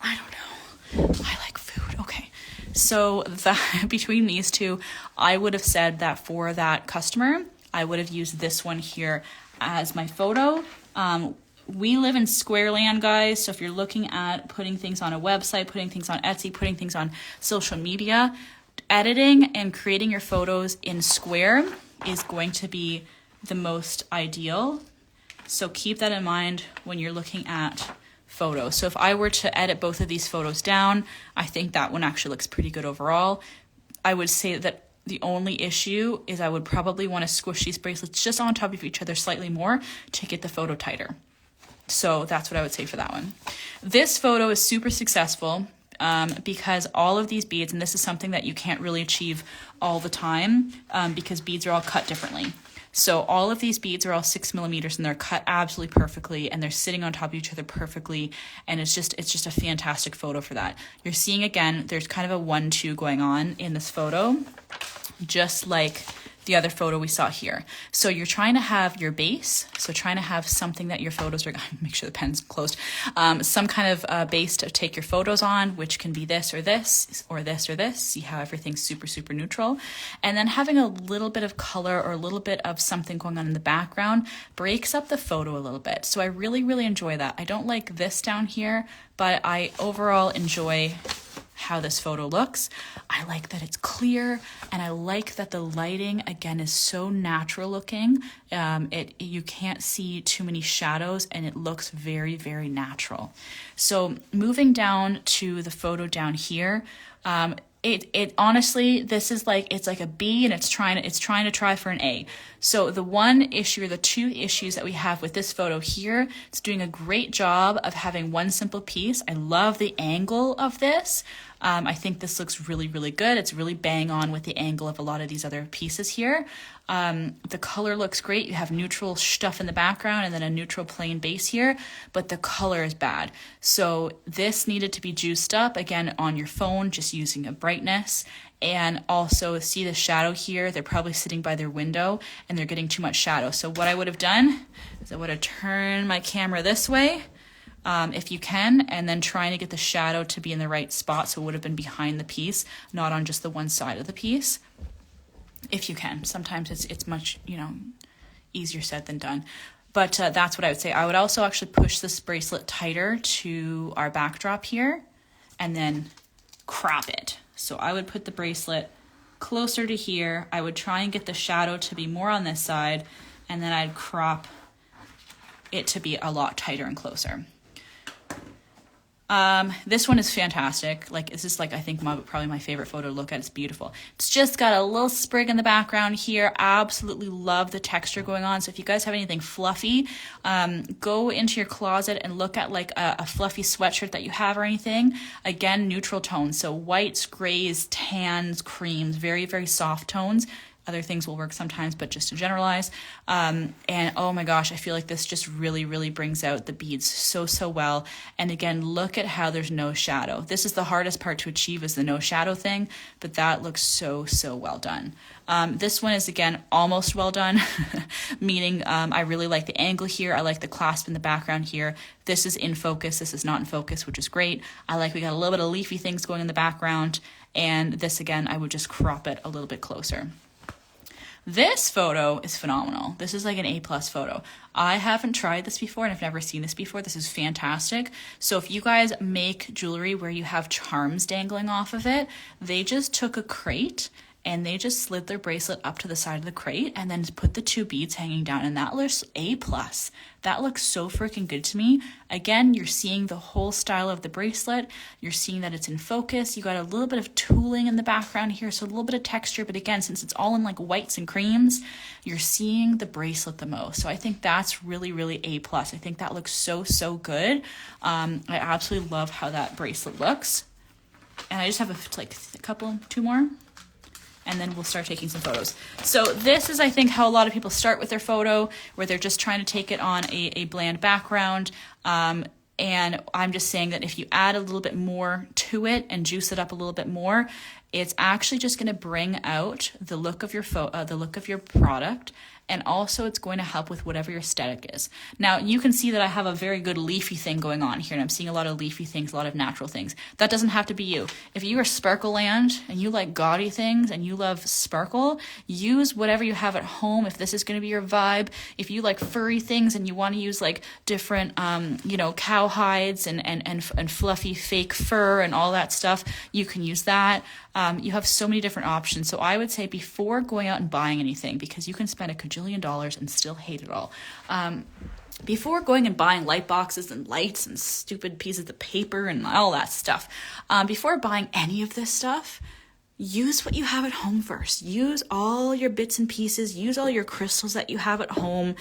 I don't know. I like food. Okay. So between these 2, I would have said that for that customer, I would have used this one here as my photo. We live in Squareland, guys, so if you're looking at putting things on a website, putting things on Etsy, putting things on social media, editing and creating your photos in Square is going to be the most ideal. So keep that in mind when you're looking at photos. So if I were to edit both of these photos down, I think that one actually looks pretty good overall. I would say that the only issue is I would probably want to squish these bracelets just on top of each other slightly more to get the photo tighter. So that's what I would say for that one. This photo is super successful because all of these beads, and this is something that you can't really achieve all the time because beads are all cut differently. So all of these beads are all 6 millimeters and they're cut absolutely perfectly and they're sitting on top of each other perfectly. And it's just a fantastic photo for that. You're seeing again, there's kind of a 1-2 going on in this photo, just like the other photo we saw here. So you're trying to have your base, so trying to have something that your photos are, make sure the pen's closed, some kind of base to take your photos on, which can be this or this, or this or this. See how everything's super, super neutral. And then having a little bit of color or a little bit of something going on in the background breaks up the photo a little bit. So I really, really enjoy that. I don't like this down here, but I overall enjoy how this photo looks. I like that it's clear, and I like that the lighting again is so natural looking. You can't see too many shadows and it looks very, very natural. So moving down to the photo down here, it honestly, this is like, it's like a B and it's trying to try for an A. So the one issue or the 2 issues that we have with this photo here, it's doing a great job of having one simple piece. I love the angle of this. I think this looks really, really good. It's really bang on with the angle of a lot of these other pieces here. The color looks great. You have neutral stuff in the background and then a neutral plain base here, but the color is bad. So this needed to be juiced up again on your phone, just using a brightness. And also see the shadow here. They're probably sitting by their window and they're getting too much shadow. So what I would have done is I would have turned my camera this way, if you can, and then trying to get the shadow to be in the right spot. So it would have been behind the piece, not on just the one side of the piece. If you can. Sometimes it's much, easier said than done. But that's what I would say. I would also actually push this bracelet tighter to our backdrop here and then crop it. So I would put the bracelet closer to here. I would try and get the shadow to be more on this side, and then I'd crop it to be a lot tighter and closer. This one is fantastic. Like, this is like, I think probably my favorite photo to look at. It's beautiful. It's just got a little sprig in the background here. Absolutely love the texture going on. So if you guys have anything fluffy, go into your closet and look at like a fluffy sweatshirt that you have or anything. Again, neutral tones. So whites, grays, tans, creams, very, very soft tones. Other things will work sometimes, but just to generalize. And oh my gosh, I feel like this just really, really brings out the beads so well. And again, look at how there's no shadow. This is the hardest part to achieve, is the no shadow thing, but that looks so well done. This one is, again, almost well done, meaning I really like the angle here. I like the clasp in the background here. This is in focus. This is not in focus, which is great. I like we got a little bit of leafy things going in the background. And this, again, I would just crop it a little bit closer. This photo is phenomenal. This is like an A+ photo. I haven't tried this before and I've never seen this before. This is fantastic. So if you guys make jewelry where you have charms dangling off of it, they just took a crate and they just slid their bracelet up to the side of the crate and then put the 2 beads hanging down, and that looks A+. That looks so freaking good to me. Again, you're seeing the whole style of the bracelet. You're seeing that it's in focus. You got a little bit of tooling in the background here, so a little bit of texture, but again, since it's all in like whites and creams, you're seeing the bracelet the most. So I think that's really, really A+. I think that looks so, so good. I absolutely love how that bracelet looks. And I just have a couple, 2 more, and then we'll start taking some photos. So this is, I think, how a lot of people start with their photo, where they're just trying to take it on a bland background. And I'm just saying that if you add a little bit more to it and juice it up a little bit more, it's actually just going to bring out the look of your the look of your product. And also it's going to help with whatever your aesthetic is. Now you can see that I have a very good leafy thing going on here, and I'm seeing a lot of leafy things, a lot of natural things. That doesn't have to be you. If you are Sparkle Land and you like gaudy things and you love sparkle, use whatever you have at home. If this is going to be your vibe, if you like furry things and you want to use like different, cow hides and fluffy fake fur and all that stuff, you can use that. You have so many different options. So I would say before going out and buying anything, because you can spend $1 kajillion and still hate it all. Before going and buying light boxes and lights and stupid pieces of paper and all that stuff, before buying any of this stuff, use what you have at home first. Use all your bits and pieces. Use all your crystals that you have at home.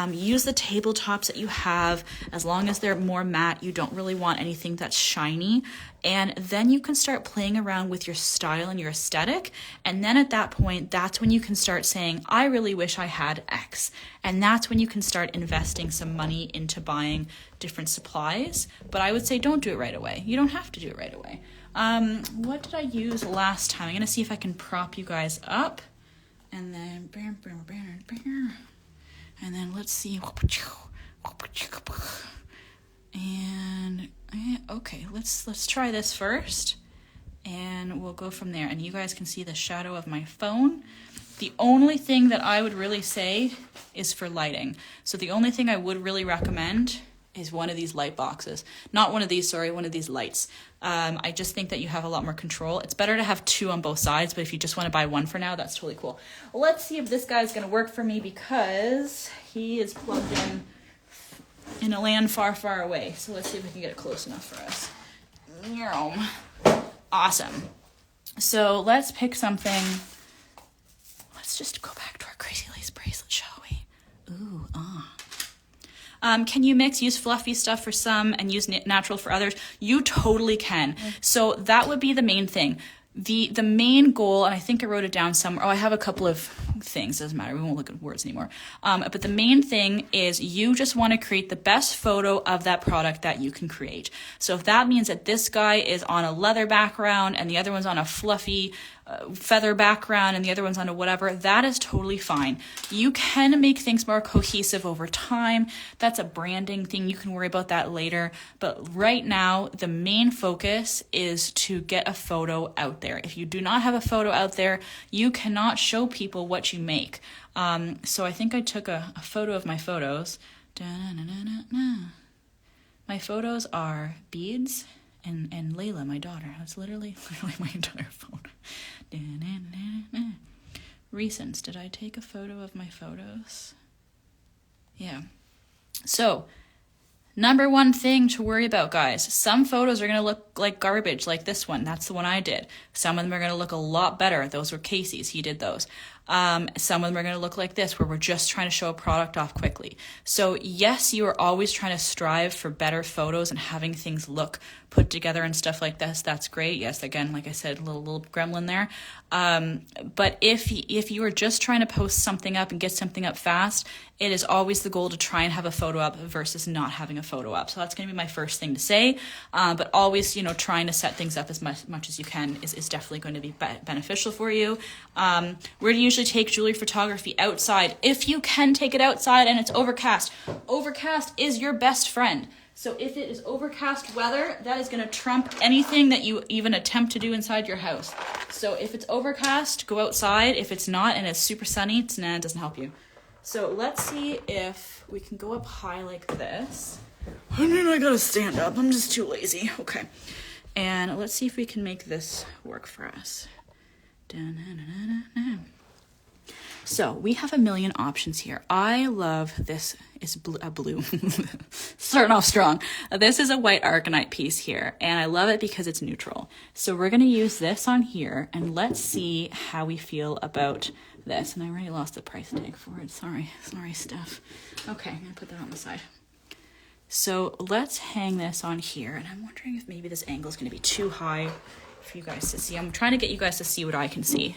Use the tabletops that you have. As long as they're more matte, you don't really want anything that's shiny. And then you can start playing around with your style and your aesthetic. And then at that point, that's when you can start saying, I really wish I had X. And that's when you can start investing some money into buying different supplies. But I would say don't do it right away. You don't have to do it right away. What did I use last time? I'm going to see if I can prop you guys up. And then, let's see. And, okay, let's try this first. And we'll go from there. And you guys can see the shadow of my phone. The only thing that I would really say is for lighting. So the only thing I would really recommend is one of these light boxes. Not one of these, sorry, one of these lights. I just think that you have a lot more control. It's better to have 2 on both sides, but if you just want to buy 1 for now, that's totally cool. Let's see if this guy's going to work for me, because he is plugged in a land far, far away. So let's see if we can get it close enough for us. Awesome. So let's pick something. Let's just go back to our crazy lace bracelet, shall we? Ooh, can you use fluffy stuff for some and use natural for others? You totally can. So that would be the main thing. The main goal, and I think I wrote it down somewhere. I have a couple of things. Doesn't matter. We won't look at words anymore. But the main thing is you just want to create the best photo of that product that you can create. So if that means that this guy is on a leather background and the other one's on a fluffy feather background and the other one's on a whatever, that is totally fine. You can make things more cohesive over time. That's a branding thing. You can worry about that later. But right now, the main focus is to get a photo out there. If you do not have a photo out there, you cannot show people what you make. So I think I took a photo of my photos. My photos are beads and Layla, my daughter. That's literally my entire phone. Recents. Did I take a photo of my photos? Yeah. So, number 1 thing to worry about, guys. Some photos are going to look like garbage, like this one. That's the one I did. Some of them are going to look a lot better. Those were Casey's. He did those. Some of them are going to look like this, where we're just trying to show a product off quickly. So yes, you are always trying to strive for better photos and having things look put together and stuff like this. That's great. Yes, again, like I said, little gremlin there. But if you are just trying to post something up and get something up fast, it is always the goal to try and have a photo up versus not having a photo up. So that's going to be my first thing to say. But always, trying to set things up as much as you can is definitely going to be beneficial for you. Where do you usually take jewelry photography? Outside. If you can take it outside and it's overcast. Overcast is your best friend. So if it is overcast weather, that is going to trump anything that you even attempt to do inside your house. So if it's overcast, go outside. If it's not and it's super sunny, it doesn't help you. So let's see if we can go up high like this. I gotta stand up. I'm just too lazy. Okay. And let's see if we can make this work for us. So we have a million options here. I love this. Is blue. Starting off strong. This is a white argonite piece here, and I love it because it's neutral. So we're going to use this on here, and let's see how we feel about this. And I already lost the price tag for it. Sorry, Steph. Okay, I'm going to put that on the side. So let's hang this on here, and I'm wondering if maybe this angle is going to be too high for you guys to see. I'm trying to get you guys to see what I can see.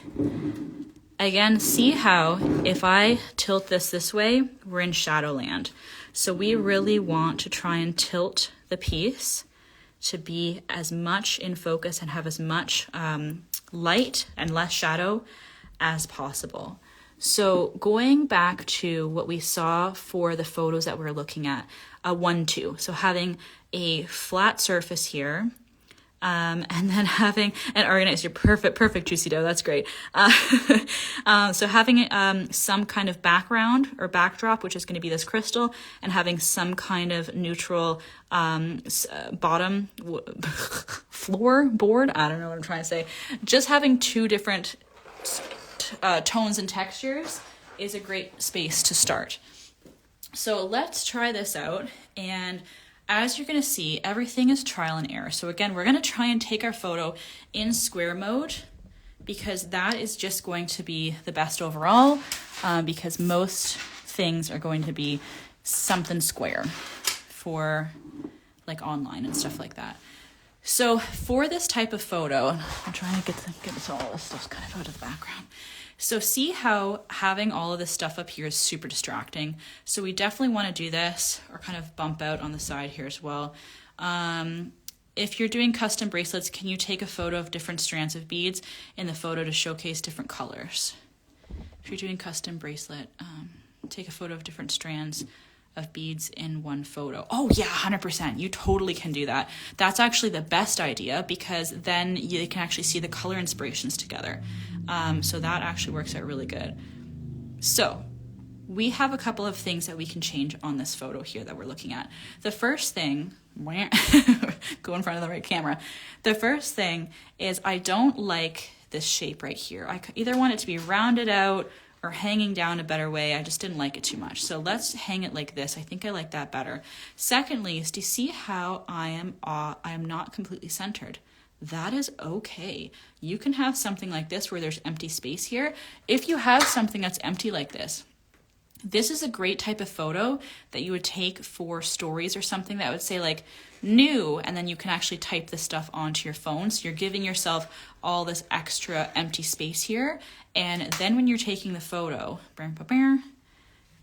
Again, see how if I tilt this way, we're in shadowland. So we really want to try and tilt the piece to be as much in focus and have as much light and less shadow as possible. So going back to what we saw for the photos that we're looking at, a 1-2. So having a flat surface here, and then having an organize your perfect juicy dough. That's great. So having some kind of background or backdrop, which is going to be this crystal, and having some kind of neutral bottom floor board. I don't know what I'm trying to say. Just having two different tones and textures is a great space to start. So let's try this out, and as you're going to see, everything is trial and error. So again, we're going to try and take our photo in square mode because that is just going to be the best overall, because most things are going to be something square for like online and stuff like that. So for this type of photo, I'm trying to get all this stuff kind of out of the background. So see how having all of this stuff up here is super distracting. So we definitely want to do this or kind of bump out on the side here as well. If you're doing custom bracelets, can you take a photo of different strands of beads in the photo to showcase different colors? If you're doing custom bracelet, take a photo of different strands of beads in one photo. Oh yeah, 100%. You totally can do that. That's actually the best idea because then you can actually see the color inspirations together. So that actually works out really good. So we have a couple of things that we can change on this photo here that we're looking at. The first thing, go in front of the right camera. The first thing is I don't like this shape right here. I either want it to be rounded out or hanging down a better way. I just didn't like it too much. So let's hang it like this. I think I like that better. Secondly, is do you see how I am not completely centered? That is okay. You can have something like this where there's empty space here. If you have something that's empty like this is a great type of photo that you would take for stories or something that would say like new, and then you can actually type this stuff onto your phone. So you're giving yourself all this extra empty space here. And then when you're taking the photo,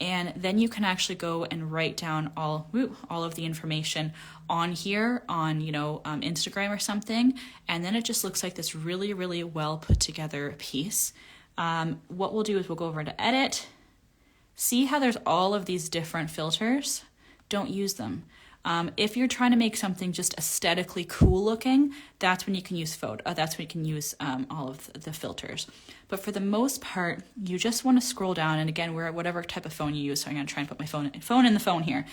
and then you can actually go and write down all of the information on here on, Instagram or something. And then it just looks like this really, really well put together piece. What we'll do is we'll go over to edit. See how there's all of these different filters? Don't use them. If you're trying to make something just aesthetically cool looking, that's when you can use that's when you can use all of the filters. But for the most part, you just want to scroll down. And again, we're at whatever type of phone you use. So I'm going to try and put my phone in the phone here.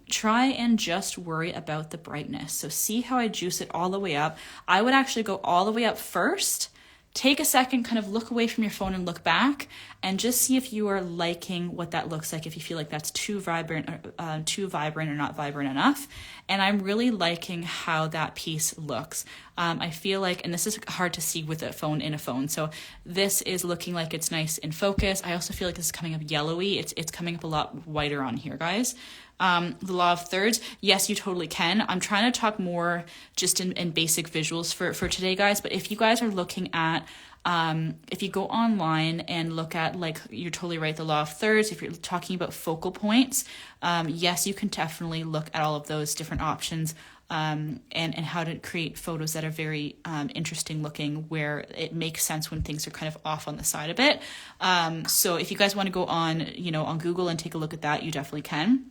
Try and just worry about the brightness. So see how I juice it all the way up. I would actually go all the way up first. Take a second, kind of look away from your phone and look back and just see if you are liking what that looks like, if you feel like that's too vibrant or not vibrant enough. And I'm really liking how that piece looks. I feel like, and this is hard to see with a phone in a phone, so this is looking like it's nice in focus. I also feel like this is coming up yellowy. It's coming up a lot whiter on here, guys. The law of thirds, yes, you totally can. I'm trying to talk more just in basic visuals for today, guys. But if you guys are looking at, if you go online and look at, like, you're totally right, the law of thirds, if you're talking about focal points, yes, you can definitely look at all of those different options and how to create photos that are very interesting looking, where it makes sense when things are kind of off on the side a bit. So if you guys want to go on, on Google and take a look at that, you definitely can.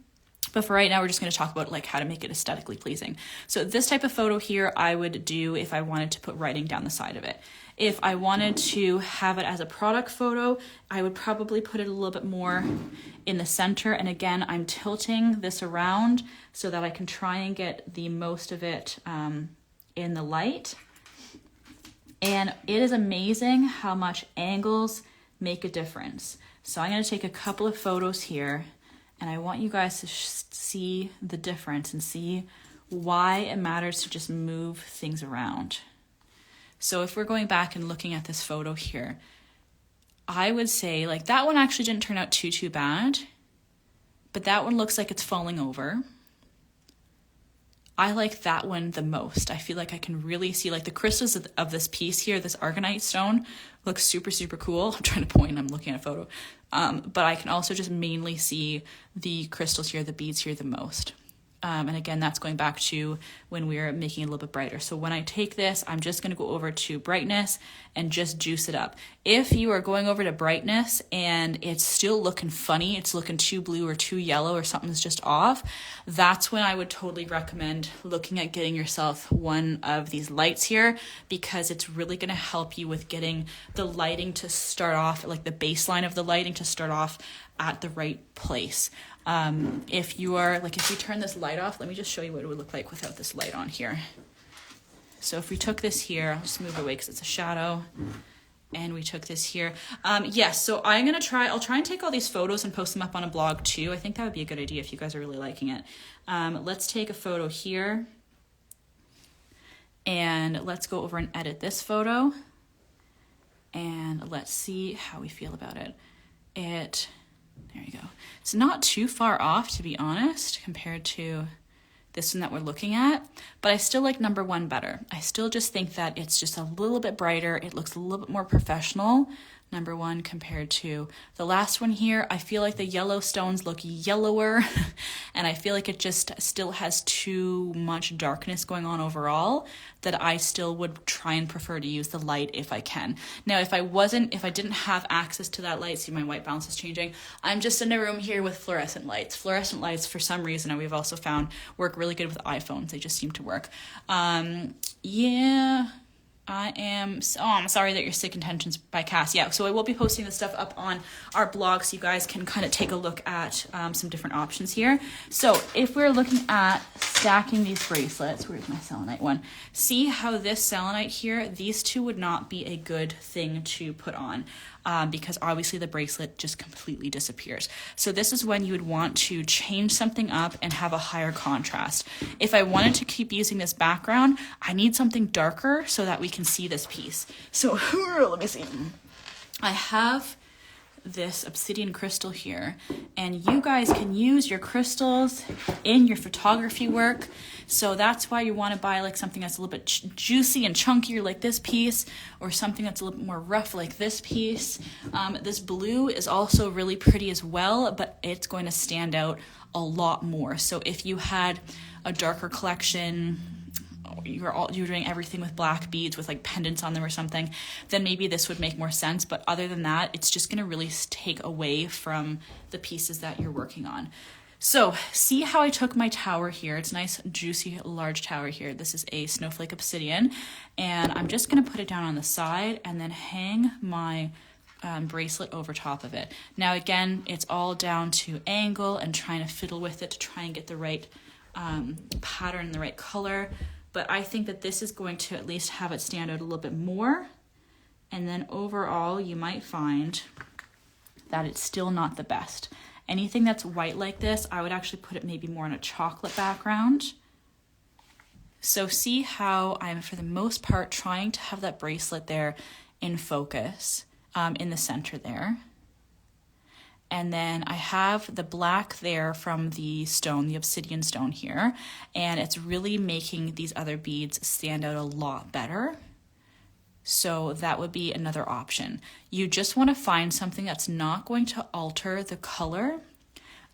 But for right now, we're just going to talk about like how to make it aesthetically pleasing. So this type of photo here, I would do if I wanted to put writing down the side of it. If I wanted to have it as a product photo, I would probably put it a little bit more in the center. And again, I'm tilting this around so that I can try and get the most of it in the light. And it is amazing how much angles make a difference. So I'm going to take a couple of photos here, and I want you guys to see the difference and see why it matters to just move things around. So if we're going back and looking at this photo here, I would say like that one actually didn't turn out too bad, but that one looks like it's falling over. I like that one the most. I feel like I can really see like the crystals of this piece here, this argonite stone looks super, super cool. I'm trying to point, I'm looking at a photo. But I can also just mainly see the crystals here, the beads here the most. And again, that's going back to when we were making it a little bit brighter. So when I take this, I'm just going to go over to brightness and just juice it up. If you are going over to brightness and it's still looking funny, it's looking too blue or too yellow or something's just off, that's when I would totally recommend looking at getting yourself one of these lights here, because it's really going to help you with getting the lighting to start off, like the baseline of the lighting to start off at the right place. If you turn this light off, let me just show you what it would look like without this light on here. So if we took this here, I'll just move it away because it's a shadow, and we took this here. Yes, so I'll try and take all these photos and post them up on a blog too. I think that would be a good idea if you guys are really liking it. Let's take a photo here, and let's go over and edit this photo, and let's see how we feel about it. There you go. It's not too far off, to be honest, compared to this one that we're looking at, but I still like number one better. I still just think that it's just a little bit brighter. It looks a little bit more professional, number one, compared to the last one here. I feel like the yellow stones look yellower, and I feel like it just still has too much darkness going on overall, that I still would try and prefer to use the light if I can. Now, if I didn't have access to that light, see my white balance is changing, I'm just in a room here with fluorescent lights. Fluorescent lights, for some reason, and we've also found, work really good with iPhones. They just seem to work. I'm sorry that you're sick. Intentions by Cass. Yeah, so I will be posting this stuff up on our blog so you guys can kind of take a look at some different options here. So if we're looking at stacking these bracelets, where's my selenite one? See how this selenite here, these two would not be a good thing to put on. Because obviously the bracelet just completely disappears. So this is when you would want to change something up and have a higher contrast. If I wanted to keep using this background, I need something darker so that we can see this piece. So let me see. I have this obsidian crystal here, and you guys can use your crystals in your photography work. So that's why you want to buy like something that's a little bit juicy and chunkier like this piece, or something that's a little bit more rough like this piece. This blue is also really pretty as well, but it's going to stand out a lot more. So if you had a darker collection, you're doing everything with black beads with like pendants on them or something, then maybe this would make more sense. But other than that, it's just going to really take away from the pieces that you're working on. So see how I took my tower here. It's a nice, juicy, large tower here. This is a snowflake obsidian, and I'm just going to put it down on the side and then hang my bracelet over top of it. Now again, it's all down to angle and trying to fiddle with it to try and get the right pattern, the right color. But I think that this is going to at least have it stand out a little bit more. And then overall, you might find that it's still not the best. Anything that's white like this, I would actually put it maybe more on a chocolate background. So see how I'm, for the most part, trying to have that bracelet there in focus, in the center there. And then I have the black there from the stone, the obsidian stone here, and it's really making these other beads stand out a lot better. So that would be another option. You just want to find something that's not going to alter the color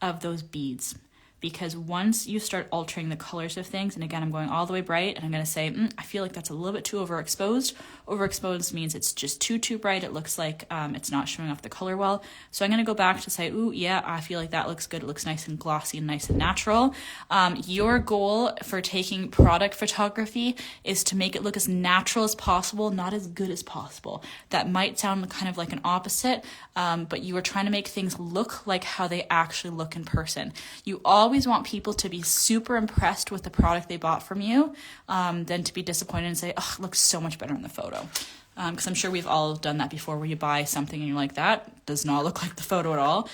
of those beads. Because once you start altering the colors of things, and again, I'm going all the way bright, and I'm going to say, I feel like that's a little bit too overexposed. Overexposed means it's just too bright. It looks like it's not showing off the color well. So I'm going to go back to say, ooh, yeah, I feel like that looks good. It looks nice and glossy and nice and natural. Your goal for taking product photography is to make it look as natural as possible, not as good as possible. That might sound kind of like an opposite, but you are trying to make things look like how they actually look in person. You always always want people to be super impressed with the product they bought from you, than to be disappointed and say, oh, it looks so much better in the photo. Because I'm sure we've all done that before, where you buy something and you're like, that does not look like the photo at all.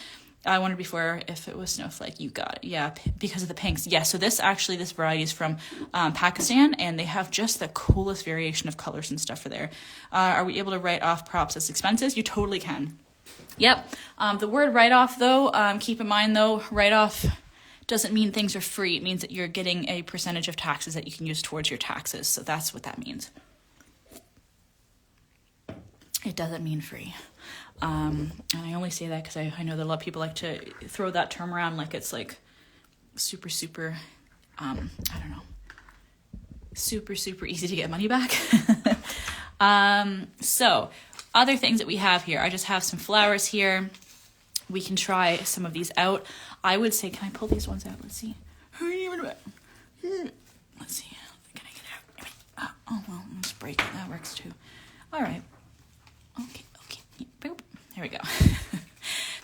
I wondered before if it was Snowflake. You got it. Yeah, because of the pinks. Yeah, so this variety is from Pakistan, and they have just the coolest variation of colors and stuff for there. Are we able to write off props as expenses? You totally can. Yep. The word write-off, though, keep in mind, though, write-off doesn't mean things are free. It means that you're getting a percentage of taxes that you can use towards your taxes. So that's what that means. It doesn't mean free. And I only say that because I know that a lot of people like to throw that term around like it's like super, I don't know, super easy to get money back. So other things that we have here, I just have some flowers here. We can try some of these out. I would say, can I pull these ones out? Let's see. Let's see. Can I get it out? Oh, well, let's break it. That works too. All right. Okay. Boop. There we go.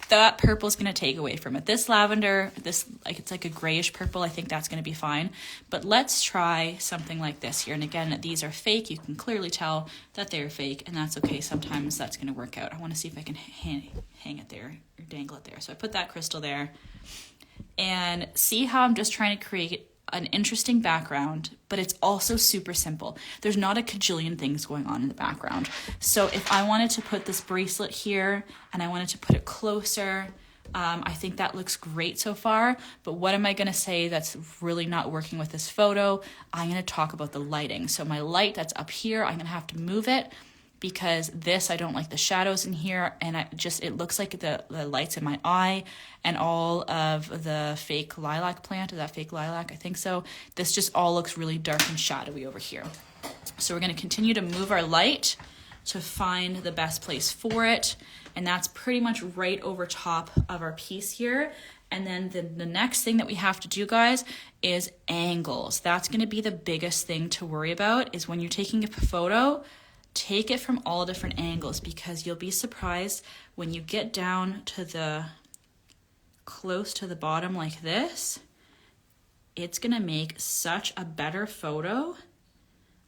That purple is going to take away from it. This lavender, it's like a grayish purple. I think that's going to be fine. But let's try something like this here. And again, these are fake. You can clearly tell that they're fake, and that's okay. Sometimes that's going to work out. I want to see if I can hang it there or dangle it there. So I put that crystal there. And see how I'm just trying to create an interesting background, but it's also super simple. There's not a cajillion things going on in the background. So if I wanted to put this bracelet here and I wanted to put it closer, I think that looks great so far. But what am I going to say that's really not working with this photo? I'm going to talk about the lighting. So my light that's up here, I'm going to have to move it, because I don't like the shadows in here, and it looks like the light's in my eye, and all of the fake lilac plant. Is that fake lilac? I think so. This just all looks really dark and shadowy over here. So we're going to continue to move our light to find the best place for it, and that's pretty much right over top of our piece here. And then the next thing that we have to do, guys, is angles. That's going to be the biggest thing to worry about, is when you're taking a photo, take it from all different angles, because you'll be surprised when you get down to close to the bottom like this, it's gonna make such a better photo.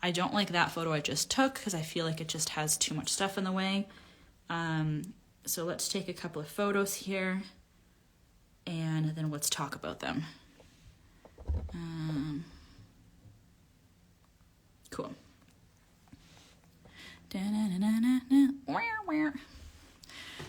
I don't like that photo I just took because I feel like it just has too much stuff in the way. So let's take a couple of photos here, and then let's talk about them. Cool.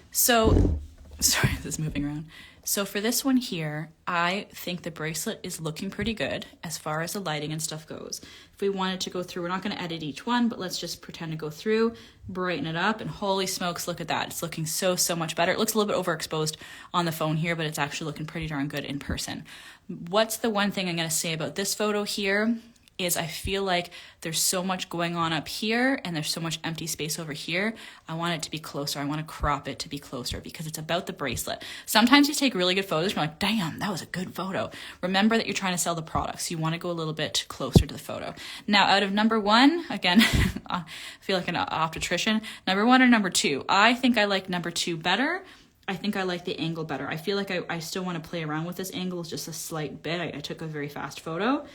So, sorry, this is moving around. So for this one here, I think the bracelet is looking pretty good as far as the lighting and stuff goes. If we wanted to go through, we're not going to edit each one, but let's just pretend to go through, brighten it up, and holy smokes, look at that. It's looking so much better. It looks a little bit overexposed on the phone here, but it's actually looking pretty darn good in person. What's the one thing I'm going to say about this photo here is I feel like there's so much going on up here and there's so much empty space over here. I want it to be closer. I want to crop it to be closer because it's about the bracelet. Sometimes you take really good photos and you're like, damn, that was a good photo. Remember that you're trying to sell the product, so you want to go a little bit closer to the photo. Now, out of number one, again, I feel like an obstetrician, number one or number two? I think I like number two better. I think I like the angle better. I feel like I still want to play around with this angle just a slight bit. I took a very fast photo.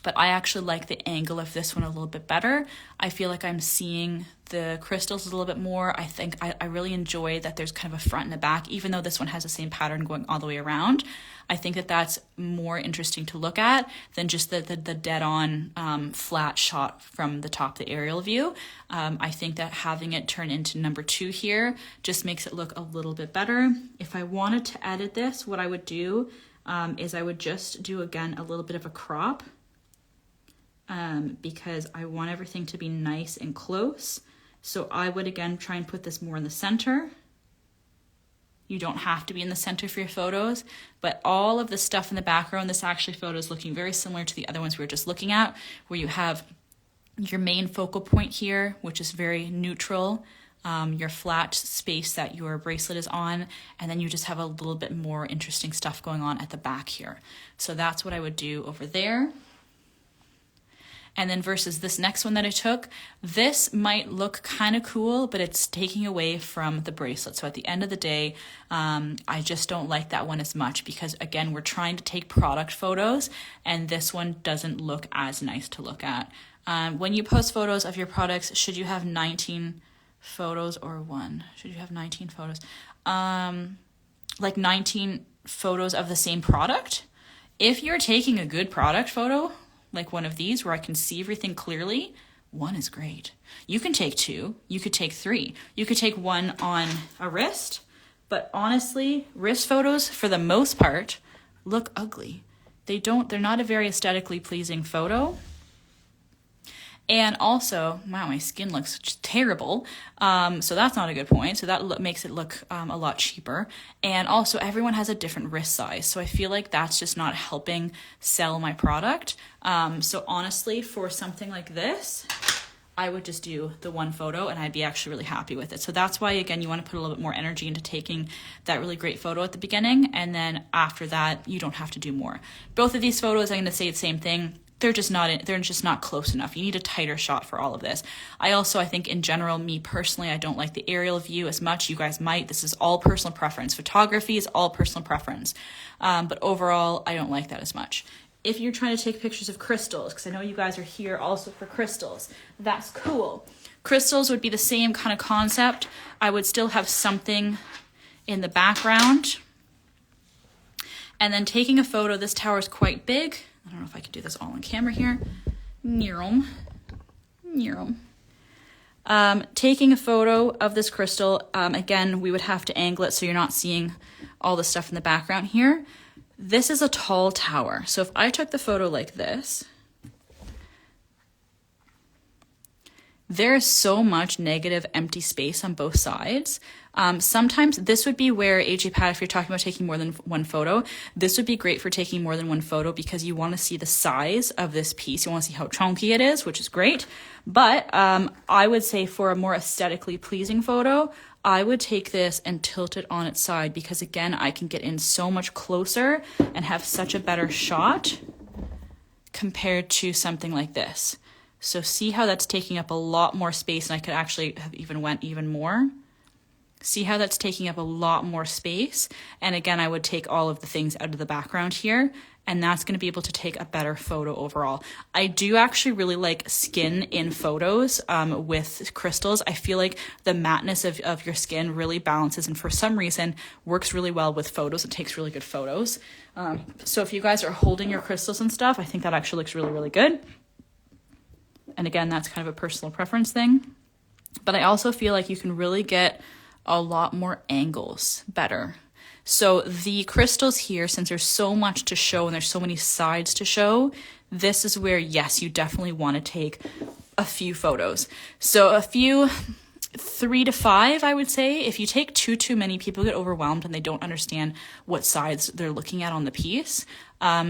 But I actually like the angle of this one a little bit better. I feel like I'm seeing the crystals a little bit more. I think I really enjoy that there's kind of a front and a back, even though this one has the same pattern going all the way around. I think that that's more interesting to look at than just the dead-on flat shot from the top, the aerial view. I think that having it turn into number two here just makes it look a little bit better. If I wanted to edit this, what I would do is I would just do, again, a little bit of a crop. Because I want everything to be nice and close. So I would, again, try and put this more in the center. You don't have to be in the center for your photos, but all of the stuff in the background, this actually photo is looking very similar to the other ones we were just looking at, where you have your main focal point here, which is very neutral, your flat space that your bracelet is on, and then you just have a little bit more interesting stuff going on at the back here. So that's what I would do over there. And then versus this next one that I took, this might look kind of cool, but it's taking away from the bracelet. So at the end of the day, I just don't like that one as much because again, we're trying to take product photos and this one doesn't look as nice to look at. When you post photos of your products, should you have 19 photos or one? Should you have 19 photos? Like 19 photos of the same product? If you're taking a good product photo, like one of these where I can see everything clearly, one is great. You can take two, you could take three. You could take one on a wrist, but honestly, wrist photos for the most part look ugly. They're not a very aesthetically pleasing photo. And also, wow, my skin looks terrible. So that's not a good point. So that makes it look a lot cheaper. And also, everyone has a different wrist size. So I feel like that's just not helping sell my product. So honestly, for something like this, I would just do the one photo and I'd be actually really happy with it. So that's why, again, you want to put a little bit more energy into taking that really great photo at the beginning. And then after that, you don't have to do more. Both of these photos, I'm going to say the same thing. They're just not close enough. You need a tighter shot for all of this. I think in general, me personally, I don't like the aerial view as much. You guys might. This is all personal preference. Photography is all personal preference. But overall, I don't like that as much. If you're trying to take pictures of crystals, because I know you guys are here also for crystals, that's cool. Crystals would be the same kind of concept. I would still have something in the background. And then taking a photo, this tower is quite big. I don't know if I can do this all on camera here. Taking a photo of this crystal, again, we would have to angle it so you're not seeing all the stuff in the background here. This is a tall tower. So if I took the photo like this, there is so much negative empty space on both sides. Sometimes this would be where AJ Pat, if you're talking about taking more than one photo, this would be great for taking more than one photo because you want to see the size of this piece. You want to see how chunky it is, which is great. But I would say for a more aesthetically pleasing photo, I would take this and tilt it on its side because again, I can get in so much closer and have such a better shot compared to something like this. So see how that's taking up a lot more space, and I could actually have went even more. See how that's taking up a lot more space. And again, I would take all of the things out of the background here, and that's going to be able to take a better photo overall. I do actually really like skin in photos with crystals. I feel like the matteness of your skin really balances and for some reason works really well with photos. It takes really good photos. So if you guys are holding your crystals and stuff, I think that actually looks really, really good. And again, that's kind of a personal preference thing. But I also feel like you can really get a lot more angles better. So the crystals here, since there's so much to show and there's so many sides to show, this is where, yes, you definitely want to take a few photos. So a few, 3 to 5, I would say. If you take too many, people get overwhelmed and they don't understand what sides they're looking at on the piece.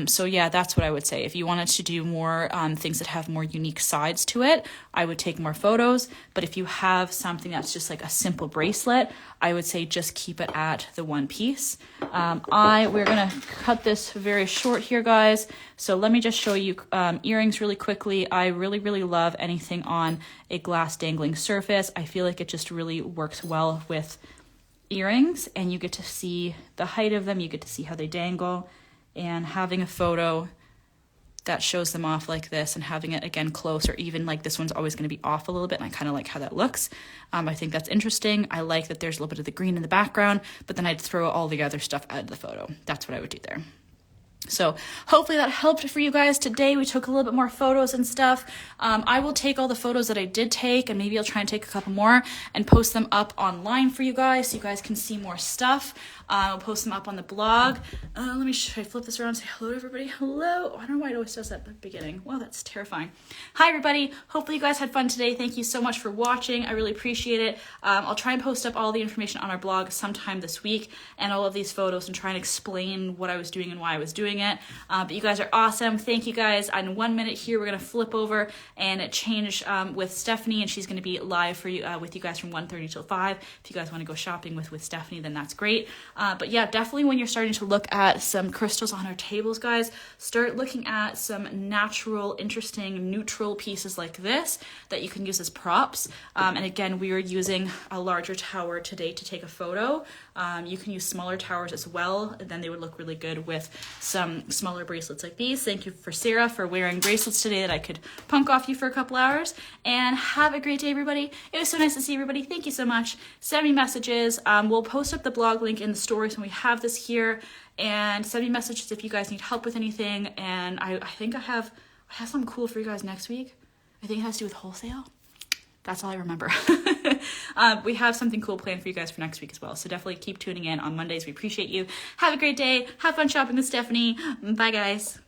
So yeah, that's what I would say. If you wanted to do more things that have more unique sides to it, I would take more photos. But if you have something that's just like a simple bracelet, I would say just keep it at the one piece. We're gonna cut this very short here, guys. So let me just show you earrings really quickly. I really, really love anything on a glass dangling surface. I feel like it just really works well with earrings, and you get to see the height of them. You get to see how they dangle. And having a photo that shows them off like this and having it again close, or even like this one's always going to be off a little bit, and I kind of like how that looks. I think that's interesting. I like that there's a little bit of the green in the background, but then I'd throw all the other stuff out of the photo. That's what I would do there. So hopefully that helped for you guys today. We took a little bit more photos and stuff. I will take all the photos that I did take, and maybe I'll try and take a couple more and post them up online for you guys so you guys can see more stuff. I'll post them up on the blog. Let me flip this around and say hello to everybody. Hello. I don't know why it always does that at the beginning. Wow, that's terrifying. Hi, everybody. Hopefully you guys had fun today. Thank you so much for watching. I really appreciate it. I'll try and post up all the information on our blog sometime this week and all of these photos and try and explain what I was doing and why I was doing it. it. But you guys are awesome. Thank you guys. In 1 minute here, we're going to flip over and change with Stephanie, and she's going to be live for you with you guys from 1:30 till 5. If you guys want to go shopping with Stephanie, then that's great. But yeah, definitely when you're starting to look at some crystals on our tables, guys, start looking at some natural, interesting, neutral pieces like this that you can use as props. And again, we are using a larger tower today to take a photo. You can use smaller towers as well, and then they would look really good with some smaller bracelets like these. Thank you for Sarah for wearing bracelets today that I could punk off you for a couple hours. And have a great day, everybody. It was so nice to see everybody. Thank you so much. Send me messages. We'll post up the blog link in the stories when we have this here, and send me messages if you guys need help with anything. And I think I have something cool for you guys next week. I think it has to do with wholesale. That's all I remember. We have something cool planned for you guys for next week as well. So definitely keep tuning in on Mondays. We appreciate you. Have a great day. Have fun shopping with Stephanie. Bye, guys.